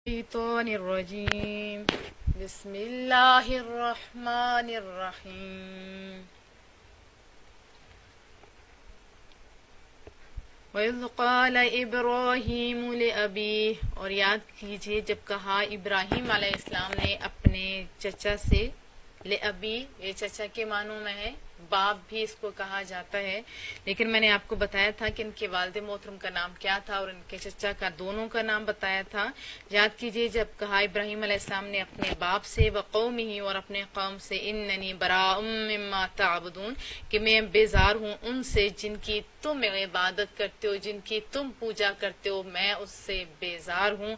الشيطان الرجيم بسم الله الرحمن الرحيم وَإِذْ قَالَ إِبْرَاهِيمُ لِأَبِيهِ، اور یاد کیجئے جب کہا ابراہیم علیہ السلام نے اپنے چچا سے، لِأَبِي یہ چچا کے معنوں میں ہے، باپ بھی اس کو کہا جاتا ہے، لیکن میں نے آپ کو بتایا تھا کہ ان کے والد محترم کا نام کیا تھا اور ان کے چچا کا دونوں کا نام بتایا تھا۔ یاد کیجئے جب کہا ابراہیم علیہ السلام نے اپنے باپ سے وقومہ اور اپنے قوم سے اننی براء مما تعبدون کہ میں بیزار ہوں ان سے جن کی تم عبادت کرتے ہو، جن کی تم پوجا کرتے ہو، میں اس سے بیزار ہوں۔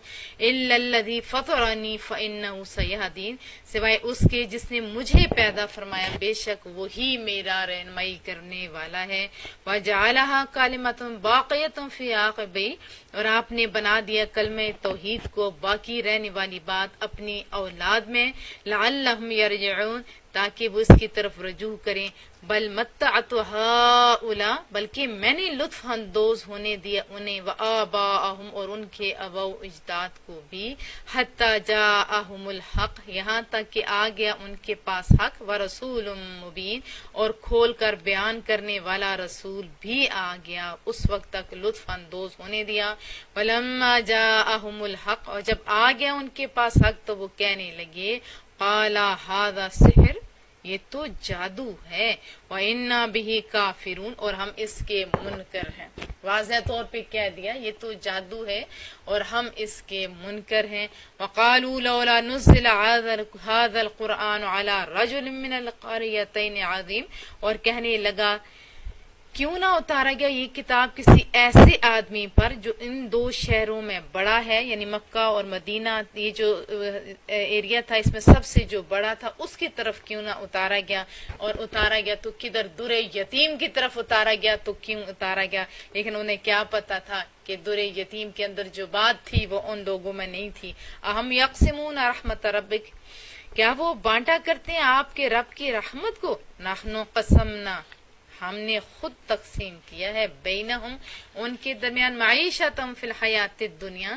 الا الذی فطرنی فانہ سیہدین، سوائے اس کے جس نے مجھے پیدا فرمایا، بے شک وہی میرا رہنمائی کرنے والا ہے۔ وَجَعَلَهَا كَلِمَةٌ بَاقِيَةٌ فِي عَقِبِهِ، اور آپ نے بنا دیا کلمہ توحید کو باقی رہنے والی بات اپنی اولاد میں، لَعَلَّهُمْ يَرْجِعُونَ تاکہ وہ اس کی طرف رجوع کریں۔ بل متعت ہؤلاء، بلکہ میں نے لطف اندوز ہونے دیا انہیں، وآباءہم اور ان کے ابا و اجداد کو بھی، حتی جاءہم الحق یہاں تک کہ آ گیا ان کے پاس حق، ورسول مبین اور کھول کر بیان کرنے والا رسول بھی آ گیا، اس وقت تک لطف اندوز ہونے دیا۔ فلما جاءہم الحق، اور جب آ گیا ان کے پاس حق تو وہ کہنے لگے، قال ھذا سحر، یہ تو جادو ہے، وَإِنَّا بِهِ کافرون اور ہم اس کے منکر ہیں۔ واضح طور پہ کہہ دیا یہ تو جادو ہے اور ہم اس کے منکر ہیں۔ وَقَالُوا لَوْلَا نُزِّلَ هَذَا الْقُرْآنُ عَلَى رَجُلٍ مِّنَ الْقَرْيَتَيْنِ عَظِيمٍ، اور کہنے لگا کیوں نہ اتارا گیا یہ کتاب کسی ایسے آدمی پر جو ان دو شہروں میں بڑا ہے، یعنی مکہ اور مدینہ، یہ جو ایریا تھا اس میں سب سے جو بڑا تھا اس کی طرف کیوں نہ اتارا گیا، اور اتارا گیا تو کدھر در یتیم کی طرف اتارا گیا تو کیوں اتارا گیا، لیکن انہیں کیا پتا تھا کہ در یتیم کے اندر جو بات تھی وہ ان لوگوں میں نہیں تھی۔ اہم یقسمون رحمت ربک، کیا وہ بانٹا کرتے ہیں آپ کے رب کی رحمت کو، نحن قسمنا ہم نے خود تقسیم کیا ہے، بینہم ان کے درمیان، معیشتہم فی الحیات الدنیا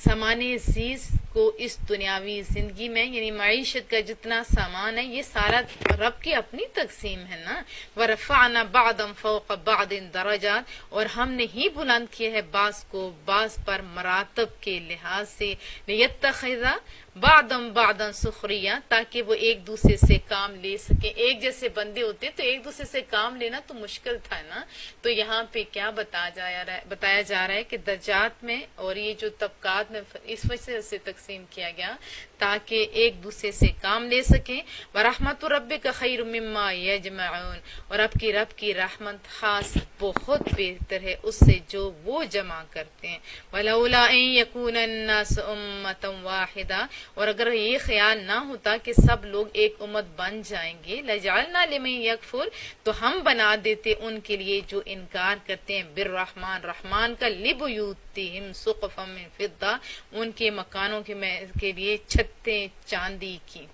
سامان زیز کو اس دنیاوی زندگی میں، یعنی معیشت کا جتنا سامان ہے یہ سارا رب کی اپنی تقسیم ہے نا۔ ورفعنا بعضا فوق بعض درجات، اور ہم نے ہی بلند کیا ہے بعض کو بعض پر مراتب کے لحاظ سے، لیتخذ بعضم بعضا سخریہ تاکہ وہ ایک دوسرے سے کام لے سکیں۔ ایک جیسے بندے ہوتے تو ایک دوسرے سے کام لینا تو مشکل تھا نا، تو یہاں پہ کیا بتایا جا رہا ہے کہ درجات میں اور یہ جو طبقات میں اس وجہ سے تقسیم کیا گیا تاکہ ایک دوسرے سے کام لے سکیں۔ وَرَحْمَةُ رَبِّكَ خَيْرٌ مِّمَّا يَجْمَعُونَ، اور آپ کی رب کی رحمت خاص بہت بہتر ہے اس سے جو وہ جمع کرتے ہیں۔ وَلَوْلَا أَن يَكُونَ النَّاسُ أُمَّةً وَاحِدَةً، اور اگر یہ خیال نہ ہوتا کہ سب لوگ ایک امت بن جائیں گے، لَجَعَلْنَا لِمَن يَكْفُرُ تو ہم بنا دیتے ان کے لیے جو انکار کرتے ہیں بالرحمن رحمان کا، لِبُيُوتِهِمْ سُقُفًا مِّن فِضَّةٍ ان کے مکانوں کے لیے چھتیں چاندی کی،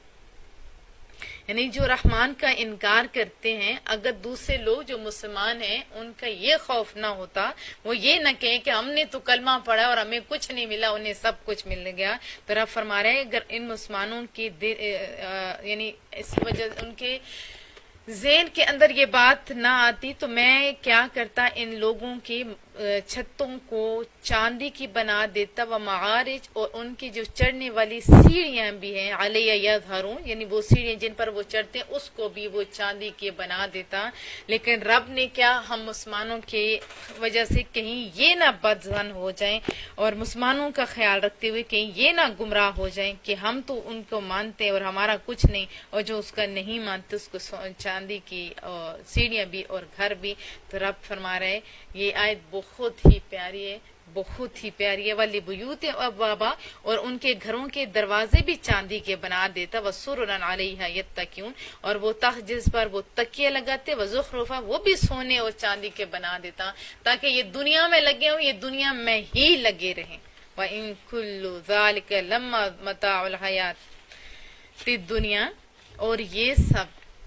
یعنی جو رحمان کا انکار کرتے ہیں، اگر دوسرے لوگ جو مسلمان ہیں ان کا یہ خوف نہ ہوتا، وہ یہ نہ کہیں کہ ہم نے تو کلمہ پڑھا اور ہمیں کچھ نہیں ملا انہیں سب کچھ مل گیا، تو رب فرما رہے ہیں اگر ان مسلمانوں کی یعنی اس وجہ ان کے ذہن کے اندر یہ بات نہ آتی تو میں کیا کرتا، ان لوگوں کی چھتوں کو چاندی کی بنا دیتا، ومعارج اور ان کی جو چڑھنے والی سیڑھیاں بھی ہیں، علیہ یظہرون یعنی وہ سیڑھیاں جن پر وہ چڑھتے ہیں اس کو بھی وہ چاندی کے بنا دیتا، لیکن رب نے کیا، ہم مسلمانوں کی وجہ سے کہیں یہ نہ بدظن ہو جائیں اور مسلمانوں کا خیال رکھتے ہوئے کہیں یہ نہ گمراہ ہو جائیں کہ ہم تو ان کو مانتے ہیں اور ہمارا کچھ نہیں، اور جو اس کا نہیں مانتے اس کو چاندی کی سیڑھیاں بھی اور گھر بھی۔ تو رب فرما رہے یہ آیت بہت ہی پیاری ہے، بہت ہی پیاری ہے۔ وَلِبُيُوتِهِمْ أَبْوَابًا اور ان کے گھروں کے دروازے بھی چاندی کے بنا دیتا، وَسُرُرًا عَلَيْهَا يَتَّكِئُونَ اور وہ تخت جس پر وہ تکیے لگاتے، وَزُخْرُفًا وہ بھی سونے اور چاندی کے بنا دیتا تاکہ یہ دنیا میں لگے ہوں، یہ دنیا میں ہی لگے رہیں۔ وَإِن كُلُّ ذَلِكَ لَمَّا مَتَاعُ الْحَيَاةِ الدُّنْيَا اور یہ سب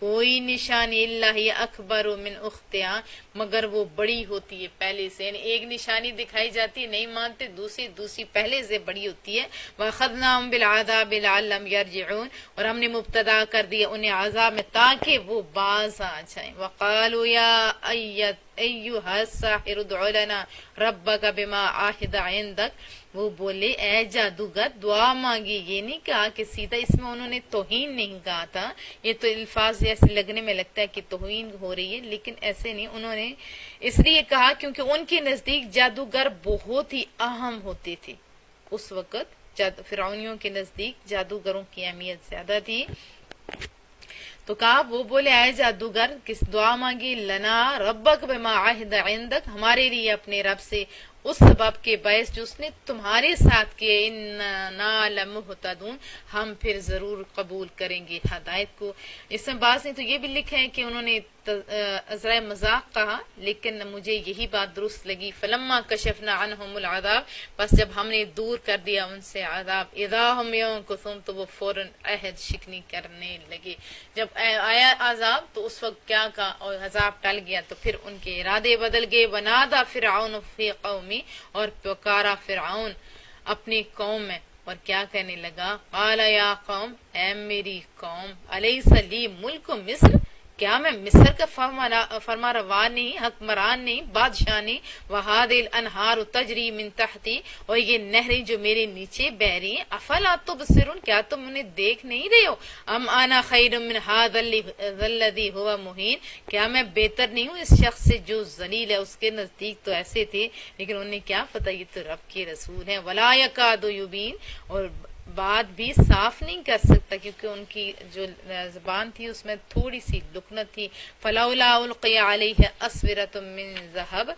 کوئی نشانی اللہ اکبر من اختیا مگر وہ بڑی ہوتی ہے پہلے سے، یعنی ایک نشانی دکھائی جاتی ہے نہیں مانتے، دوسری پہلے سے بڑی ہوتی ہے۔ وَأَخَذْنَاهُمْ بِالْعَذَابِ لَعَلَّهُمْ يَرْجِعُونَ، اور ہم نے مبتدا کر دیا انہیں عذاب میں تاکہ وہ باز آ جائیں۔ وَقَالُوا يَا أَيُّهَا السَّاحِرُ ادْعُ لَنَا رَبَّكَ بِمَا عَهِدَ عِندَكَ، وہ بولے اے جادوگر دعا مانگی، یہ نہیں کہا کہ سیدھا، اس میں انہوں نے توہین نہیں کہا تھا، یہ تو الفاظ جیسے لگنے میں لگتا ہے کہ توہین ہو رہی ہے، لیکن ایسے نہیں، انہوں نے اس لیے کہا کیونکہ ان کے نزدیک جادوگر بہت ہی اہم ہوتے تھے اس وقت، فرعونیوں کے نزدیک جادوگروں کی اہمیت زیادہ تھی۔ تو کہا وہ بولے اے جادوگر کس دعا مانگی، لنا ربک بما عہد عندک، ہمارے لیے اپنے رب سے اس سبب کے باعث جو اس نے تمہارے ساتھ کیے، اننا لمہتدون، ہم پھر ضرور قبول کریں گے ہدایت کو۔ اس میں بعض نے تو یہ بھی لکھا ہے کہ انہوں نے عذرائے مذاق کہا، لیکن مجھے یہی بات درست لگی، فلما کشفنا عنہم العذاب، بس جب ہم نے دور کر دیا ان سے عذاب، اذا ہم ینکثون، تو وہ فوراً عہد شکنی کرنے لگے۔ جب آیا عذاب تو اس وقت کیا کہا، اور عذاب ٹل گیا تو پھر ان کے ارادے بدل گئے۔ ونادى فرعون فی قومی، اور پکارا فرعون اپنی قوم میں، اور کیا کہنے لگا، قال یا قوم، اے میری قوم، الیس لی ملک مصر، کیا میں مصر کا فرما روا نہیں، حکمران نہیں، بادشاہ نہیں، وہذہ الانہار تجری من تحتی، اور یہ نہریں جو میرے نیچے بہ رہی ہیں، افلا تبصرون، کیا تم انہیں دیکھ نہیں رہے ہو، ام انا خیر من ھذا الذی ھو مہین، کیا میں بہتر نہیں ہوں اس شخص سے جو ذلیل ہے، اس کے نزدیک تو ایسے تھے، لیکن انہیں کیا پتہ یہ تو رب کے رسول ہیں، ولا یکاد یبین، اور بات بھی صاف نہیں کر سکتا کیونکہ ان کی جو زبان تھی اس میں تھوڑی سی لکنت تھی۔ فلولا القی علیہ اسورۃ من ذہب،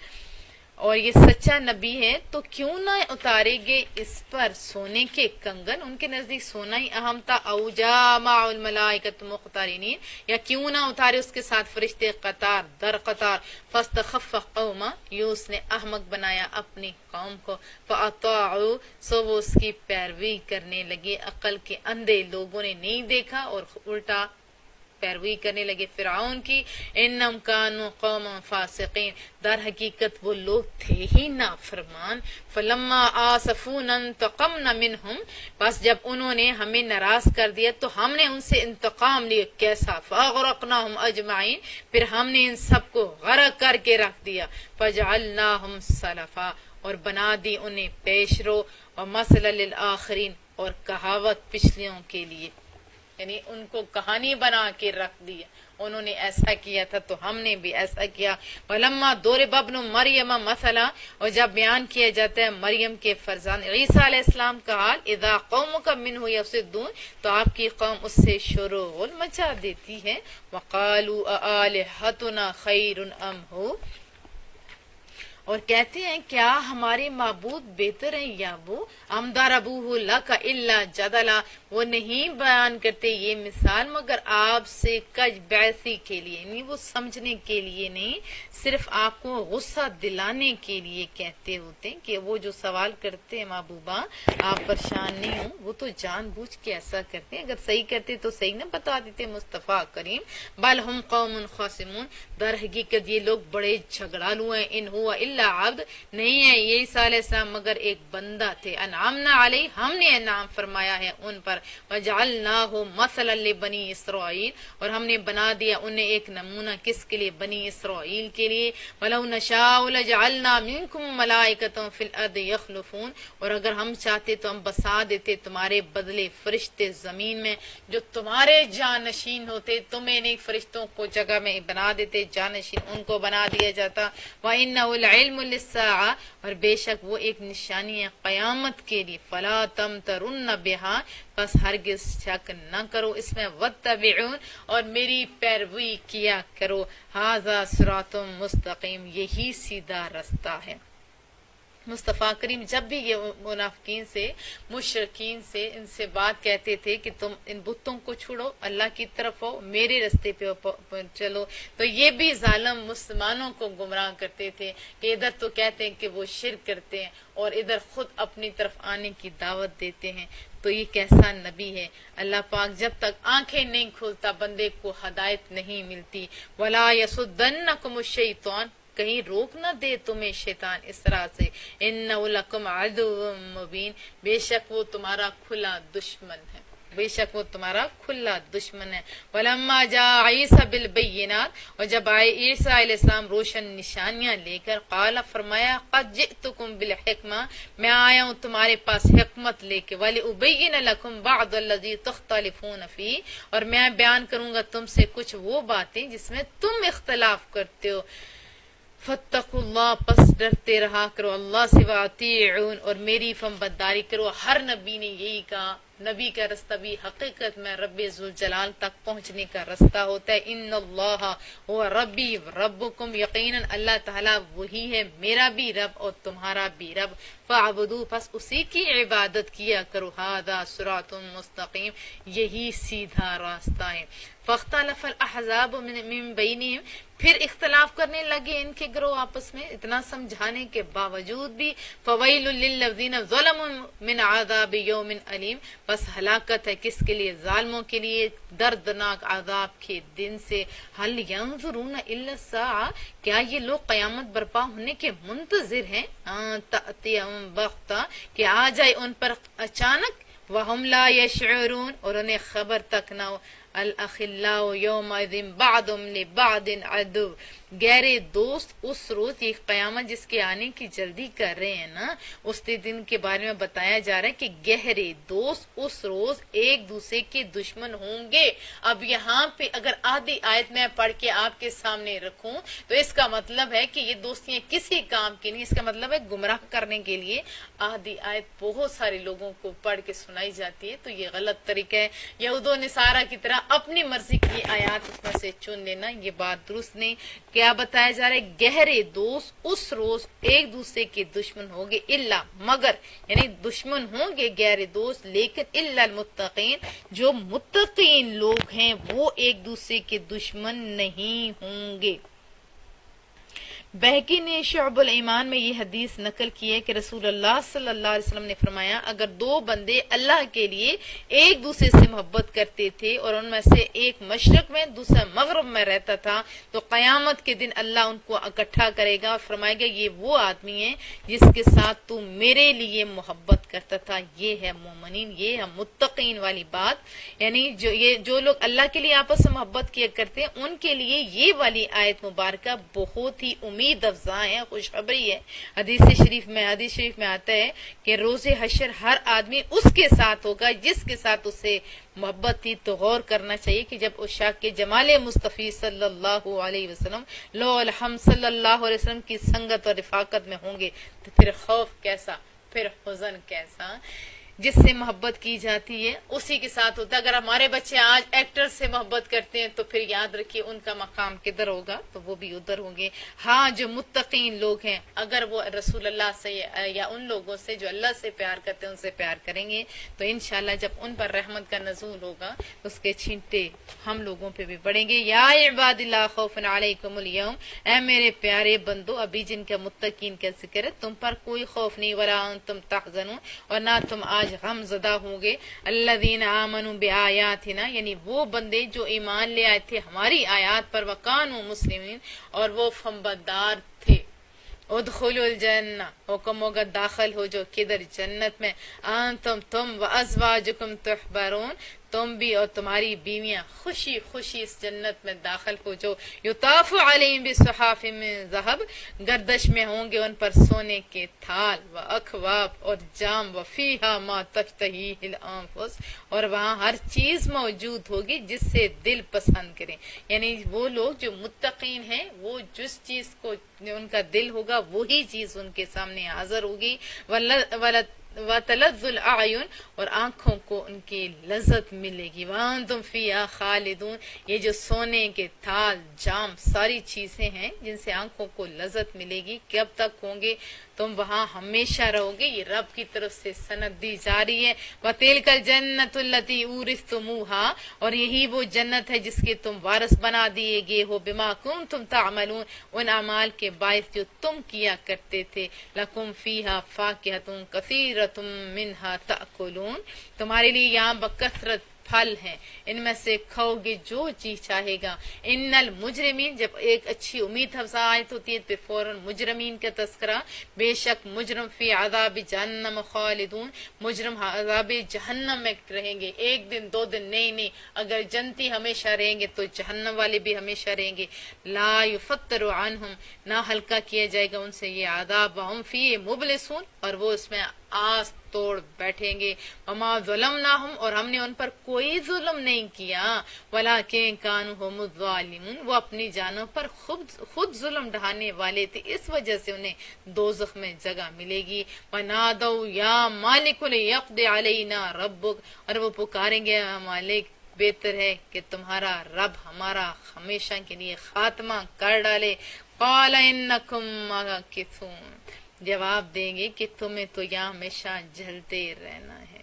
اور یہ سچا نبی ہے تو کیوں نہ اتارے گے اس پر سونے کے کنگن، ان کے نزدیک سونا ہی اہم تھا، او جاء مع الملائکۃ مقترنین، یا کیوں نہ اتارے اس کے ساتھ فرشتے قطار در قطار، فاستخف قوما، یہ اس نے احمق بنایا اپنی قوم کو، فاطاعوا، سو وہ اس کی پیروی کرنے لگے، عقل کے اندھے لوگوں نے نہیں دیکھا اور الٹا پیروی کرنے لگے فرعون کی، انہم کانوا قوما فاسقین، در حقیقت وہ لوگ تھے ہی نافرمان، فلما آسفونا انتقمنا منہم، بس جب انہوں نے ہمیں ناراض کر دیا تو ہم نے ان سے انتقام لیا، کیسا، فاغرقناہم اجمعین، پھر ہم نے ان سب کو غرق کر کے رکھ دیا، فجعلناہم سلفا، اور بنا دی انہیں پیشرو، ومثلا للآخرین، اور کہاوت پچھلیوں کے لیے، یعنی ان کو کہانی بنا کے رکھ دیا، انہوں نے ایسا کیا تھا تو ہم نے بھی ایسا کیا۔ وَلَمَّا ضُرِبَ ابْنُ مَرْيَمَ مَثَلًا، اور جب بیان کیا جاتا ہے مریم کے فرزند عیسیٰ علیہ السلام کا حال، اِذَا قَوْمُكَ مِنْهُ يَصِدُّونَ، تو آپ کی قوم اس سے شرغل مچا دیتی ہے، وَقَالُوا أَآلِهَتُنَا خَيْرٌ أَمْ هُوَ، اور کہتے ہیں کیا ہمارے معبود بہتر ہیں یا وہ، ام ضربوہ لک الا جدلا، وہ نہیں بیان کرتے یہ مثال مگر آپ سے کج بیسی کے لیے، یعنی وہ سمجھنے کے لیے نہیں، صرف آپ کو غصہ دلانے کے لیے کہتے ہوتے ہیں کہ وہ جو سوال کرتے ہیں محبوبہ آپ پریشان نہیں ہوں، وہ تو جان بوجھ کے ایسا کرتے ہیں، اگر صحیح کرتے تو صحیح نہ بتا دیتے مصطفیٰ کریم، بل ہم قوم خاصمون، در حقیقت یہ لوگ بڑے جھگڑالو ہیں، ان ہوا الا عبد، نہیں ہے یہ عیسیٰ علیہ السلام مگر ایک بندہ تھے، انعامنا علیہ، ہم نے انعام فرمایا ہے ان پر، وجعلناہ مثلا لبنی اسرائیل، اور ہم نے بنا دیا انہیں ایک نمونہ، کس کے لیے، بنی اسرائیل کے لیے، وَلَوْ نَشَاءُ لَجَعَلْنَا مِنْكُمْ مَلَائِكَةً فِي الْأَرْضِ يَخْلُفُونَ، اور اگر ہم چاہتے تو ہم بسا دیتے تمہارے بدلے فرشتے زمین میں جو تمہارے جانشین ہوتے، تمہیں نہیں فرشتوں کو جگہ میں بنا دیتے، جانشین ان کو بنا دیا جاتا، وَإِنَّهُ الْعِلْمُ لِلسَّاعَةِ، اور بے شک وہ ایک نشانی ہے قیامت کے لیے، فَلَا تَمْتَرُنَّ بِهَا، بس ہرگز شک نہ کرو اس میں، وَاتَّبِعُونَ، اور میری پیروی کیا کرو، هَذَا صِرَاطٌ مستقیم، یہی سیدھا رستہ ہے۔ مصطفیٰ کریم جب بھی یہ منافقین سے مشرکین سے ان سے بات کہتے تھے کہ تم ان بتوں کو چھوڑو، اللہ کی طرف ہو، میرے رستے پہ چلو، تو یہ بھی ظالم مسلمانوں کو گمراہ کرتے تھے کہ ادھر تو کہتے ہیں کہ وہ شرک کرتے ہیں اور ادھر خود اپنی طرف آنے کی دعوت دیتے ہیں۔ تو یہ کیسا نبی ہے؟ اللہ پاک جب تک آنکھیں نہیں کھولتا بندے کو ہدایت نہیں ملتی۔ وَلَا يَصُدَّنَّكُمُ الشَّيْطَانُ، کہیں روک نہ دے تمہیں شیطان اس طرح سے، اِنَّهُ لَكُمْ عَدُوٌّ مُّبِينٌ، بے شک وہ تمہارا کھلا دشمن ہے، بے شک وہ تمہارا کھلا دشمن ہے۔ وَلَمَّا جَاءَ عِيسَىٰ بِالْبَيِّنَاتِ، اور جب آئے عیسیٰ علیہ السلام روشن نشانیاں لے کر، قال، فرمایا، قَدْ جِئْتُكُم بِالْحِکْمَةِ، میں آیا ہوں تمہارے پاس حکمت لے کے، وَلِأُبَيِّنَ لَكُمْ بَعْضَ الَّذِي تُخْتَلِفُونَ فِيهِ، اور میں بیان کروں گا تم سے کچھ وہ باتیں جس میں تم اختلاف کرتے ہو۔ فَاتَّقُوا اللَّهَ، پس ڈرتے رہا کرو اللہ سے، وَأَطِیعُونِ، اور میری فرمانبرداری کرو۔ ہر نبی نے یہی کہا، نبی کا رستہ بھی حقیقت میں رب ذوالجلال تک پہنچنے کا رستہ ہوتا ہے۔ ان اللہ هو ربی ربکم، یقیناً اللہ تعالیٰ وہی ہے میرا بھی رب اور تمہارا بھی رب۔ فَاعْبُدُوا، پس اسی کی عبادت کیا کرو۔ ھذا صراط مستقیم، یہی سیدھا راستہ ہے۔ فاختلف الاحزاب من بینہم، پھر اختلاف کرنے لگے ان کے گروہ آپس میں، اتنا سمجھانے کے باوجود بھی۔ فویل للذین ظلموا من عذاب یوم علیم، بس ہلاکت ہے کس کے لیے؟ ظالموں کے لیے دردناک عذاب کے دن سے۔ هل ينظرون الا الساعة، کیا یہ لوگ قیامت برپا ہونے کے منتظر ہیں؟ تأتیہم بغتہ، کہ آ جائے ان پر اچانک، وہم لا یشعرون، اور انہیں خبر تک نہ ہو۔ الاخلاء یومئذ بعضهم لبعض عدو، گہرے دوست اس روز، یہ قیامت جس کے آنے کی جلدی کر رہے ہیں نا، اس دن کے بارے میں بتایا جا رہا ہے کہ گہرے دوست اس روز ایک دوسرے کے دشمن ہوں گے۔ اب یہاں پہ اگر آدھی آیت میں پڑھ کے آپ کے سامنے رکھوں تو اس کا مطلب ہے کہ یہ دوستیاں کسی کام کی نہیں، اس کا مطلب ہے گمراہ کرنے کے لیے آدھی آیت بہت سارے لوگوں کو پڑھ کے سنائی جاتی ہے، تو یہ غلط طریقہ ہے۔ یہود و نصارہ کی طرح اپنی مرضی کی آیات اس میں سے چن لینا، یہ بات درست نہیں۔ کیا بتایا جا رہا ہے؟ گہرے دوست اس روز ایک دوسرے کے دشمن ہوں گے، الا، مگر، یعنی دشمن ہوں گے گہرے دوست، لیکن الا المتقین، جو متقین لوگ ہیں وہ ایک دوسرے کے دشمن نہیں ہوں گے۔ بہقی نے شعب الایمان میں یہ حدیث نقل کی ہے کہ رسول اللہ صلی اللہ علیہ وسلم نے فرمایا، اگر دو بندے اللہ کے لیے ایک دوسرے سے محبت کرتے تھے اور ان میں سے ایک مشرق میں دوسرا مغرب میں رہتا تھا، تو قیامت کے دن اللہ ان کو اکٹھا کرے گا اور فرمائے گا، یہ وہ آدمی ہے جس کے ساتھ تو میرے لیے محبت کرتا تھا۔ یہ ہے مومنین، یہ ہے متقین والی بات، یعنی جو لوگ اللہ کے لیے آپس میں محبت کیا کرتے ہیں ان کے لیے یہ والی آیت مبارکہ بہت ہی امید افزا ہے، خوشخبری ہے۔ حدیث شریف میں آتا ہے کہ روز حشر ہر آدمی اس کے ساتھ ہوگا جس کے ساتھ اسے محبت تھی۔ تو غور کرنا چاہیے کہ جب عشاق کے جمال مصطفی صلی اللہ علیہ وسلم، لو ہم صلی اللہ علیہ وسلم کی سنگت اور رفاقت میں ہوں گے تو پھر خوف کیسا، پھر حزن کیسا۔ جس سے محبت کی جاتی ہے اسی کے ساتھ ہوتا ہے۔ اگر ہمارے بچے آج ایکٹر سے محبت کرتے ہیں تو پھر یاد رکھیے ان کا مقام کدھر ہوگا، تو وہ بھی ادھر ہوں گے۔ ہاں، جو متقین لوگ ہیں اگر وہ رسول اللہ سے یا ان لوگوں سے جو اللہ سے پیار کرتے ہیں ان سے پیار کریں گے تو انشاءاللہ جب ان پر رحمت کا نزول ہوگا اس کے چھینٹے ہم لوگوں پہ بھی پڑیں گے۔ یا عباد اللہ خوف علیکم اليوم، اے میرے پیارے بندو، ابھی جن کا متقین کا ذکر ہے، تم پر کوئی خوف نہیں، ولا انتم تحزنون، اور نہ تم آج غم زدہ ہوں گے۔ الذین آمنوا بآیاتنا، یعنی وہ بندے جو ایمان لے آئے تھے ہماری آیات پر، وکانوا مسلمین، اور وہ فرمانبردار تھے۔ ادخلوا الجنہ، حکم ہوگا داخل ہو جو کدھر؟ جنت میں۔ انتم، تم، وازواجکم تحبرون، تم بھی اور تمہاری بیویاں خوشی خوشی اس جنت میں داخل ہو جو۔ یطاف علیہم بصحاف من ذہب، گردش میں ہوں گے ان پر سونے کے تھال، واکواب، اور جام، وفیہا ما تشتہیہ الانفس، اور وہاں ہر چیز موجود ہوگی جس سے دل پسند کریں۔ یعنی وہ لوگ جو متقین ہیں وہ جس چیز کو ان کا دل ہوگا وہی چیز ان کے سامنے حاضر ہوگی۔ وَتَلَذُّ الْأَعْيُنُ، اور آنکھوں کو ان کی لذت ملے گی۔ وَأَنْتُمْ فِيهَا خَالِدُونَ، یہ جو سونے کے تھال، جام، ساری چیزیں ہیں جن سے آنکھوں کو لذت ملے گی، کب تک ہوں گے؟ تم وہاں ہمیشہ رہو گے. یہ رب کی طرف سے سند دی جا رہی ہے. وَتِلْكَ الْجَنَّةُ الَّتِي أُورِثْتُمُوهَا، اور یہی وہ جنت ہے جس کے تم وارث بنا دیے گئے ہو. بِمَا كُنْتُمْ تَعْمَلُونَ، ان اعمال کے باعث جو تم کیا کرتے تھے. لَكُمْ فِيهَا فَاكِهَةٌ كَثِيرَةٌ مِّنْهَا تَأْكُلُونَ، تمہارے لیے یہاں بکثرت پھل ہیں، ان میں سے کھاؤ گے جو چیز چاہے گا. ان المجرمین، جب ایک اچھی امید افزا آیت ہوتی ہے پھر فوراً مجرمین کا تذکرہ. بے شک مجرم فی عذاب جہنم خالدون، مجرم عذاب جہنم میں رہیں گے. ایک دن دو دن نہیں، اگر جنتی ہمیشہ رہیں گے تو جہنم والے بھی ہمیشہ رہیں گے. لا یفتر عنہم، نہ ہلکا کیا جائے گا ان سے یہ عذاب. وہم فی مبلسون، اور وہ اس میں آس توڑ بیٹھیں گے. وما ظلمناہم، اور ہم نے ان پر کوئی ظلم نہیں کیا. ولکن کانوا ھم الظالمون، وہ اپنی جانوں پر خود ظلم ڈھانے والے تھے، اس وجہ سے انہیں دوزخ میں جگہ ملے گی. ونادوا یا مالک لیقضی علینا ربک، اور وہ پکاریں گے مالک بہتر ہے کہ تمہارا رب ہمارا ہمیشہ کے لیے خاتمہ کر ڈالے. قال انکم ماکثون، جواب دیں گے کہ تمہیں تو یہاں ہمیشہ جلتے رہنا ہے.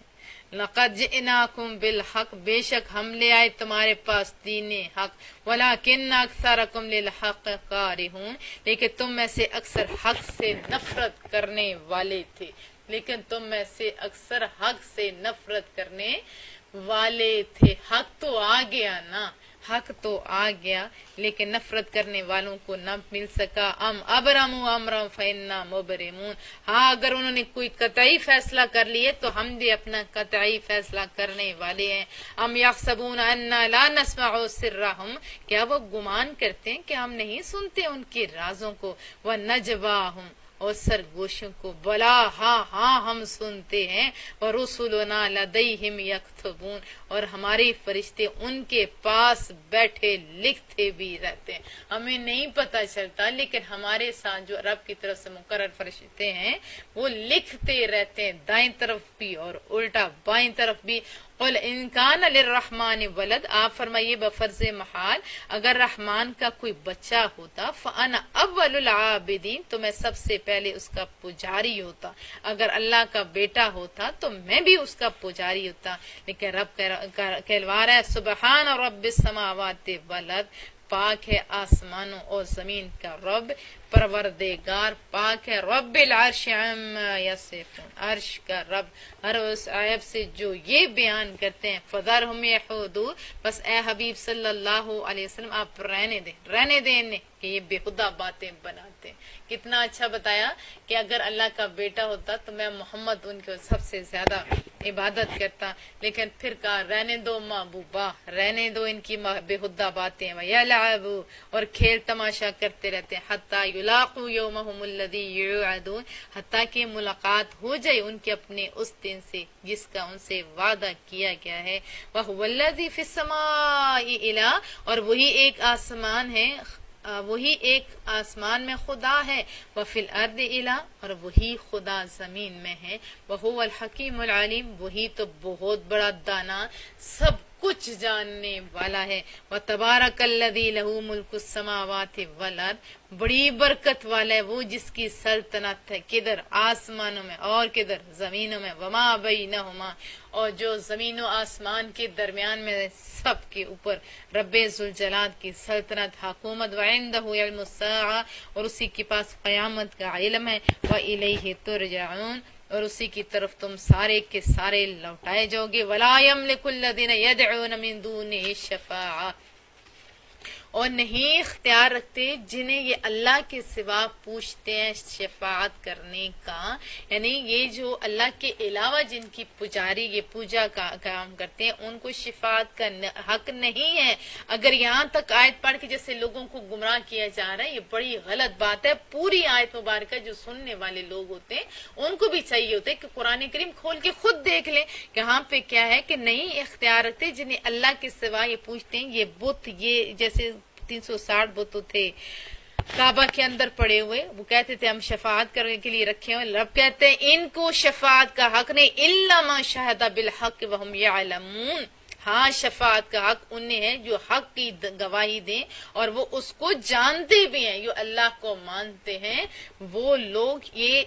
لقد جئناکم بالحق، بے شک ہم لے آئے تمہارے پاس دین حق. ولکن اکثرکم للحق کارہون، لیکن تم میں سے اکثر حق سے نفرت کرنے والے تھے. لیکن تم میں سے اکثر حق سے نفرت کرنے والے تھے. حق تو آ گیا نا، حق تو آ گیا لیکن نفرت کرنے والوں کو نہ مل سکا. ابرموا امرا فانا مبرمون، ہاں اگر انہوں نے کوئی قطعی فیصلہ کر لیے تو ہم بھی اپنا قطعی فیصلہ کرنے والے ہیں. ام یحسبون انا لا نسمع سرهم، کیا وہ گمان کرتے ہیں کہ ہم نہیں سنتے ان کے رازوں کو. ونجواهم، اور سرگوشوں کو. بلا، ہاں ہم سنتے ہیں. ورسلنا لدیہم یکتبون، اور ہمارے فرشتے ان کے پاس بیٹھے لکھتے بھی رہتے ہیں. ہمیں نہیں پتہ چلتا لیکن ہمارے ساتھ جو رب کی طرف سے مقرر فرشتے ہیں وہ لکھتے رہتے ہیں، دائیں طرف بھی اور الٹا بائیں طرف بھی. قل ان کان للرحمن ولد، آپ فرمائیے بفرض محال اگر رحمان کا کوئی بچہ ہوتا، فانا اول العابدین، تو میں سب سے پہلے اس کا پجاری ہوتا. اگر اللہ کا بیٹا ہوتا تو میں بھی اس کا پجاری ہوتا. لیکن رب کہلوا رہا ہے سبحان رب السماوات والارض، پاک ہے آسمانوں اور زمین کا رب، پروردگار پاک ہے. رب العرش عما یصفون، عرش کا رب ہر اس عیب سے جو یہ بیان کرتے ہیں. فذرہم یخوضوا، بس اے حبیب صلی اللہ علیہ وسلم آپ رہنے دیں انہیں کہ یہ بےخدا باتیں بناتے ہیں. کتنا اچھا بتایا کہ اگر اللہ کا بیٹا ہوتا تو میں محمد ان کے سب سے زیادہ عبادت کرتا. لیکن پھر کہا رہنے دو محبوبہ، رہنے دو ان کی بےخدا باتیں. وَيَلْعَبُوا، اور کھیل تماشا کرتے رہتے ہیں. حَتَّى يُلَاقُوا يَوْمَهُمُ الَّذِي يُوعَدُونَ، حتیٰ کہ ملاقات ہو جائے ان کے اپنے اس دن سے جس کا ان سے وعدہ کیا گیا ہے. وَهُوَ الَّذِي فِي السَّمَاءِ إِلَٰهٌ، اور وہی ایک آسمان ہے، وہی ایک آسمان میں خدا ہے. وفی الارض الہ، اور وہی خدا زمین میں ہے. وہو الحکیم العلیم، وہی تو بہت بڑا دانا سب کچھ جاننے والا ہے. وتبارک الذی لہ ملک السماوات والارض، بڑی برکت والا ہے وہ جس کی سلطنت ہے کدھر آسمانوں میں اور کدھر زمینوں میں. وما بینہما، اور جو زمین و آسمان کے درمیان میں سب کے اوپر رب ذوالجلال کی سلطنت حکومت. وعندہ علم الساعہ، اور اسی کے پاس قیامت کا علم ہے. وإلیہ ترجعون، اور اسی کی طرف تم سارے کے سارے لوٹائے جاؤ گے. ولا یملک الذین یدعون من دونہ الشفاعہ، اور نہیں اختیار رکھتے جنہیں یہ اللہ کے سوا پوچھتے ہیں شفاعت کرنے کا. یعنی یہ جو اللہ کے علاوہ جن کی پجاری یہ پوجا کا کام کرتے ہیں ان کو شفاعت کا حق نہیں ہے. اگر یہاں تک آیت پڑھ کے جیسے لوگوں کو گمراہ کیا جا رہا ہے یہ بڑی غلط بات ہے. پوری آیت مبارکہ جو سننے والے لوگ ہوتے ہیں ان کو بھی چاہیے ہوتا ہے کہ قرآن کریم کھول کے خود دیکھ لیں کہ ہاں پہ کیا ہے کہ نہیں اختیار رکھتے جنہیں اللہ کے سوا یہ پوچھتے ہیں. یہ بت، یہ جیسے 360 بتوں تھے کعبہ کے اندر پڑے ہوئے، وہ کہتے تھے ہم شفاعت کرنے کے لیے رکھے ہوئے. رب کہتے ہیں ان کو شفاعت کا حق نہیں. الا من شہد بالحق وهم يعلمون، ہاں شفاعت کا حق انہیں ہے جو حق کی گواہی دیں اور وہ اس کو جانتے بھی ہیں. جو اللہ کو مانتے ہیں وہ لوگ یہ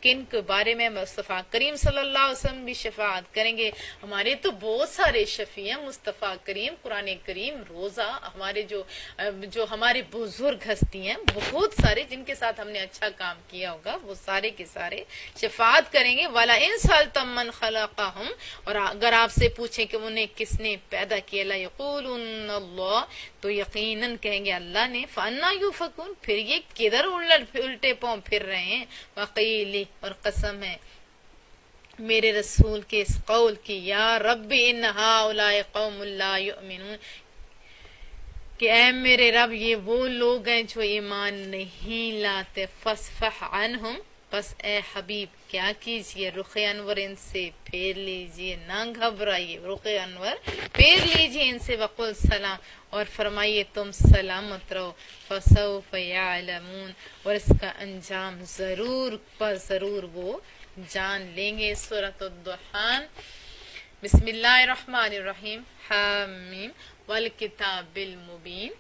کن کے بارے میں مصطفیٰ کریم صلی اللہ علیہ وسلم بھی شفاعت کریں گے. ہمارے تو بہت سارے شفیع ہیں. مصطفیٰ کریم، قرآن کریم، روزہ، ہمارے جو ہمارے بزرگ ہستی ہیں بہت سارے جن کے ساتھ ہم نے اچھا کام کیا ہوگا، وہ سارے کے سارے شفاعت کریں گے. وَلَا إِن سَأَلْتَهُم مَّن خَلَقَهُم، اور اگر آپ سے پوچھیں کہ انہیں کس نے پیدا کیا، لَيَقُولُنَّ اللَّهُ، تو یقیناً کہیں گے اللہ نے. فَأَنَّىٰ يُؤْفَكُونَ، پھر یہ کدھر الٹے پاؤں پھر رہے ہیں. وَقِيلِ، اور قسم ہے میرے رسول کے اس قول کی، یا رب ان ہؤلاء قوم لا یؤمنون، کہ اے میرے رب یہ وہ لوگ ہیں جو ایمان نہیں لاتے. فاصفح عنہم، بس اے حبیب کیا کیجئے، رخ انور ان سے پھیر لیجئے، نہ گھبرائیے، رخ انور پھیر لیجئے ان سے. وقل سلام، اور فرمائیے تم سلامت رہو. فسوف یعلمون، اور اس کا انجام ضرور پر ضرور وہ جان لیں گے. سورۃ الدخان. بسم اللہ الرحمن الرحیم. حامیم والکتاب المبین،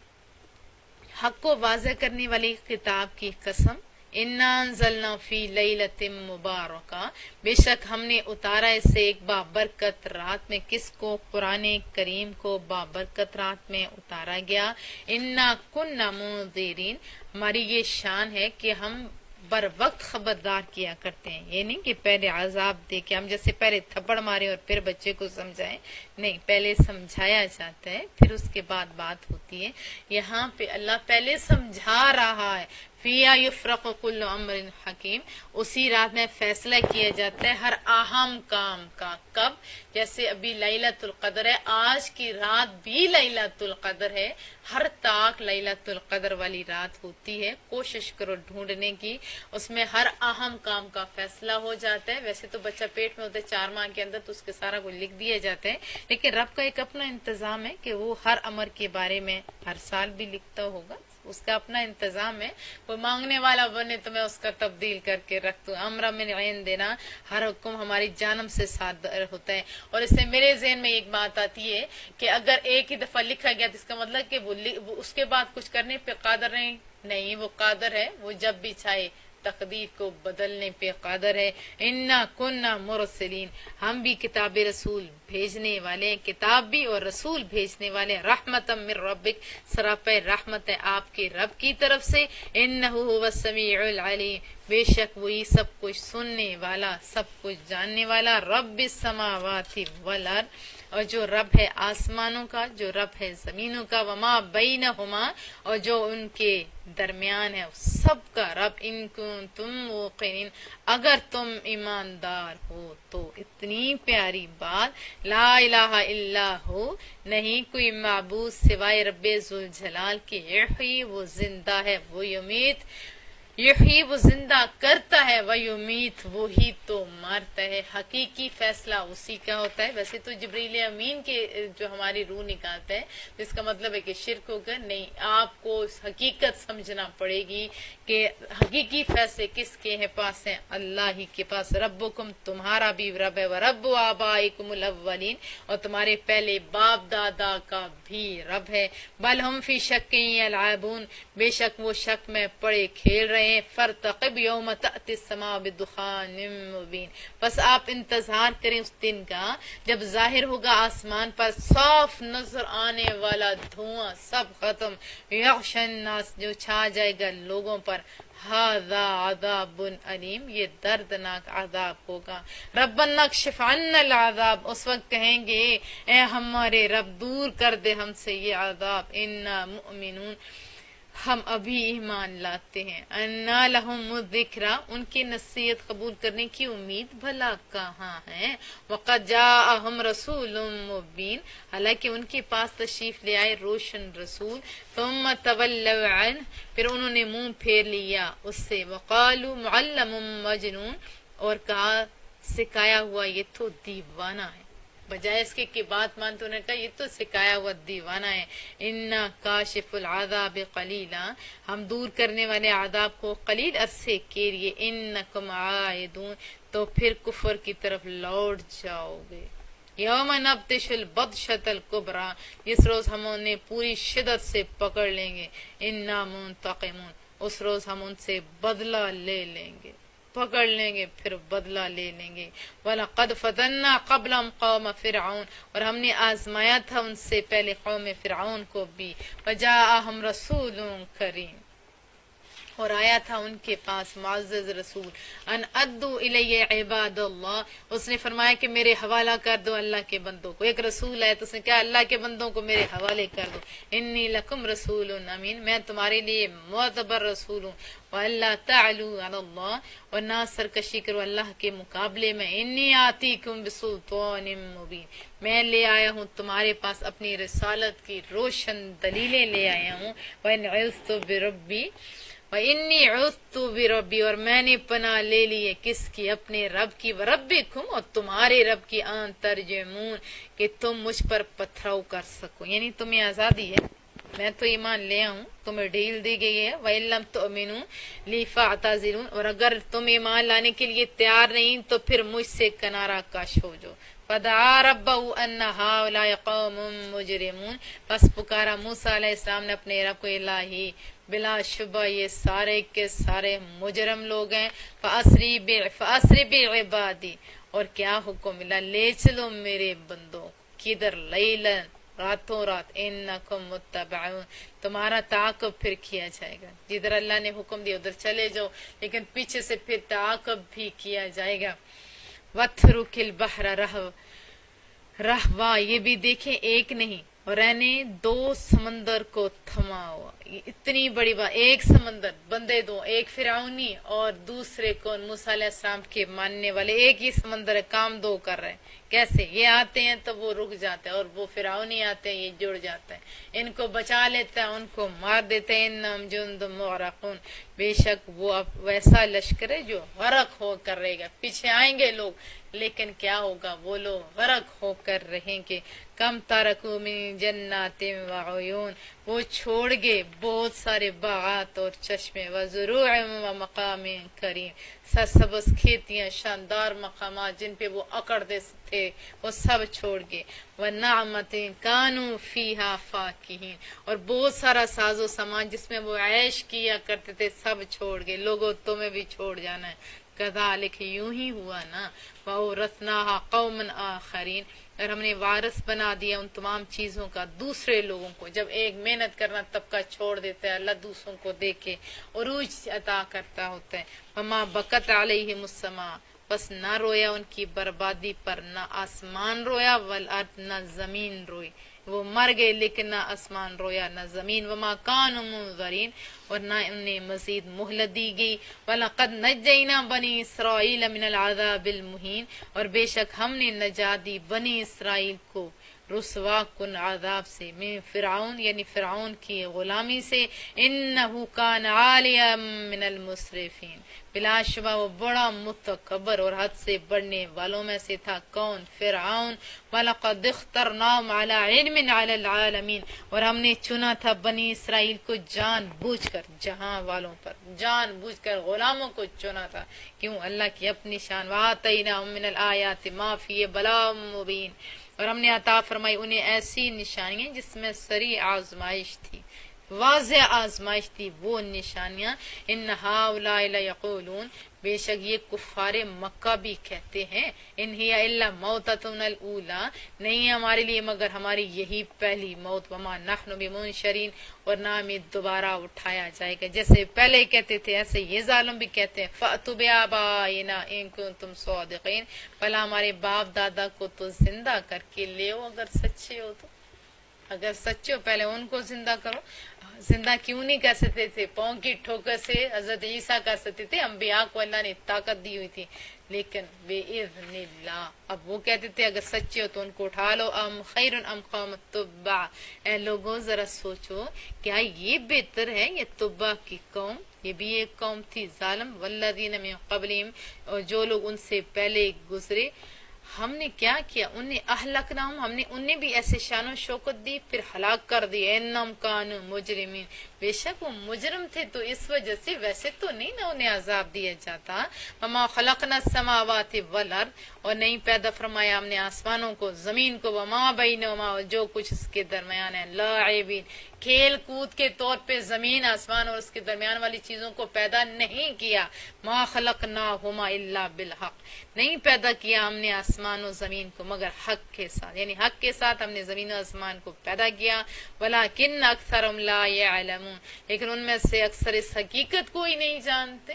حق کو واضح کرنے والی کتاب کی قسم. انا انزلنا فی لیلۃ مبارکہ، بے شک ہم نے اتارا اس سے ایک بابرکت رات میں. کس کو؟ قرآن کریم کو بابرکت رات میں اتارا گیا. انا کنا منذرین، ہماری یہ شان ہے کہ ہم بر وقت خبردار کیا کرتے ہیں. یہ نہیں کہ پہلے عذاب دے کے ہم جیسے پہلے تھپڑ مارے اور پھر بچے کو سمجھائیں، نہیں، پہلے سمجھایا جاتا ہے پھر اس کے بعد بات ہوتی ہے. یہاں پہ اللہ پہلے سمجھا رہا ہے. فِيهَا يُفْرَقُ كُلُّ أَمْرٍ حَكِيمٍ، اسی رات میں فیصلہ کیا جاتا ہے ہر اہم کام کا. کب؟ جیسے ابھی لیلۃ القدر ہے، آج کی رات بھی لیلۃ القدر ہے. ہر طاق لیلۃ القدر والی رات ہوتی ہے. کوشش کرو ڈھونڈنے کی، اس میں ہر اہم کام کا فیصلہ ہو جاتا ہے. ویسے تو بچہ پیٹ میں ہوتا ہے 4 ماہ کے اندر تو اس کے سارا کچھ لکھ دیا جاتا ہے، لیکن رب کا ایک اپنا انتظام ہے کہ وہ ہر امر کے بارے میں ہر سال بھی لکھتا ہوگا. اس کا اپنا انتظام ہے. کوئی مانگنے والا بنے تو میں اس کا تبدیل کر کے رکھ دوں. امر من عندنا، ہر حکم ہماری جانب سے صادر ہوتا ہے. اور اس سے میرے ذہن میں ایک بات آتی ہے کہ اگر ایک ہی دفعہ لکھا گیا تو اس کا مطلب کہ وہ اس کے بعد کچھ کرنے پہ قادر نہیں، وہ قادر ہے، وہ جب بھی چاہے تقدیر کو بدلنے پہ قادر ہے. انا کننا مرسلین، ہم بھی کتاب رسول بھیجنے والے ہیں، کتاب بھی اور رسول بھیجنے والے. رحمتا من ربک، سراپے رحمت ہے آپ کے رب کی طرف سے. انہ هو السمیع العلیم، بے شک وہی سب کچھ سننے والا، سب کچھ جاننے والا. رب السماوات والارض، اور جو رب ہے آسمانوں کا، جو رب ہے زمینوں کا. وما بینہما، اور جو ان کے درمیان ہے، سب کا رب. ان کنتم موقنین، اگر تم ایماندار ہو تو. اتنی پیاری بات. لا الہ الا ہو، نہیں کوئی معبود سوائے رب ذوالجلال کے. یحیی، وہ زندہ ہے، وہ یمیت، یحیی وہ زندہ کرتا ہے، ویمیت وہی تو مارتا ہے. حقیقی فیصلہ اسی کا ہوتا ہے. ویسے تو جبریل امین کے جو ہماری روح نکالتا ہے اس کا مطلب ہے کہ شرک ہوگا، نہیں، آپ کو اس حقیقت سمجھنا پڑے گی کہ حقیقی فیصلے کس کے پاس ہیں؟ اللہ ہی کے پاس. ربکم، تمہارا بھی رب ہے. ورب آبائکم الاولین، اور تمہارے پہلے باپ دادا کا بھی رب ہے. بل ہم فی شک یلعبون، بے شک وہ شک میں پڑے کھیل رہے ہیں. فرتقب یوم تأتی السماء بدخان مبین، بس آپ انتظار کریں اس دن کا جب ظاہر ہوگا آسمان پر صاف نظر آنے والا دھواں، سب ختم. یغشی الناس، جو چھا جائے گا لوگوں پر. ھذا عذاب علیم، یہ دردناک عذاب ہوگا. ربنا اکشف عنا العذاب، اس وقت کہیں گے اے ہمارے رب دور کر دے ہم سے یہ عذاب. انا مؤمنون، ہم ابھی ایمان لاتے ہیں. انا لہم الذکریٰ، ان کی نصیحت قبول کرنے کی امید بھلا کہاں ہے. وقد جاءہم رسول مبین، حالانکہ ان کے پاس تشریف لے آئے روشن رسول. ثم تولوا عنہ، پھر انہوں نے منہ پھیر لیا اس سے. وقالوا معلم مجنون، اور کہا سکھایا ہوا یہ تو دیوانہ ہے. بجائے اس کے بات مانتے انہوں نے کہا یہ تو سکھایا ہوا دیوانہ ہے. انا کاشف العذاب قلیلا، ہم دور کرنے والے عذاب کو قلیل عرصے کے لیے. انکم عائدون، تو پھر کفر کی طرف لوٹ جاؤ گے. یوم نبطش البطشۃ الکبریٰ، جس روز ہم انہیں پوری شدت سے پکڑ لیں گے. انا منتقمون، اس روز ہم ان سے بدلہ لے لیں گے. پکڑ لیں گے پھر بدلہ لے لیں گے۔ وَلَقَدْ فَتَنَّا قَبْلَهُمْ قَوْمَ فِرْعَوْنَ، اور ہم نے آزمایا تھا ان سے پہلے قوم فرعون کو بھی۔ وَجَاءَهُمْ رَسُولٌ كَرِيمٌ، اور آیا تھا ان کے پاس معزز رسول۔ ان ادو الی عباد اللہ، اس نے فرمایا کہ میرے حوالہ کر دو اللہ کے بندوں کو۔ ایک رسول ہے تو اس نے کہا اللہ کے بندوں کو میرے حوالے کر دو۔ انی لکم رسول امین، میں تمہارے لیے معتبر رسول ہوں۔ وَأَلَّا تَعْلُوا عَلَى اللَّهِ، اور نہ سرکشی کرو اللہ کے مقابلے میں۔ انی آتیکم بسلطان مبین، میں لے آیا ہوں تمہارے پاس اپنی رسالت کی روشن دلیلیں لے آیا ہوں۔ وَإِنْ عُذْتُ بِرَبِّي، وَإِنِّي عُذْتُ بِرَبِّي، اور میں نے پناہ لے لی ہے کس کی؟ اپنے رب کی۔ وَرَبِّكُمْ، اور تمہارے رب کی۔ آن ترجمون، کہ تم مجھ پر پتھراؤ کر سکو، یعنی تمہیں آزادی ہے، میں تو ایمان لے آؤں، تمہیں ڈھیل دی گئی ہے۔ وَإِن لَّمْ تُؤْمِنُوا لِي فَاعْتَزِلُونِ، اور اگر تم ایمان لانے کے لیے تیار نہیں تو پھر مجھ سے کنارہ کش ہو جاؤ۔ فَدَعَا رَبَّهُ أَنَّ هَٰؤُلَاءِ قَوْمٌ مُجْرِمُونَ، بس پکارا موسیٰ علیہ السلام نے اپنے رب کو، الہی بلا شبہ یہ سارے کے سارے مجرم لوگ ہیں۔ فَأَسْرِ بِعِبَادِي، اور کیا حکم ملا؟ لے چلو میرے بندوں، کدھر؟ لیلا، راتوں رات۔ انکم متبعون، تمہارا تعاقب پھر کیا جائے گا، جدھر اللہ نے حکم دیا ادھر چلے جاؤ، لیکن پیچھے سے پھر تعاقب بھی کیا جائے گا۔ وَاتْرُكِ الْبَحْرَ رَهْوَا، یہ بھی دیکھیں ایک نہیں، اور نے دو سمندر کو تھما ہوا۔ اتنی بڑی بات، ایک سمندر، بندے دو، ایک فرعونی اور دوسرے کون؟ موسیٰ علیہ السلام کے ماننے والے۔ ایک ہی سمندر ہے، کام دو کر رہے ہیں۔ کیسے؟ یہ آتے ہیں تو وہ رک جاتے ہیں، اور وہ فرعونی آتے ہیں یہ جڑ جاتے ہیں، ان کو بچا لیتا ہے ان کو مار دیتے ہیں۔ انہم جند مغرقون، بے شک وہ اب ویسا لشکر ہے جو غرق ہو کر رہے گا۔ پیچھے آئیں گے لوگ لیکن کیا ہوگا؟ وہ لوگ غرق ہو کر رہیں گے۔ کم ترکو من جنات وعیون، وہ چھوڑ گئے بہت سارے باغات اور چشمے۔ وزروع ومقام کریم، سرسبز کھیتیاں، شاندار مقامات جن پہ وہ اکڑتے تھے وہ سب چھوڑ گئے۔ ونعمت کانوا فیہا فاکہین، اور بہت سارا ساز و سامان جس میں وہ عیش کیا کرتے تھے سب چھوڑ گئے۔ لوگوں تمہیں بھی چھوڑ جانا ہے۔ کذالک، یوں ہی ہوا نا۔ وَأَوْرَثْنَاهَا قَوْمًا آخَرِينَ، اور ہم نے وارث بنا دیا ان تمام چیزوں کا دوسرے لوگوں کو۔ جب ایک محنت کرنا طبقہ چھوڑ دیتا ہے اللہ دوسروں کو دے کے عروج عطا کرتا ہوتا ہے۔ وَمَا بَكَتْ عَلَيْهِمُ السَّمَاءُ، بس نہ رویا ان کی بربادی پر، نہ آسمان رویا، وَالْأَرْضُ، نہ زمین روئی۔ وہ مر گئے لیکن نہ آسمان رویا نہ زمین۔ وَمَا كَانُوا مُنظَرِينَ، اور نہ انہیں مزید مہلت دی گئی۔ وَلَقَدْ نَجَّيْنَا بَنِي إِسْرَائِيلَ مِنَ الْعَذَابِ الْمُهِينِ، اور بے شک ہم نے نجات دی بنی اسرائیل کو رسوا کن عذاب سے، من فرعون، یعنی فرعون کی غلامی سے۔ انہو کان عالیا من المسرفین، بلا شبہ وہ بڑا متکبر اور حد سے بڑھنے والوں میں سے تھا۔ کون؟ فرعون۔ وَلَقَدْ اخْتَرْنَاهُمْ عَلَىٰ عِلْمٍ عَلَى الْعَالَمِينَ، اور ہم نے چنا تھا بنی اسرائیل کو جان بوجھ کر جہاں والوں پر، جان بوجھ کر غلاموں کو چنا تھا۔ کیوں؟ اللہ کی اپنی شان۔ وَآتَيْنَاهُمْ مِنَ الْآيَاتِ مَا فِيهِ بَلَاءٌ مُبِينٌ، اور ہم نے عطا فرمائی انہیں ایسی نشانیاں جس میں سری آزمائش تھی، واضح آزمائش تھی وہ نشانیاں۔ ان ہؤلاء لیقولون، بے شک یہ کفار مکہ بھی کہتے ہیں، ان ہی الا موتتنا الاولی، نہیں ہمارے لیے مگر ہماری یہی پہلی موت۔ وما نحن بمنشرین، اور نہ ہمیں دوبارہ اٹھایا جائے گا۔ جیسے پہلے کہتے تھے ایسے یہ ظالم بھی کہتے ہیں۔ فأتوا بآبائنا ان کنتم صادقین، بھلا ہمارے باپ دادا کو تو زندہ کر کے لے آؤ اگر سچے ہو تو، اگر سچے ہو پہلے ان کو زندہ کرو۔ زندہ کیوں نہیں کر سکتے تھے؟ پاؤں کی ٹھوکر سے حضرت عیسیٰ کر سکتے تھے، انبیاء کو اللہ نے طاقت دی ہوئی تھی، لیکن بِإِذْنِ اللہ۔ اب وہ کہتے تھے اگر سچے ہو تو ان کو اٹھا لو۔ ام خیر ام قوم تبع، اے لوگوں ذرا سوچو کیا یہ بہتر ہے یہ تبع کی قوم، یہ بھی ایک قوم تھی ظالم، والذین من قبلہم، اور جو لوگ ان سے پہلے گزرے، ہم نے کیا کیا؟ انہیں اہلکناہم، ہم نے انہیں بھی ایسے شان و شوکت دی پھر ہلاک کر دی۔ انہم کانوا مجرمین، بے شک وہ مجرم تھے تو اس وجہ سے، ویسے تو نہیں نہ انہیں عذاب دیا جاتا۔ وما خلقنا السماوات والارض، اور نہیں پیدا فرمایا ہم نے آسمانوں کو زمین کو، وما بینہما، جو کچھ اس کے درمیان ہے، لاعبین، کھیل کود کے طور پہ زمین آسمان اور اس کے درمیان والی چیزوں کو پیدا نہیں کیا. ما خلقناہما الا بالحق، نہیں پیدا کیا ہم نے آسمان و زمین کو مگر حق کے ساتھ، یعنی حق کے ساتھ ہم نے زمین و آسمان کو پیدا کیا. ولکن اکثرهم لا يعلمون، لیکن ان میں سے اکثر اس حقیقت کو ہی نہیں جانتے.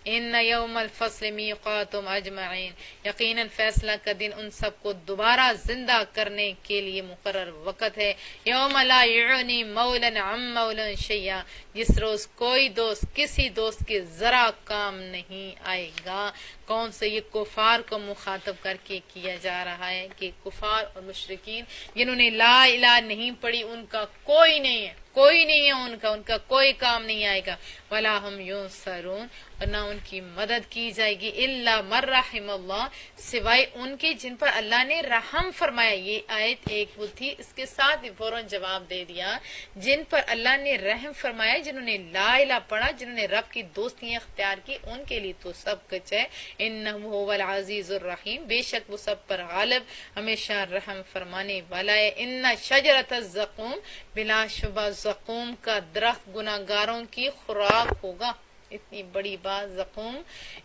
ان یوم الفصل میقاتهم اجمعین، یقیناً فیصلہ کا دن ان سب کو دوبارہ زندہ کرنے کے لیے مقرر وقت ہے. یوم لا یعنی مولا عن مولا شیئا، جس روز کوئی دوست کسی دوست کے ذرا کام نہیں آئے گا. کون سے؟ یہ کفار کو مخاطب کر کے کیا جا رہا ہے کہ کفار اور مشرکین جنہوں نے لا الہ نہیں پڑھی ان کا کوئی نہیں ہے، کوئی نہیں ہے ان کا کوئی کام نہیں آئے گا. ولا ہم ینصرون، اور نہ ان کی مدد کی جائے گی. الا من رحم اللہ، سوائے ان کے جن پر اللہ نے رحم فرمایا. یہ آیت ایک وہ تھی، اس کے ساتھ ہی فوراً جواب دے دیا. جن پر اللہ نے رحم فرمایا، جنہوں نے لا الہ پڑھا، جنہوں نے رب کی دوستیاں اختیار کی، ان کے لیے تو سب کچھ ہے. انہ هو العزیز الرحیم، بے شک وہ سب پر غالب ہمیشہ رحم فرمانے والا ہے. ان شجرۃ الزقوم، بلا شبہ زقوم کا درخت گناہگاروں کی خوراک ہوگا. اتنی بڑی بات، زقوم.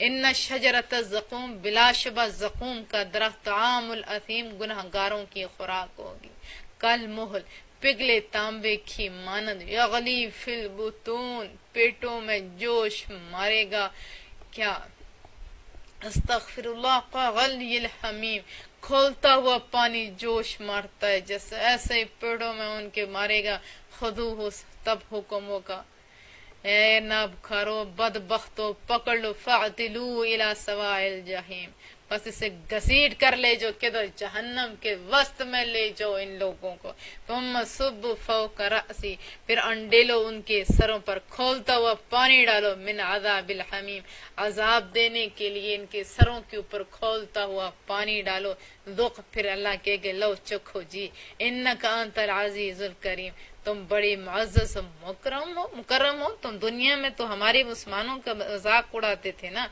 ان شجرۃ الزقوم، بلا شبہ زقوم کا درخت طعام الاثیم، گناہگاروں کی خوراک ہوگی. کل محل، پگھلے تانبے کی مانند. یغلی فی البطون، پیٹوں میں جوش مارے گا. کیا؟ استغفر اللہ. کغلی الحمیم، کھولتا ہوا پانی جوش مارتا ہے جیسے، ایسے ہی پیڑوں میں ان کے مارے گا. خذوہ، تب حکم ہوگا، اے نابکارو بدبختو پکڑ لو. فاعتلوا الی سواء الجحیم، بس اسے گھسیٹ کر لے جو کدھر؟ جہنم کے وسط میں لے جاؤ ان لوگوں کو. ثم صب فوق رأسی، پھر انڈیلو ان کے سروں پر کھولتا ہوا پانی ڈالو. من عذاب الحمیم، عذاب دینے کے لیے ان کے سروں کے اوپر کھولتا ہوا پانی ڈالو. ذوق، پھر اللہ کہے گے لو چکھو جی. انک انت العزیز الکریم، تم بڑی معزز و مکرم ہو. تم دنیا میں تو ہمارے مسلمانوں کا مذاق اڑاتے تھے نا،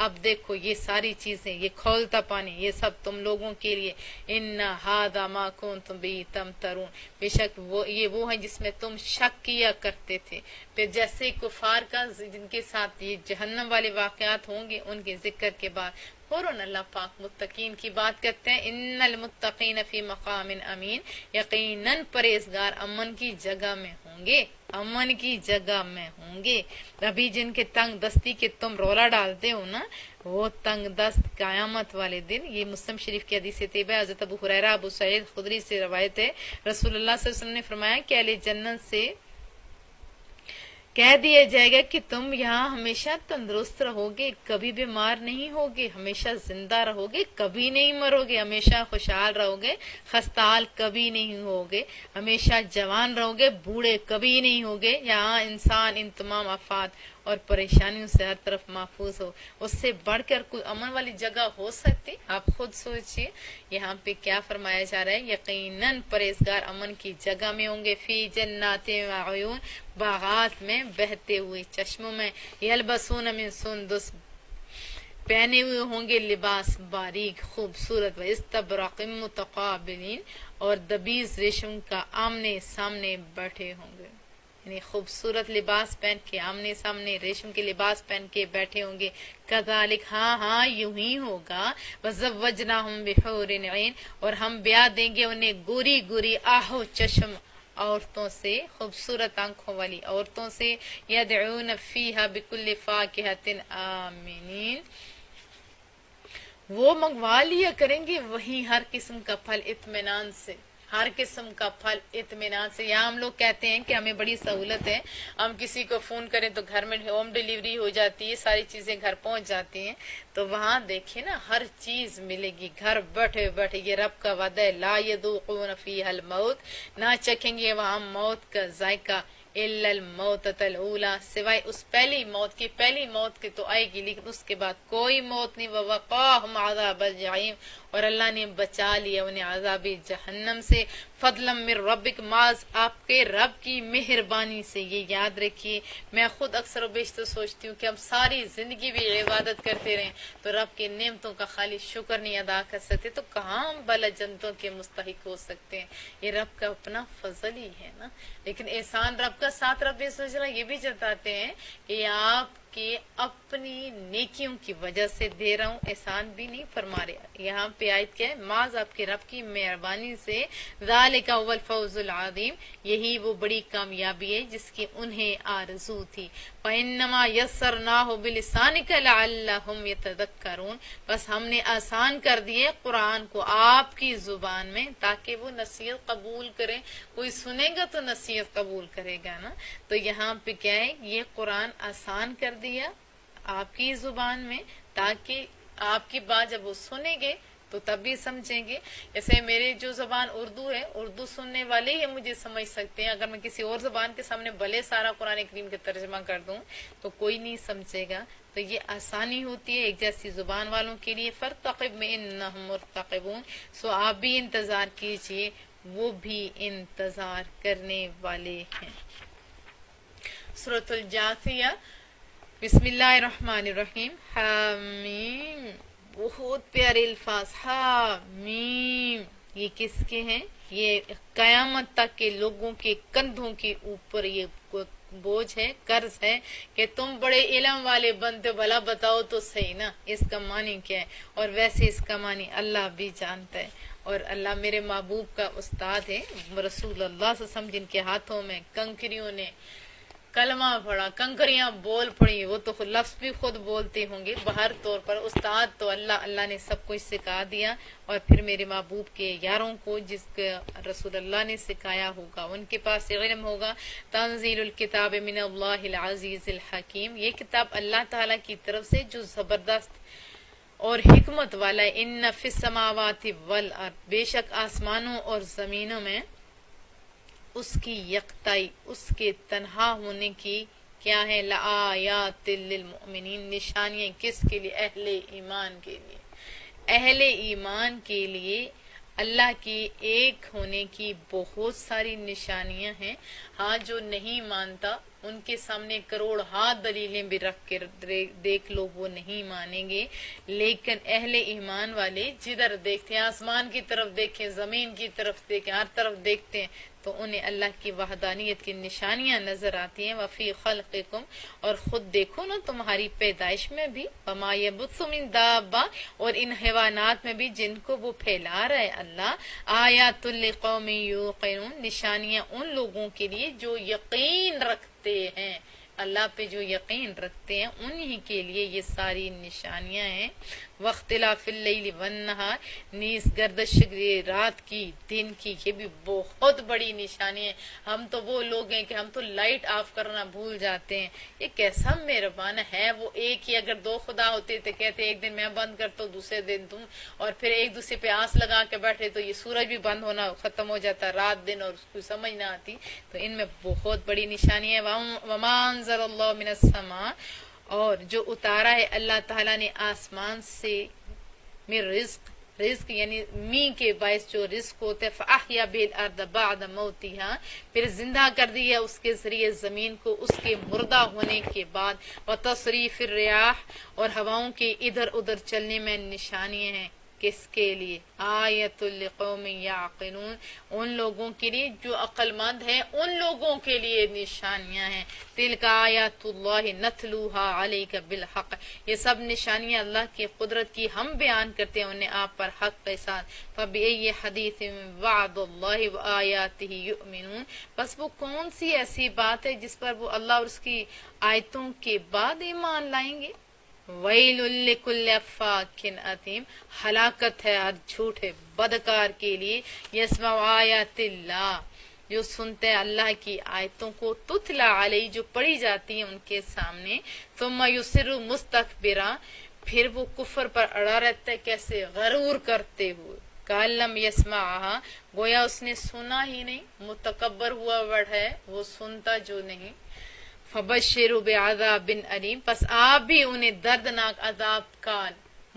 اب دیکھو یہ ساری چیزیں، یہ کھولتا پانی، یہ سب تم لوگوں کے لیے. ان ھذا ما کنتم به تمترون، بے شک یہ وہ ہے جس میں تم شک کیا کرتے تھے. پھر جیسے کفار کا جن کے ساتھ یہ جہنم والے واقعات ہوں گے، ان کے ذکر کے بعد فوراً اللہ پاک متقین کی بات کرتے ہیں. ان المتقین فی مقام امین، یقیناً پرہیزگار امن کی جگہ میں ہوں گے، امن کی جگہ میں ہوں گے. ابھی جن کے تنگ دستی کے تم رولا ڈالتے ہو نا، وہ تنگ دست قیامت والے دن. یہ مسلم شریف کی حدیث طیبہ، حضرت ابو ہریرہ ابو سعید خدری سے روایت ہے. رسول اللہ صلی اللہ علیہ وسلم نے فرمایا کہ اہل جنت سے کہہ دیا جائے گا کہ تم یہاں ہمیشہ تندرست رہو گے، کبھی بیمار نہیں ہوگے، ہمیشہ زندہ رہو گے، کبھی نہیں مرو گے، ہمیشہ خوشحال رہو گے، خستحال کبھی نہیں ہوگے، ہمیشہ جوان رہو گے، بوڑھے کبھی نہیں ہوگے. یہاں انسان ان تمام آفات اور پریشانیوں سے ہر طرف محفوظ ہو. اس سے بڑھ کر کوئی امن والی جگہ ہو سکتی؟ آپ خود سوچئے. یہاں پہ کیا فرمایا جا رہا ہے؟ یقیناً پرہیزگار امن کی جگہ میں ہوں گے. فی جنات وعیون، باغات میں، بہتے ہوئے چشموں میں. یلبسون من سندس، پہنے ہوئے ہوں گے لباس باریک خوبصورت. و استبرق متقابلین، اور دبیز ریشم کا آمنے سامنے بیٹھے ہوں گے، یعنی خوبصورت لباس پہن کے آمنے سامنے ریشم کے لباس پہن کے بیٹھے ہوں گے. کذالک، ہاں یوں ہی ہوگا. وزوجناہم بحور عین، اور ہم بیاہ دیں گے انہیں گوری گوری آہو چشم عورتوں سے، خوبصورت آنکھوں والی عورتوں سے. یدعون فیہا بکل فاکہۃ آمنین، وہ منگوا لیا کریں گے وہی ہر قسم کا پھل اطمینان سے، ہر قسم کا پھل اطمینان سے. یہاں ہم لوگ کہتے ہیں کہ ہمیں بڑی سہولت ہے، ہم کسی کو فون کریں تو گھر میں ہوم ڈیلیوری ہو جاتی ہے، ساری چیزیں گھر پہنچ جاتی ہیں. تو وہاں دیکھیں نا، ہر چیز ملے گی گھر بیٹھے بیٹھے. یہ رب کا وعدہ ہے. لا یذوقون فیہا الموت، نہ چکھیں گے وہاں موت کا ذائقہ. الا الموتۃ الاولی، سوائے اس پہلی موت کی. پہلی موت کی تو آئے گی لیکن اس کے بعد کوئی موت نہیں. ووقاہم عذاب الجحیم، اور اللہ نے بچا لیا انہیں عذاب جہنم سے. فضلم من ربک، معاذ آپ کے رب کی مہربانی سے. یہ یاد رکھیے. میں خود اکثر و بیشتر سوچتی ہوں کہ ہم ساری زندگی بھی عبادت کرتے رہیں تو رب کی نعمتوں کا خالی شکر نہیں ادا کر سکتے تو کہاں ہم بلا جنتوں کے مستحق ہو سکتے ہیں. یہ رب کا اپنا فضل ہی ہے نا. لیکن احسان رب کا ساتھ رب یہ سوچ رہا، یہ بھی جتاتے ہیں کہ یہ آپ کی اپنی نیکیوں کی وجہ سے دے رہا ہوں، احسان بھی نہیں فرما رہے. یہاں پہ آیت کیا ہے؟ معاذ آپ کے رب کی مہربانی سے، ذالک هو الفوز العظیم، یہی وہ بڑی کامیابی ہے جس کی انہیں آرزو تھی. فَإِنَّمَا يَسَّرْنَاهُ بِلِسَانِكَ لَعَلَّهُمْ يَتَذَكَّرُونَ، بس ہم نے آسان کر دیے قرآن کو آپ کی زبان میں تاکہ وہ نصیحت قبول کریں. کوئی سنے گا تو نصیحت قبول کرے گا نا. تو یہاں پہ کیا ہے؟ یہ قرآن آسان کر دیا آپ کی زبان میں تاکہ آپ کی بات جب وہ سنیں گے تو تب بھی سمجھیں گے. جیسے میرے جو زبان اردو ہے، اردو سننے والے ہی مجھے سمجھ سکتے ہیں. اگر میں کسی اور زبان کے سامنے بھلے سارا قرآن کریم کا ترجمہ کر دوں تو کوئی نہیں سمجھے گا. تو یہ آسانی ہوتی ہے ایک جیسی زبان والوں کے لیے. فَارْتَقِبْ إِنَّهُمْ مُرْتَقِبُونَ، سو آپ بھی انتظار کیجئے، وہ بھی انتظار کرنے والے ہیں. سورۃ الجاثیہ، بسم اللہ الرحمن الرحیم. حامیم، بہت پیارے الفاظ. حامیم، یہ کس کے ہیں؟ یہ قیامت تک کے لوگوں کے کندھوں کے اوپر یہ بوجھ ہے، قرض ہے کہ تم بڑے علم والے بنتے، بھلا بتاؤ تو صحیح نا اس کا معنی کیا ہے. اور ویسے اس کا معنی اللہ بھی جانتا ہے. اور اللہ میرے محبوب کا استاد ہے، رسول اللہ صلی اللہ علیہ وسلم، جن کے ہاتھوں میں کنکریوں نے کلمہ پڑھا، کنکریاں بول پڑی، وہ تو لفظ بھی خود بولتے ہوں گے. بہر طور پر استاد تو اللہ نے سب کچھ سکھا دیا. اور پھر میرے محبوب کے یاروں کو جس کا رسول اللہ نے سکھایا ہوگا ان کے پاس علم ہوگا. تنزیل الکتاب من اللہ العزیز الحکیم، یہ کتاب اللہ تعالیٰ کی طرف سے جو زبردست اور حکمت والا ہے. ان فی السماوات والارض، بے شک آسمانوں اور زمینوں میں اس کی یکتائی، اس کے تنہا ہونے کی کیا ہے؟ لآیات للمؤمنین، نشانیاں کس کے لیے؟ اہل ایمان کے لیے. اہل ایمان کے لیے اللہ کی ایک ہونے کی بہت ساری نشانیاں ہیں. ہاں جو نہیں مانتا ان کے سامنے کروڑ ہاتھ دلیلیں بھی رکھ کے دیکھ لو، وہ نہیں مانیں گے. لیکن اہل ایمان والے جدھر دیکھتے ہیں، آسمان کی طرف دیکھیں، زمین کی طرف دیکھیں، ہر طرف دیکھتے ہیں تو انہیں اللہ کی وحدانیت کی نشانیاں نظر آتی ہیں. وفی خلقکم، اور خود دیکھو نا تمہاری پیدائش میں بھی. وما یبث من دابہ، اور ان حیوانات میں بھی جن کو وہ پھیلا رہا ہے اللہ. آیات لقوم یوقنون، نشانیاں ان لوگوں کے لیے جو یقین رکھتے ہیں، اللہ پہ جو یقین رکھتے ہیں انہی کے لیے یہ ساری نشانیاں ہیں. واختلاف اللیل والنہار، نیز گردش رات کی دن کی، یہ بھی بہت بڑی نشانی ہے. ہم تو وہ لوگ ہیں کہ ہم تو لائٹ آف کرنا بھول جاتے ہیں. یہ کیسا مہربان ہے وہ ایک ہی. اگر دو خدا ہوتے تو کہتے ایک دن میں بند کرتا ہوں، دوسرے دن تم، اور پھر ایک دوسرے پہ آس لگا کے بیٹھے تو یہ سورج بھی بند ہونا ختم ہو جاتا، رات دن، اور اس کو سمجھ نہ آتی. تو ان میں بہت بڑی نشانی ہے. وما انزل اللہ من السماء، اور جو اتارا ہے اللہ تعالیٰ نے آسمان سے، میں رزق یعنی می کے باعث جو رزق ہوتے، فاحیا بالارض بعد موتها، پھر زندہ کر دیا اس کے ذریعے زمین کو اس کے مردہ ہونے کے بعد. وتصریف الریاح، اور ہواؤں کے ادھر ادھر چلنے میں نشانیاں ہیں. کس کے لیے؟ آیت لقوم یعقلون، ان لوگوں کے لیے جو عقل مند ہیں، ان لوگوں کے لیے نشانیاں ہیں. تلک آیات اللہ نتلوہا علیک بالحق، یہ سب نشانیاں اللہ کی قدرت کی ہم بیان کرتے ہیں انہیں آپ پر حق کے ساتھ. فبئی حدیث بعد اللہ وآیاتہ یؤمنون، بس وہ کون سی ایسی بات ہے جس پر وہ اللہ اور اس کی آیتوں کے بعد ایمان لائیں گے. ویل لکل افاک اثیم، ہلاکت ہے ہر جھوٹے بدکار کے لیے. یسمع آیات اللہ، جو سنتے ہیں اللہ کی آیتوں کو، تتلا علیہ، جو پڑھی جاتی ہیں ان کے سامنے. ثم یصر مستکبرا، پھر وہ کفر پر اڑا رہتا ہے کیسے؟ غرور کرتے ہوئے. کالم یسمعہا، گویا اس نے سنا ہی نہیں. متکبر ہوا ورڈ ہے وہ سنتا جو نہیں. فبشروا بعذاب علیم، پس آپ بھی انہیں دردناک عذاب کا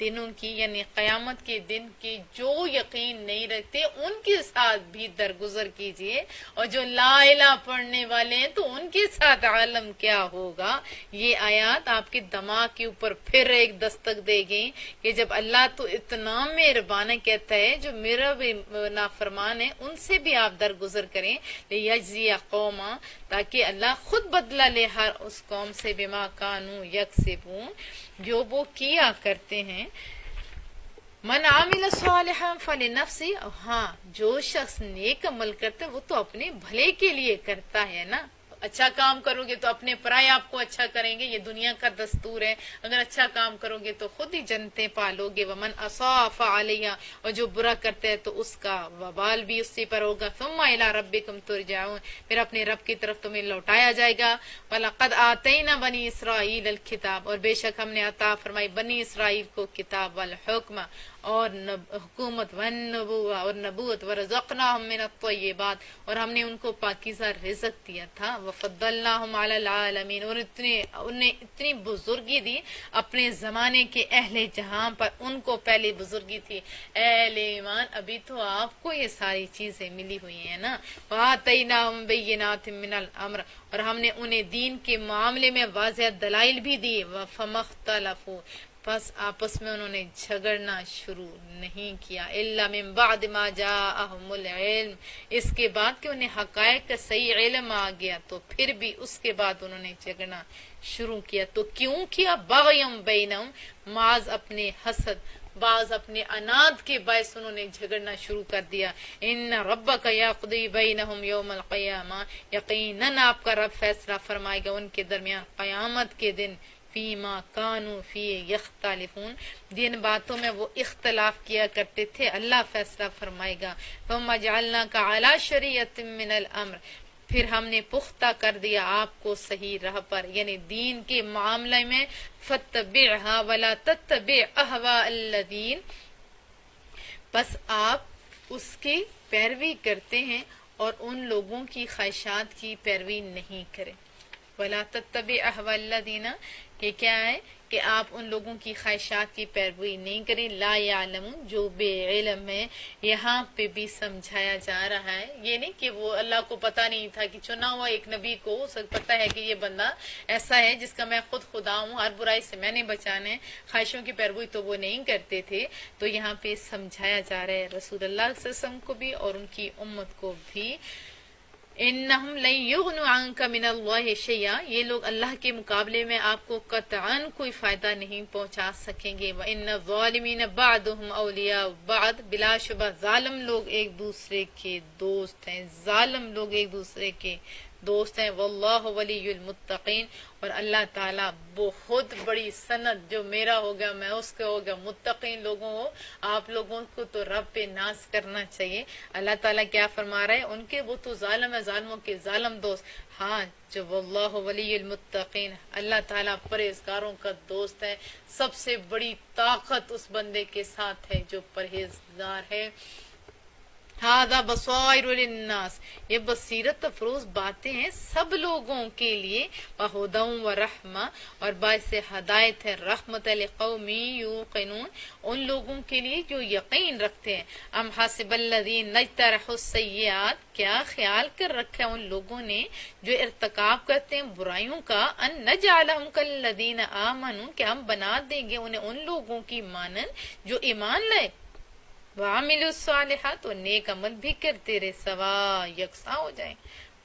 دنوں کی یعنی قیامت کے دن کی جو یقین نہیں رکھتے ان کے ساتھ بھی درگزر کیجئے، اور جو لا الہ پڑھنے والے ہیں تو ان کے ساتھ عالم کیا ہوگا۔ یہ آیات آپ کے دماغ کے اوپر پھر ایک دستک دے گئی کہ جب اللہ تو اتنا مہربان کہتا ہے جو میرا بھی نافرمان ہے ان سے بھی آپ درگزر کریں، لیجزی قوما، تاکہ اللہ خود بدلہ لے ہر اس قوم سے بما کانوا یکسبون، جو وہ کیا کرتے ہیں۔ من عامل صالحا فلنفسی، ہاں جو شخص نیک عمل کرتا ہے وہ تو اپنے بھلے کے لیے کرتا ہے نا۔ اچھا کام کرو گے تو اپنے پرائے آپ کو اچھا کریں گے، یہ دنیا کا دستور ہے۔ اگر اچھا کام کرو گے تو خود ہی جنتیں پالو گے۔ ومن اساء فعلیہا، اور جو برا کرتا ہے تو اس کا وبال بھی اسی پر ہوگا۔ ثم الی ربکم ترجعون، پھر اپنے رب کی طرف تمہیں لوٹایا جائے گا۔ وَلَقَدْ آتَيْنَا بَنِي إِسْرَائِيلَ الْكِتَابَ، اور بے شک ہم نے عطا فرمائی بنی اسرائیل کو کتاب، والحکم اور حکومت، والنبوہ اور نبوت، ورزقناہم من الطیبات، اور ہم نے ان کو پاکیزہ رزق دیا تھا، وفضلناہم علی العالمین، اور انہیں اتنی بزرگی دی اپنے زمانے کے اہل جہاں پر، ان کو پہلے بزرگی تھی۔ اہل ایمان ابھی تو آپ کو یہ ساری چیزیں ملی ہوئی ہیں نا۔ وآتیناہم بینات من الامر، اور ہم نے انہیں دین کے معاملے میں واضح دلائل بھی دیے۔ فما اختلفوا، پس آپس میں انہوں نے جھگڑنا شروع نہیں کیا۔ الا من بعد ما جاءہم العلم، اس کے بعد کہ انہیں حقائق کا صحیح علم آ گیا تو پھر بھی اس کے بعد انہوں نے جھگڑنا شروع کیا۔ تو کیوں کیا؟ بغیم بینہم، معاذ اپنے حسد، بعض اپنے اناد کے باعث انہوں نے جھگڑنا شروع کر دیا۔ ان ربک یقضی بینہم یوم القیامہ، یقیناً آپ کا رب فیصلہ فرمائے گا ان کے درمیان قیامت کے دن، فیما کانوا فی یختلفون، جن باتوں میں وہ اختلاف کیا کرتے تھے اللہ فیصلہ فرمائے گا۔ ثم جعلناک علی شریعۃ من الامر، پھر ہم نے پختہ کر دیا آپ کو صحیح راہ پر، یعنی دین کے معاملے میں، فاتبعها ولا تتبع اهواء الذین، بس آپ اس کی پیروی کرتے ہیں اور ان لوگوں کی خواہشات کی پیروی نہیں کریں۔ ولا تتبع اهواء الذین، کہ کیا ہے کہ آپ ان لوگوں کی خواہشات کی پیروی نہیں کریں، لا یعلمون، جو بے علم ہے۔ یہاں پہ بھی سمجھایا جا رہا ہے، یہ نہیں کہ وہ اللہ کو پتہ نہیں تھا کہ چنا ہوا ایک نبی کو پتہ ہے کہ یہ بندہ ایسا ہے جس کا میں خود خدا ہوں، ہر برائی سے میں نے بچانا ہے، خواہشوں کی پیروی تو وہ نہیں کرتے تھے۔ تو یہاں پہ سمجھایا جا رہا ہے رسول اللہ صلی اللہ علیہ وسلم کو بھی اور ان کی امت کو بھی، انہم لن یغنوا عنک من اللہ شیئا، یہ لوگ اللہ کے مقابلے میں آپ کو قطعاً کوئی فائدہ نہیں پہنچا سکیں گے۔ وَإِنَّ الظَّالِمِينَ بَعْضُهُمْ أَوْلِيَاءُ بَعْضٍ، بلا شبہ ظالم لوگ ایک دوسرے کے دوست ہیں، ظالم لوگ ایک دوسرے کے دوست ہیں۔ واللہ ولی المتقین، اور اللہ تعالیٰ بہت بڑی سند، جو میرا ہوگا میں اس کا ہوگا، متقین لوگوں ہو، آپ لوگوں کو تو رب پہ ناز کرنا چاہیے۔ اللہ تعالیٰ کیا فرما رہا ہے؟ ان کے وہ تو ظالم ہے، ظالموں کے ظالم دوست، ہاں جو واللہ ولی المتقین، اللہ تعالیٰ پرہیزگاروں کا دوست ہے۔ سب سے بڑی طاقت اس بندے کے ساتھ ہے جو پرہیزگار ہے۔ ھذا بصائر للناس، یہ بصیرت افروز باتیں ہیں سب لوگوں کے لیے، وہدی ورحمہ، اور باعث ہدایت ہے، رحمت لقوم یوقنون، ان لوگوں کے لیے جو یقین رکھتے ہیں۔ ام حسب الذین اجترحوا السیئات، کیا خیال کر رکھا ہے ان لوگوں نے جو ارتکاب کرتے ہیں برائیوں کا، ان نجعلہم کالذین آمنوا، کہ ہم بنا دیں گے انہیں ان لوگوں کی مانند جو ایمان لائے، وعملوا الصالحات، اور نیک عمل بھی کرتے رہے، سوا یکساں ہو جائیں۔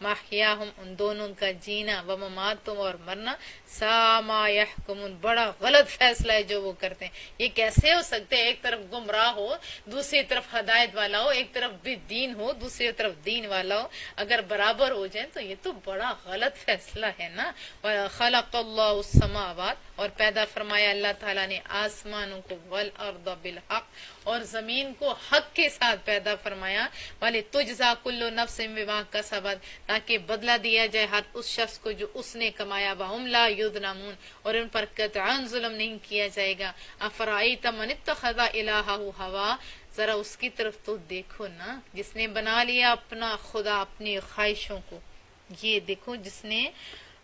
محیاہم، ان دونوں کا جینا، ومماتہم، اور مرنا، سا ما یحکمون، بڑا غلط فیصلہ ہے جو وہ کرتے ہیں۔ یہ کیسے ہو سکتے ہیں؟ ایک طرف گمراہ ہو، دوسری طرف ہدایت والا ہو، ایک طرف بھی دین ہو، دوسری طرف دین والا ہو، اگر برابر ہو جائیں تو یہ تو بڑا غلط فیصلہ ہے نا۔ خلق اللہ السماوات، اور پیدا فرمایا اللہ تعالیٰ نے آسمانوں کو، والارض بالحق، اور زمین کو حق کے ساتھ پیدا فرمایا، وَلِتُجْزَى كُلُّ نَفْسٍ بِمَا كَسَبَتْ، تاکہ بدلہ دیا جائے ہر اس شخص کو جو اس نے کمایا، وَهُمْ لَا يُظْلَمُونَ، اور ان پر قطعاً ظلم نہیں کیا جائے گا۔ أَفَرَأَيْتَ مَنِ اتَّخَذَ إِلَٰهَهُ هَوَاهُ، ذرا اس کی طرف تو دیکھو نا، جس نے بنا لیا اپنا خدا اپنی خواہشوں کو، یہ دیکھو جس نے